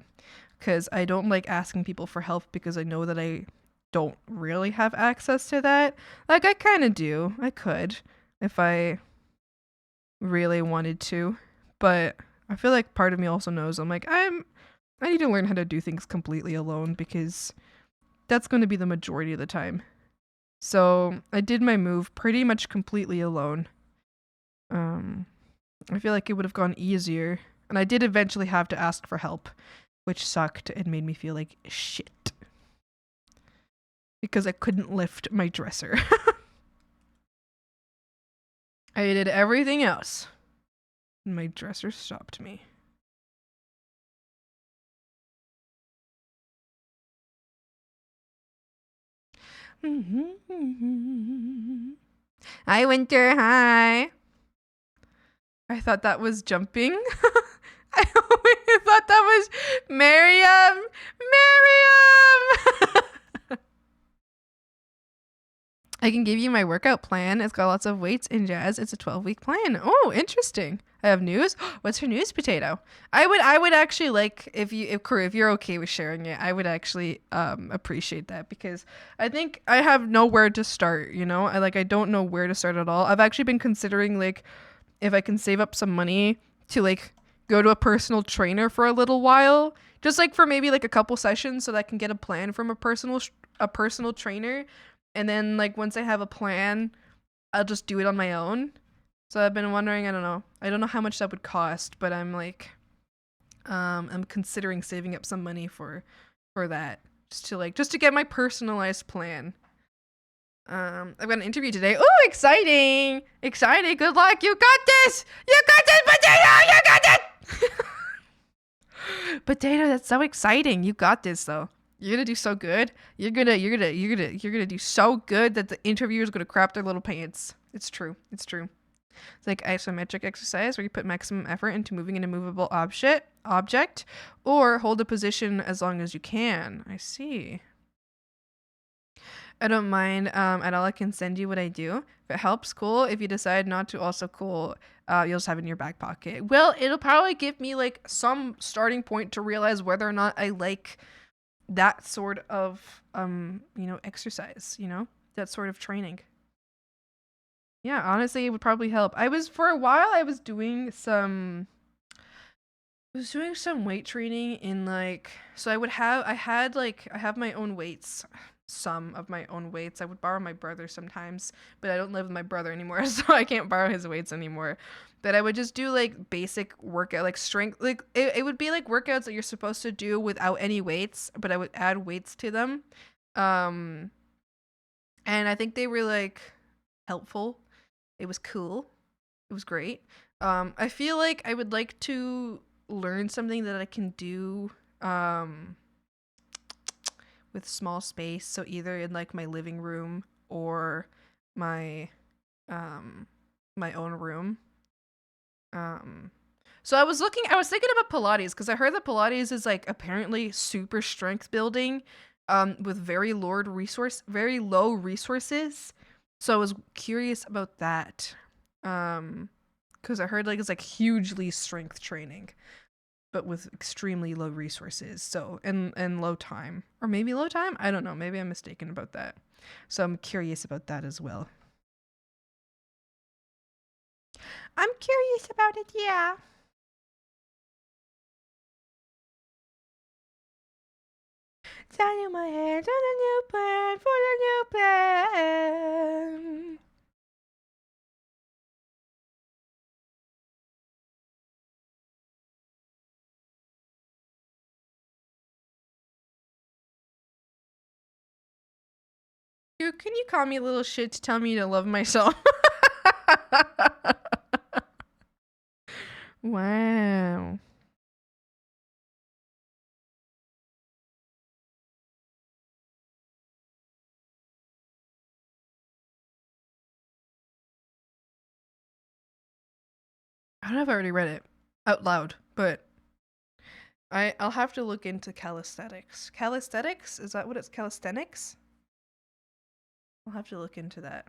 Because I don't like asking people for help because I know that I don't really have access to that. Like, I kind of do. I could if I really wanted to. But I feel like part of me also knows I need to learn how to do things completely alone because that's going to be the majority of the time. So I did my move pretty much completely alone. I feel like it would have gone easier. And I did eventually have to ask for help, which sucked and made me feel like shit. Because I couldn't lift my dresser. I did everything else. And my dresser stopped me. Hi, Winter. Hi. I thought that was jumping. I thought that was Miriam. I can give you my workout plan. It's got lots of weights and jazz. It's a 12-week plan. Oh, interesting. I have news. What's her news, Potato? I would actually like if you're okay with sharing it. I would actually appreciate that because I think I have nowhere to start. You know, I don't know where to start at all. I've actually been considering if I can save up some money to go to a personal trainer for a little while, just for maybe a couple sessions, so that I can get a plan from a personal trainer. And then, once I have a plan, I'll just do it on my own. So I've been wondering, I don't know how much that would cost, but I'm I'm considering saving up some money for that, just to get my personalized plan. I've got an interview today. Oh, exciting! Exciting! Good luck! You got this! You got this, Potato! You got it! Potato, that's so exciting. You got this, though. You're gonna do so good. You're gonna do so good that the interviewer's gonna crap their little pants. It's true. It's isometric exercise where you put maximum effort into moving an immovable object, or hold a position as long as you can. I see. I don't mind at all. I can send you what I do. If it helps, cool. If you decide not to, also cool. You'll just have it in your back pocket. Well, it'll probably give me some starting point to realize whether or not I like that sort of exercise, that sort of training. Yeah, honestly, it would probably help. For a while I was doing some weight training in like, so I have my own weights, some of my own weights. I would borrow my brother sometimes, but I don't live with my brother anymore, so I can't borrow his weights anymore. But I would just do like basic workout, like strength, like it would be like workouts that you're supposed to do without any weights, but I would add weights to them. And I think they were like helpful. It was cool. It was great. I feel like I would like to learn something that I can do with small space. So either in like my living room or my my own room. So I was thinking about Pilates because I heard that Pilates is like apparently super strength building with very low resources. So I was curious about that. Because I heard like it's like hugely strength training, but with extremely low resources. So and low time, or maybe low time. I don't know. Maybe I'm mistaken about that. So I'm curious about that as well. I'm curious about it. Yeah. Turning my head on a new plan for a new plan. Can you call me a little shit to tell me to love myself? Wow. I don't know if I already read it out loud, but I'll have to look into calisthenics. Calisthenics? Is that what it's calisthenics? I'll have to look into that.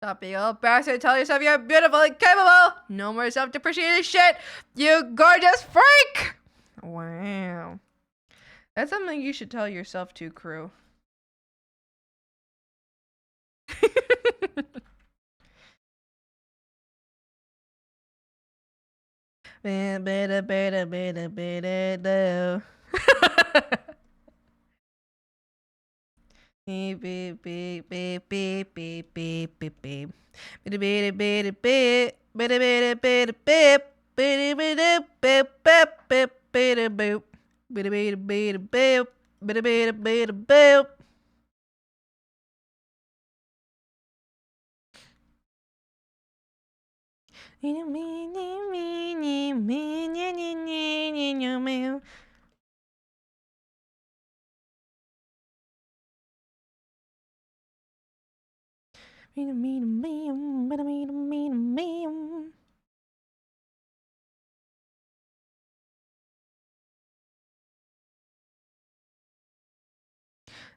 Stop being all bastard. Tell yourself you're beautiful and capable. No more self-depreciating shit. You gorgeous freak. Wow. That's something you should tell yourself too, crew. Better, better, better, better, no. Beep, beep, beep, beep, beep, beep, beep, beep, beep. Bitty, bitty, bitty, beep. Bitty, bitty, bitty, beep. Bitty, bitty, beep, beep, beep, bitty, boop. Bitty, bitty, bitty, beep. Bitty, bitty, bitty, beep.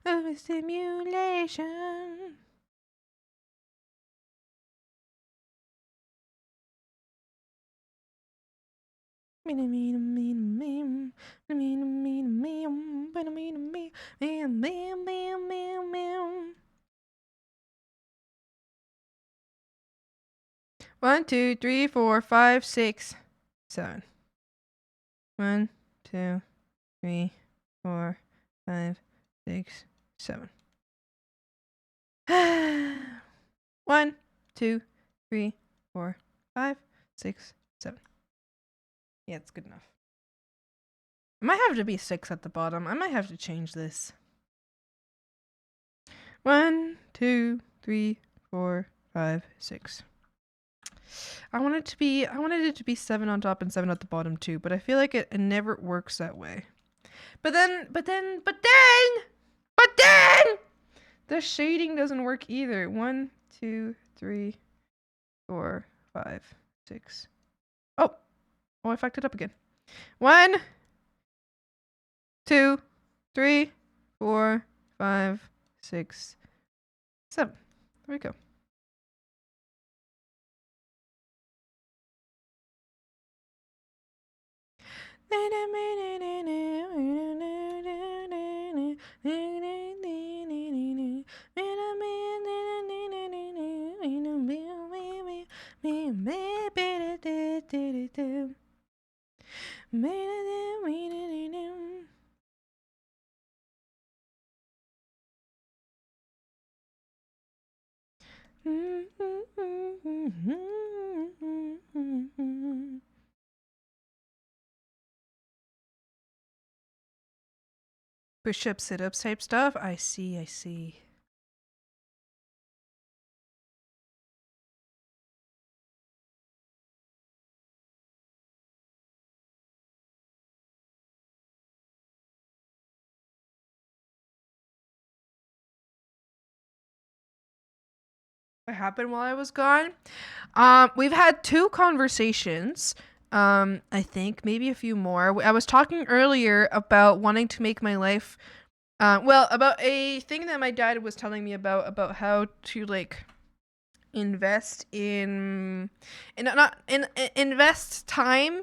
Of a simulation. One, two, three, four, five, six, seven. 1, 2, 3, 4, 5, 6, 7. 1, 2, 3, 4, 5, 6, 7. Yeah, it's good enough. It might have to be 6 at the bottom. I might have to change this. 1, 2, 3, 4, 5, 6. I wanted it to be 7 on top and 7 at the bottom too, but I feel like it never works that way. But then, the shading doesn't work either. 1, 2, 3, 4, 5, 6. Oh, I fucked it up again. 1, 2, 3, 4, 5, 6, 7. There we go. Push-ups, sit-ups type stuff. I see, I see. What happened while I was gone? We've had 2 conversations. I think maybe a few more. I was talking earlier about wanting to make my life, about a thing that my dad was telling me about how to like invest invest time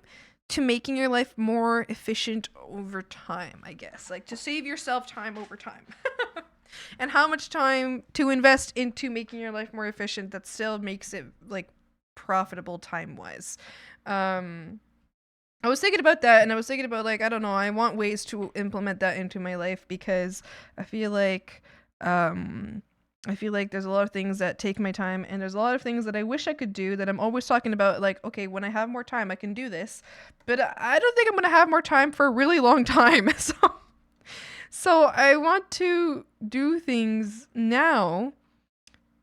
to making your life more efficient over time, I guess. Like to save yourself time over time. And how much time to invest into making your life more efficient that still makes it like profitable time wise. I was thinking about that, and I was thinking about like, I don't know, I want ways to implement that into my life because I feel like there's a lot of things that take my time, and there's a lot of things that I wish I could do that I'm always talking about, like, okay, when I have more time I can do this, but I don't think I'm gonna have more time for a really long time. So I want to do things now.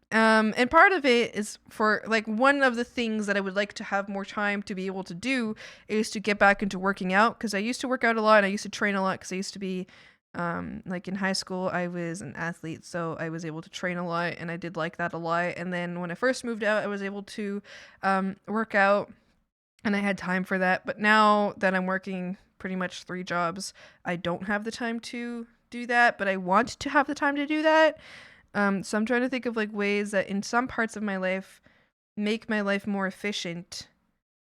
And part of it is for like one of the things that I would like to have more time to be able to do is to get back into working out, because I used to work out a lot and I used to train a lot because I used to be like in high school I was an athlete, so I was able to train a lot and I did like that a lot. And then when I first moved out I was able to work out and I had time for that. But now that I'm working pretty much 3 jobs, I don't have the time to do that, but I want to have the time to do that. So I'm trying to think of like ways that in some parts of my life make my life more efficient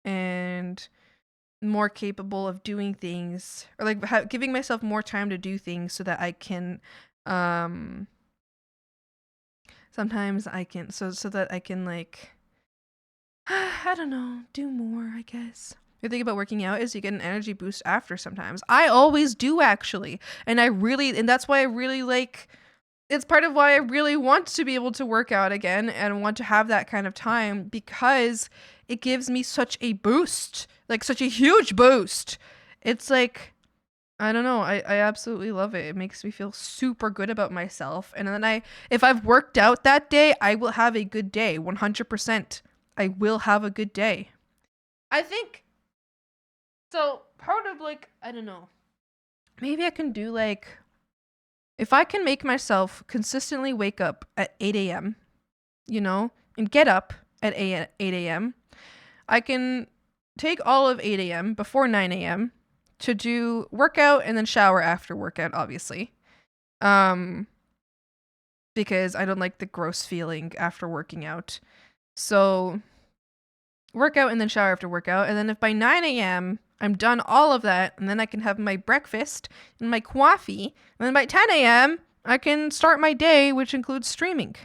and more capable of doing things, or like giving myself more time to do things so that I can sometimes I can so that I can like I don't know, do more, I guess. The thing about working out is you get an energy boost after sometimes. I always do actually. And that's why I really like, it's part of why I really want to be able to work out again and want to have that kind of time, because it gives me such a boost, like such a huge boost. It's like, I don't know, I absolutely love it. It makes me feel super good about myself. And then if I've worked out that day, I will have a good day, 100%. I will have a good day. I think, so part of like, I don't know, maybe I can do like, if I can make myself consistently wake up at 8 a.m., and get up at 8 a.m., I can take all of 8 a.m. before 9 a.m. to do workout and then shower after workout, obviously. Because I don't like the gross feeling after working out. So workout and then shower after workout. And then if by 9 a.m. I'm done all of that, and then I can have my breakfast and my coffee, and then by 10 a.m. I can start my day, which includes streaming.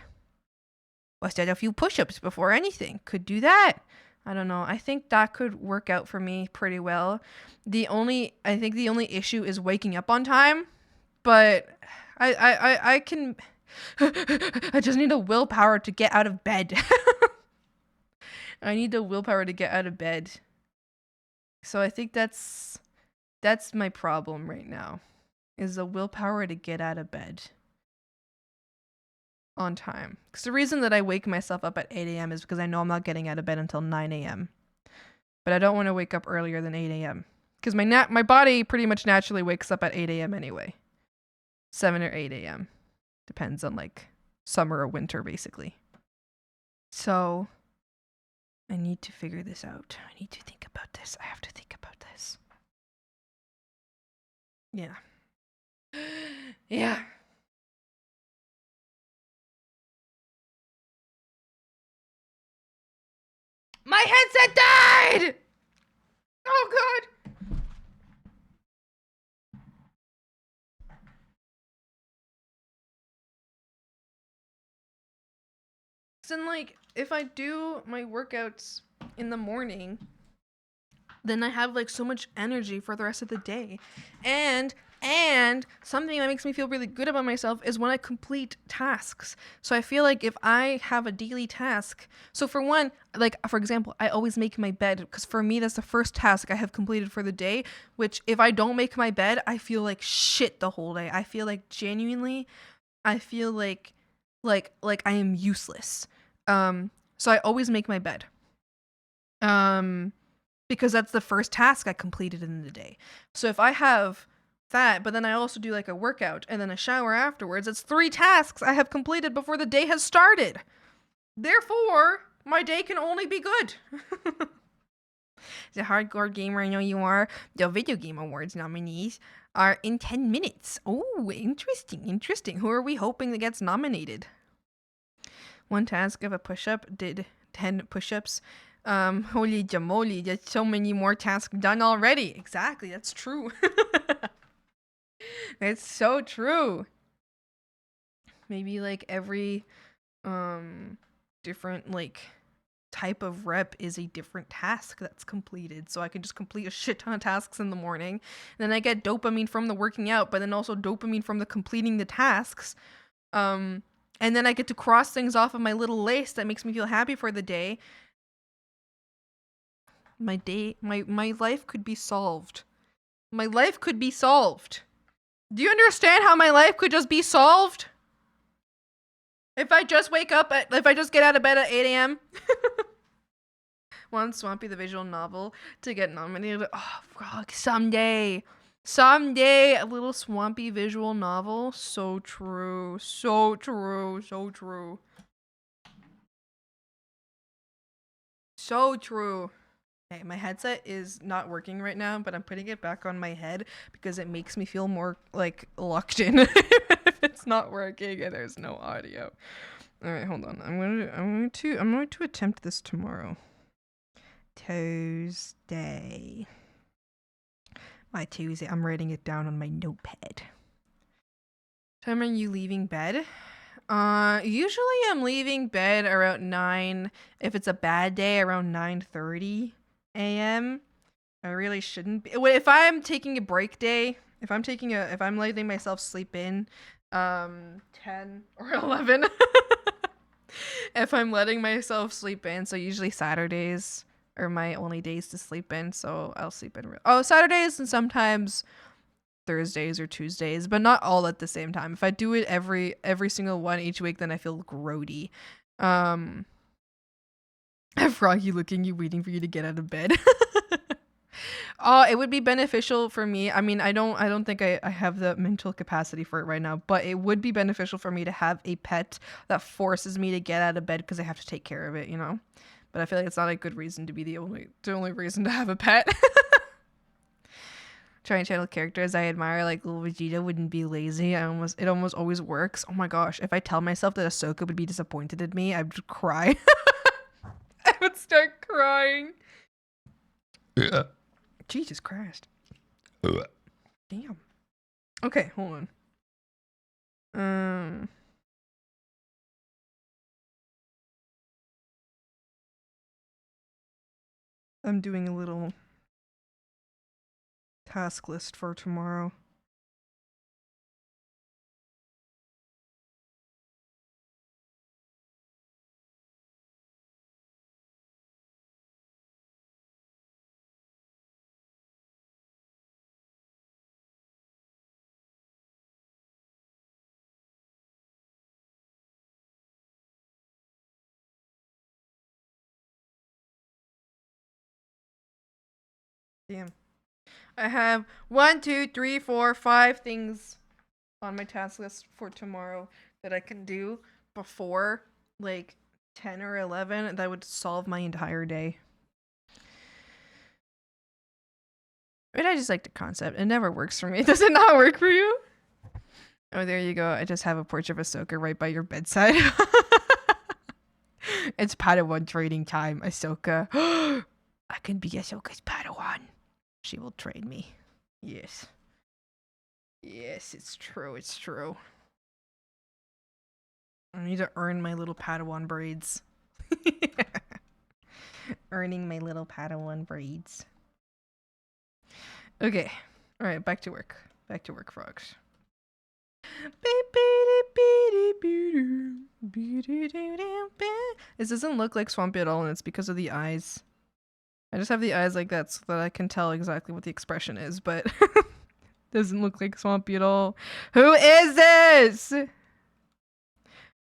Bust out a few push-ups before anything. Could do that. I don't know. I think that could work out for me pretty well. I think the only issue is waking up on time, but I can. I just need a willpower to get out of bed. I need the willpower to get out of bed. So I think that's my problem right now, is the willpower to get out of bed on time. Because the reason that I wake myself up at 8 a.m. is because I know I'm not getting out of bed until 9 a.m. But I don't want to wake up earlier than 8 a.m. Because my body pretty much naturally wakes up at 8 a.m. anyway. 7 or 8 a.m. Depends on like summer or winter, basically. So I need to figure this out. I need to think about this. I have to think about this. Yeah. Yeah. My headset died! Oh god! So then, like, if I do my workouts in the morning, then I have like so much energy for the rest of the day. And something that makes me feel really good about myself is when I complete tasks. So I feel like if I have a daily task, so for one, like for example, I always make my bed because for me that's the first task I have completed for the day, which if I don't make my bed, I feel like shit the whole day. I feel like genuinely I feel like I am useless. So I always make my bed. Because that's the first task I completed in the day. So if I have that, but then I also do like a workout and then a shower afterwards, it's 3 tasks I have completed before the day has started. Therefore, my day can only be good. The hardcore gamer I know you are, the Video Game Awards nominees are in 10 minutes. Oh, interesting. Who are we hoping that gets nominated? One task of a push-up did 10 push-ups. Holy jamoli, there's so many more tasks done already. Exactly, that's true. It's so true. Maybe like every different like type of rep is a different task that's completed. So I can just complete a shit ton of tasks in the morning. And then I get dopamine from the working out, but then also dopamine from the completing the tasks. And then I get to cross things off of my little list that makes me feel happy for the day. My life could be solved. My life could be solved. Do you understand how my life could just be solved? If I just get out of bed at 8 a.m. Want Swampy the visual novel to get nominated. Oh, fuck, someday, a little Swampy visual novel. So true. Okay, my headset is not working right now, but I'm putting it back on my head because it makes me feel more like locked in if it's not working and there's no audio. All right, hold on. I'm going to attempt this tomorrow. Tuesday. My Tuesday. I'm writing it down on my notepad. Time are you leaving bed? Usually I'm leaving bed around 9. If it's a bad day, around 9:30 a.m. I really shouldn't be. If I'm taking a break day, if I'm letting myself sleep in, 10 or 11. If I'm letting myself sleep in, so usually Saturdays are my only days to sleep in, so I'll sleep in. Saturdays and sometimes Thursdays or Tuesdays, but not all at the same time. If I do it every single one each week, then I feel grody. Froggy looking you, waiting for you to get out of bed. It would be beneficial for me. I mean, I don't think I have the mental capacity for it right now, but it would be beneficial for me to have a pet that forces me to get out of bed because I have to take care of it, you know? But I feel like it's not a good reason to be the only reason to have a pet. Trying to channel characters I admire, like little Vegeta, wouldn't be lazy. It almost always works. Oh my gosh, if I tell myself that Ahsoka would be disappointed in me, I would cry. I would start crying. Jesus Christ. Damn. Okay, hold on. I'm doing a little task list for tomorrow. Damn. I have 1, 2, 3, 4, 5 things on my task list for tomorrow that I can do before like 10 or 11 that would solve my entire day. But I just like the concept. It never works for me. Does it not work for you? Oh, there you go. I just have a portrait of Ahsoka right by your bedside. It's Padawan training time, Ahsoka. I can be Ahsoka's Padawan. She will train me. Yes. Yes, it's true. It's true. I need to earn my little Padawan braids. Earning my little Padawan braids. Okay. All right, back to work. Back to work, frogs. This doesn't look like Swampy at all, and it's because of the eyes. I just have the eyes like that so that I can tell exactly what the expression is, but doesn't look like Swampy at all. Who is this?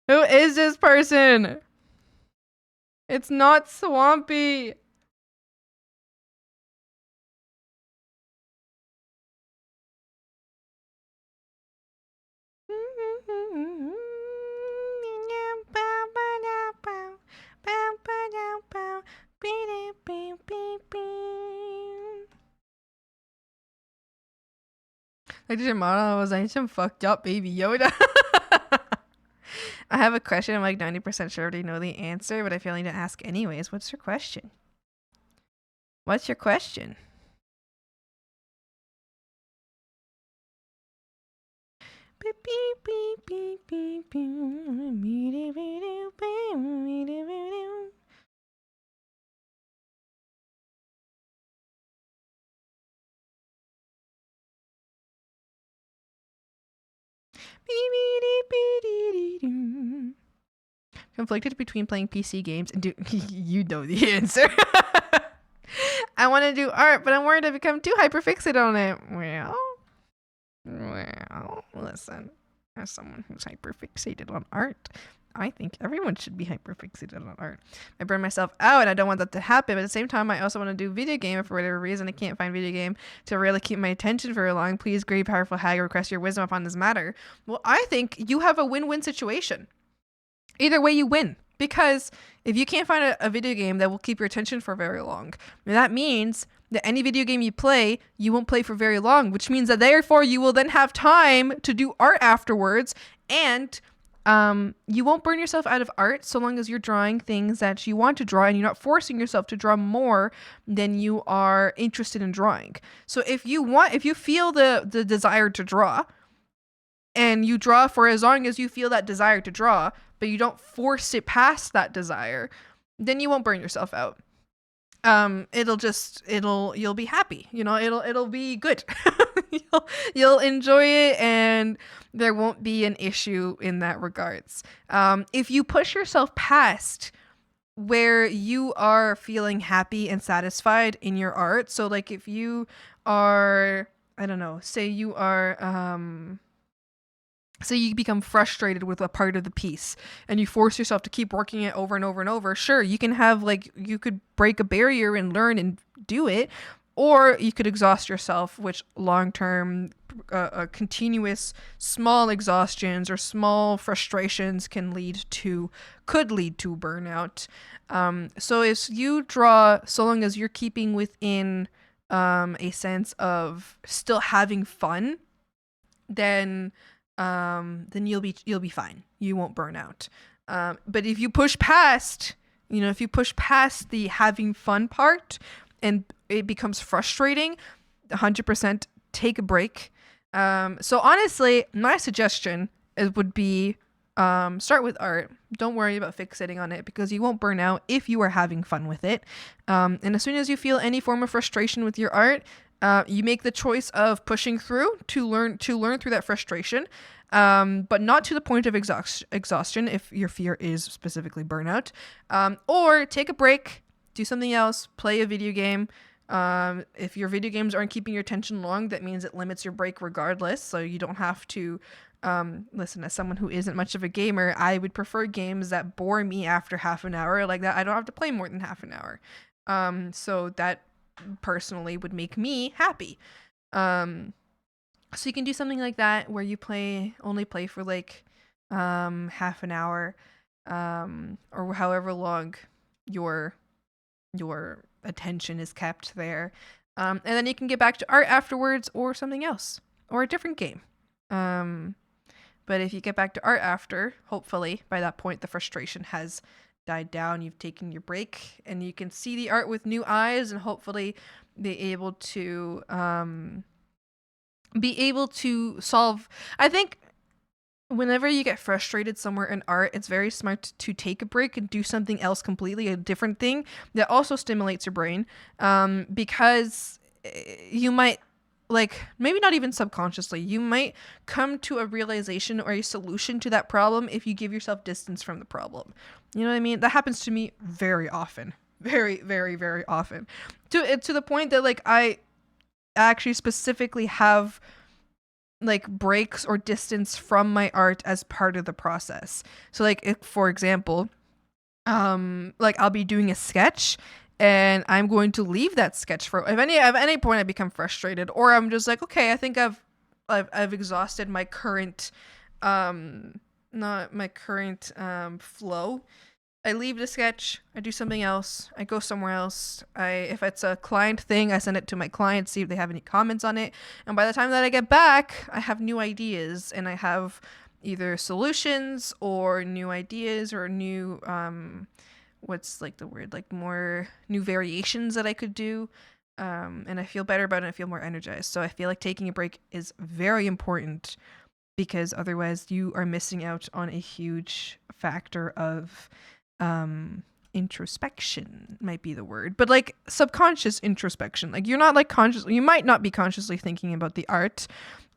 Who is this person? It's not Swampy. Like your model was like some fucked up baby Yoda. I have a question. I'm like 90% sure I already know the answer, but I feel like to ask anyways. What's your question? What's your question? Beep, beep, beep, beep, beep, beep. Conflicted between playing PC games and do you know the answer. I want to do art, but I'm worried I become too hyperfixated on it. Well, listen, as someone who's hyperfixated on art, I think everyone should be hyperfixated on art. I burn myself out and I don't want that to happen, but at the same time, I also want to do video game. If for whatever reason I can't find video game to really keep my attention very long, please, great powerful hag, request your wisdom upon this matter. Well, I think you have a win-win situation. Either way, you win. Because if you can't find a video game that will keep your attention for very long, that means that any video game you play, you won't play for very long, which means that therefore you will then have time to do art afterwards, and you won't burn yourself out of art so long as you're drawing things that you want to draw and you're not forcing yourself to draw more than you are interested in drawing. So if you feel the desire to draw, and you draw for as long as you feel that desire to draw, but you don't force it past that desire, then you won't burn yourself out. You'll be happy, it'll be good. you'll enjoy it, and there won't be an issue in that regards. If you push yourself past where you are feeling happy and satisfied in your art, so like if you are, I don't know, say you are, so you become frustrated with a part of the piece and you force yourself to keep working it over and over and over. Sure, you can have you could break a barrier and learn and do it, or you could exhaust yourself, which long-term continuous small exhaustions or small frustrations could lead to burnout. So if you draw, so long as you're keeping within a sense of still having fun, then you'll be fine. You won't burn out. But if you push past, the having fun part and it becomes frustrating, 100% take a break. So honestly, my suggestion would be start with art. Don't worry about fixating on it because you won't burn out if you are having fun with it. And as soon as you feel any form of frustration with your art, you make the choice of pushing through to learn through that frustration, but not to the point of exhaustion if your fear is specifically burnout, or take a break, do something else, play a video game. If your video games aren't keeping your attention long, that means it limits your break regardless, so you don't have to listen. As someone who isn't much of a gamer, I would prefer games that bore me after half an hour, like that I don't have to play more than half an hour. So that personally would make me happy. So you can do something like that where you only play for half an hour, or however long your attention is kept there, and then you can get back to art afterwards or something else or a different game. But if you get back to art after, hopefully by that point the frustration has died down, you've taken your break, and you can see the art with new eyes and hopefully be able to solve. I think whenever you get frustrated somewhere in art, it's very smart to take a break and do something else completely, a different thing that also stimulates your brain. Because you might, like, maybe not even subconsciously, you might come to a realization or a solution to that problem if you give yourself distance from the problem. You know what I mean? That happens to me very often. Very, very, very often. To the point that, like, I actually specifically have like breaks or distance from my art as part of the process. So like if, for example, like I'll be doing a sketch and I'm going to leave that sketch for if any at any point I become frustrated or I'm just like, okay, I think I've exhausted my current not my current flow. I leave the sketch, I do something else, I go somewhere else. If it's a client thing, I send it to my client, see if they have any comments on it. And by the time that I get back, I have new ideas and I have either solutions or new ideas or new what's like the word, like more new variations that I could do. And I feel better about it, I feel more energized. So I feel like taking a break is very important because otherwise you are missing out on a huge factor of introspection might be the word, but like subconscious introspection. Like you're not like you might not be consciously thinking about the art,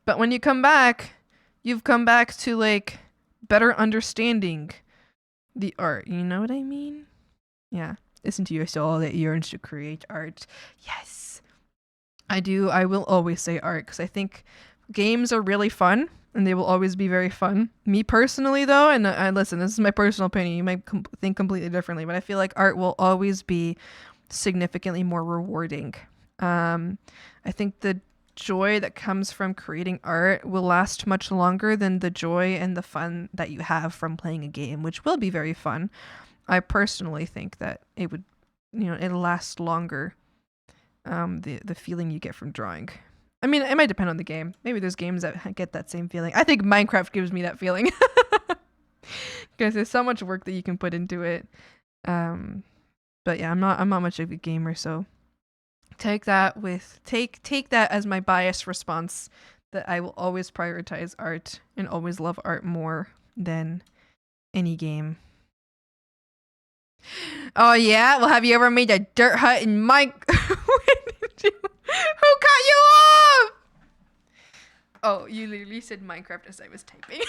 but when you come back, you've come back to like better understanding the art. You know what I mean? Yeah. Listen to your soul that yearns to create art. Yes. I do. I will always say art because I think games are really fun and they will always be very fun. Me personally, though, and I listen, this is my personal opinion. You might think completely differently, but I feel like art will always be significantly more rewarding. I think the joy that comes from creating art will last much longer than the joy and the fun that you have from playing a game, which will be very fun. I personally think that it would, it'll last longer. The feeling you get from drawing. I mean, it might depend on the game. Maybe there's games that get that same feeling. I think Minecraft gives me that feeling because there's so much work that you can put into it. But yeah, I'm not much of a gamer, so take that as my biased response that I will always prioritize art and always love art more than any game. Oh yeah, well, have you ever made a dirt hut in Who cut you off? Oh, you literally said Minecraft as I was typing.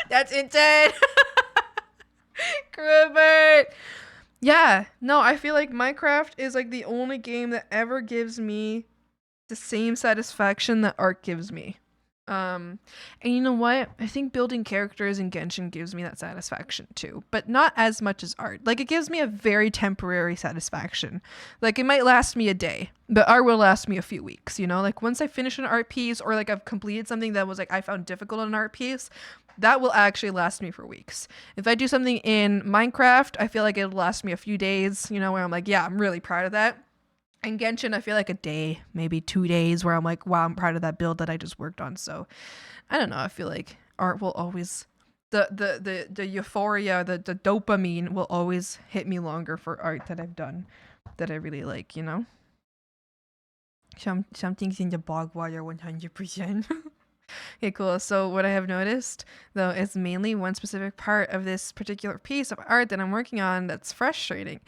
That's insane. Cribbert. Yeah, no, I feel like Minecraft is like the only game that ever gives me the same satisfaction that art gives me. And you know what? I think building characters in Genshin gives me that satisfaction too, but not as much as art. Like it gives me a very temporary satisfaction. Like it might last me a day, but art will last me a few weeks, Like once I finish an art piece or like I've completed something that was like I found difficult in an art piece, that will actually last me for weeks. If I do something in Minecraft, I feel like it'll last me a few days, where I'm like, yeah, I'm really proud of that. In Genshin, I feel like a day, maybe 2 days where I'm like, wow, I'm proud of that build that I just worked on. So I don't know. I feel like art will always, the euphoria, the dopamine will always hit me longer for art that I've done that I really like, Something's in the bog water 100%. Okay, cool. So what I have noticed, though, is mainly one specific part of this particular piece of art that I'm working on that's frustrating.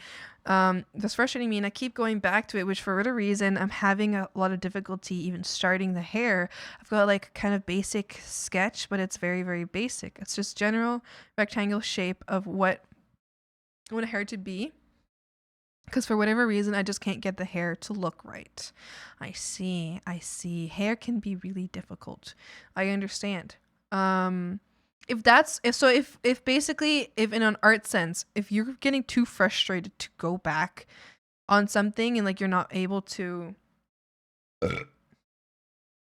That's frustrating me, and I keep going back to it, which for whatever reason, I'm having a lot of difficulty even starting the hair. I've got like kind of basic sketch, but it's very, very basic. It's just general rectangle shape of what I want a hair to be. Because for whatever reason, I just can't get the hair to look right. I see. Hair can be really difficult. I understand. If basically in an art sense, if you're getting too frustrated to go back on something and like you're not able to,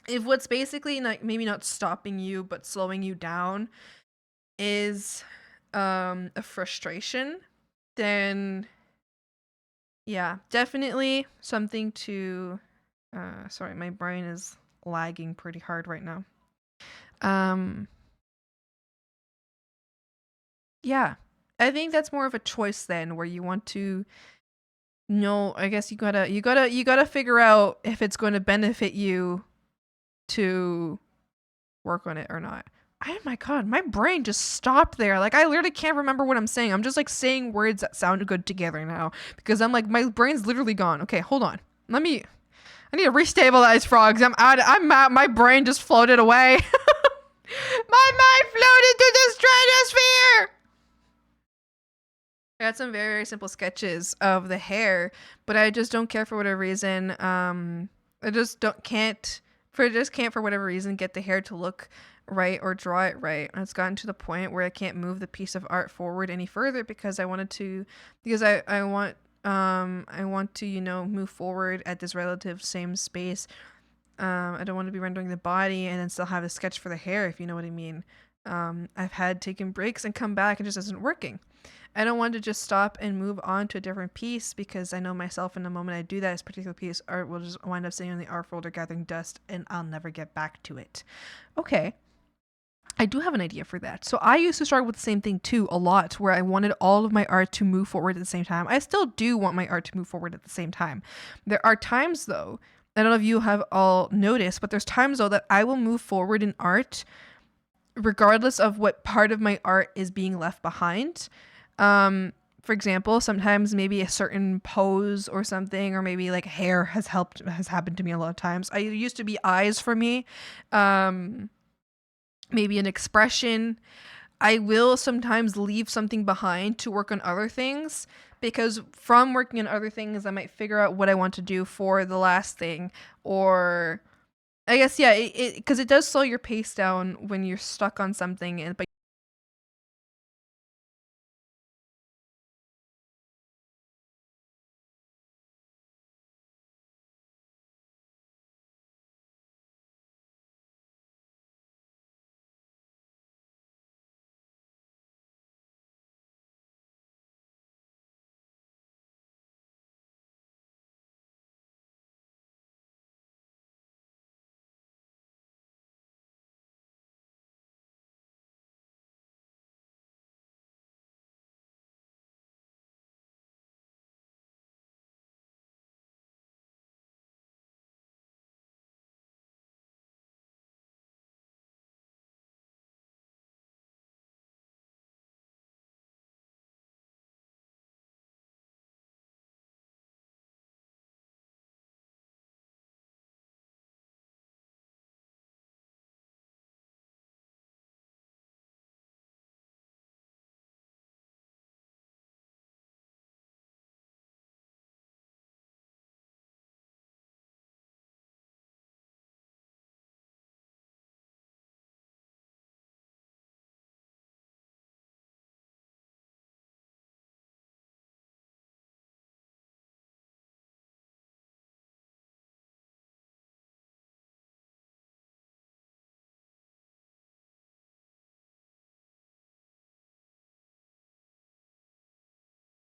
if what's basically like maybe not stopping you but slowing you down is a frustration, then yeah, definitely something to sorry, my brain is lagging pretty hard right now. Yeah, I think that's more of a choice then, where you want to No, I guess you gotta figure out if it's going to benefit you to work on it or not. Oh my god, my brain just stopped there. Like, I literally can't remember what I'm saying. I'm just like saying words that sound good together now because I'm like, my brain's literally gone. Okay, hold on. I need to restabilize, frogs. My brain just floated away. My mind floated through the stratosphere. I got some very, very simple sketches of the hair, but I just don't care for whatever reason. I just can't for whatever reason get the hair to look right or draw it right. And it's gotten to the point where I can't move the piece of art forward any further because I want to, you know, move forward at this relative same space. I don't want to be rendering the body and then still have a sketch for the hair, if you know what I mean. I've had taken breaks and come back and it just isn't working. I don't want to just stop and move on to a different piece because I know myself in the moment I do that, this particular piece art will just wind up sitting in the art folder gathering dust and I'll never get back to it. Okay. I do have an idea for that. So I used to struggle with the same thing too a lot, where I wanted all of my art to move forward at the same time. I still do want my art to move forward at the same time. There are times though, I don't know if you have all noticed, but there's times though that I will move forward in art regardless of what part of my art is being left behind. For example, sometimes maybe a certain pose or something, or maybe like hair has happened to me a lot of times. I used to be eyes for me. Maybe an expression. I will sometimes leave something behind to work on other things because from working on other things, I might figure out what I want to do for the last thing. Or I guess, yeah, because it does slow your pace down when you're stuck on something, but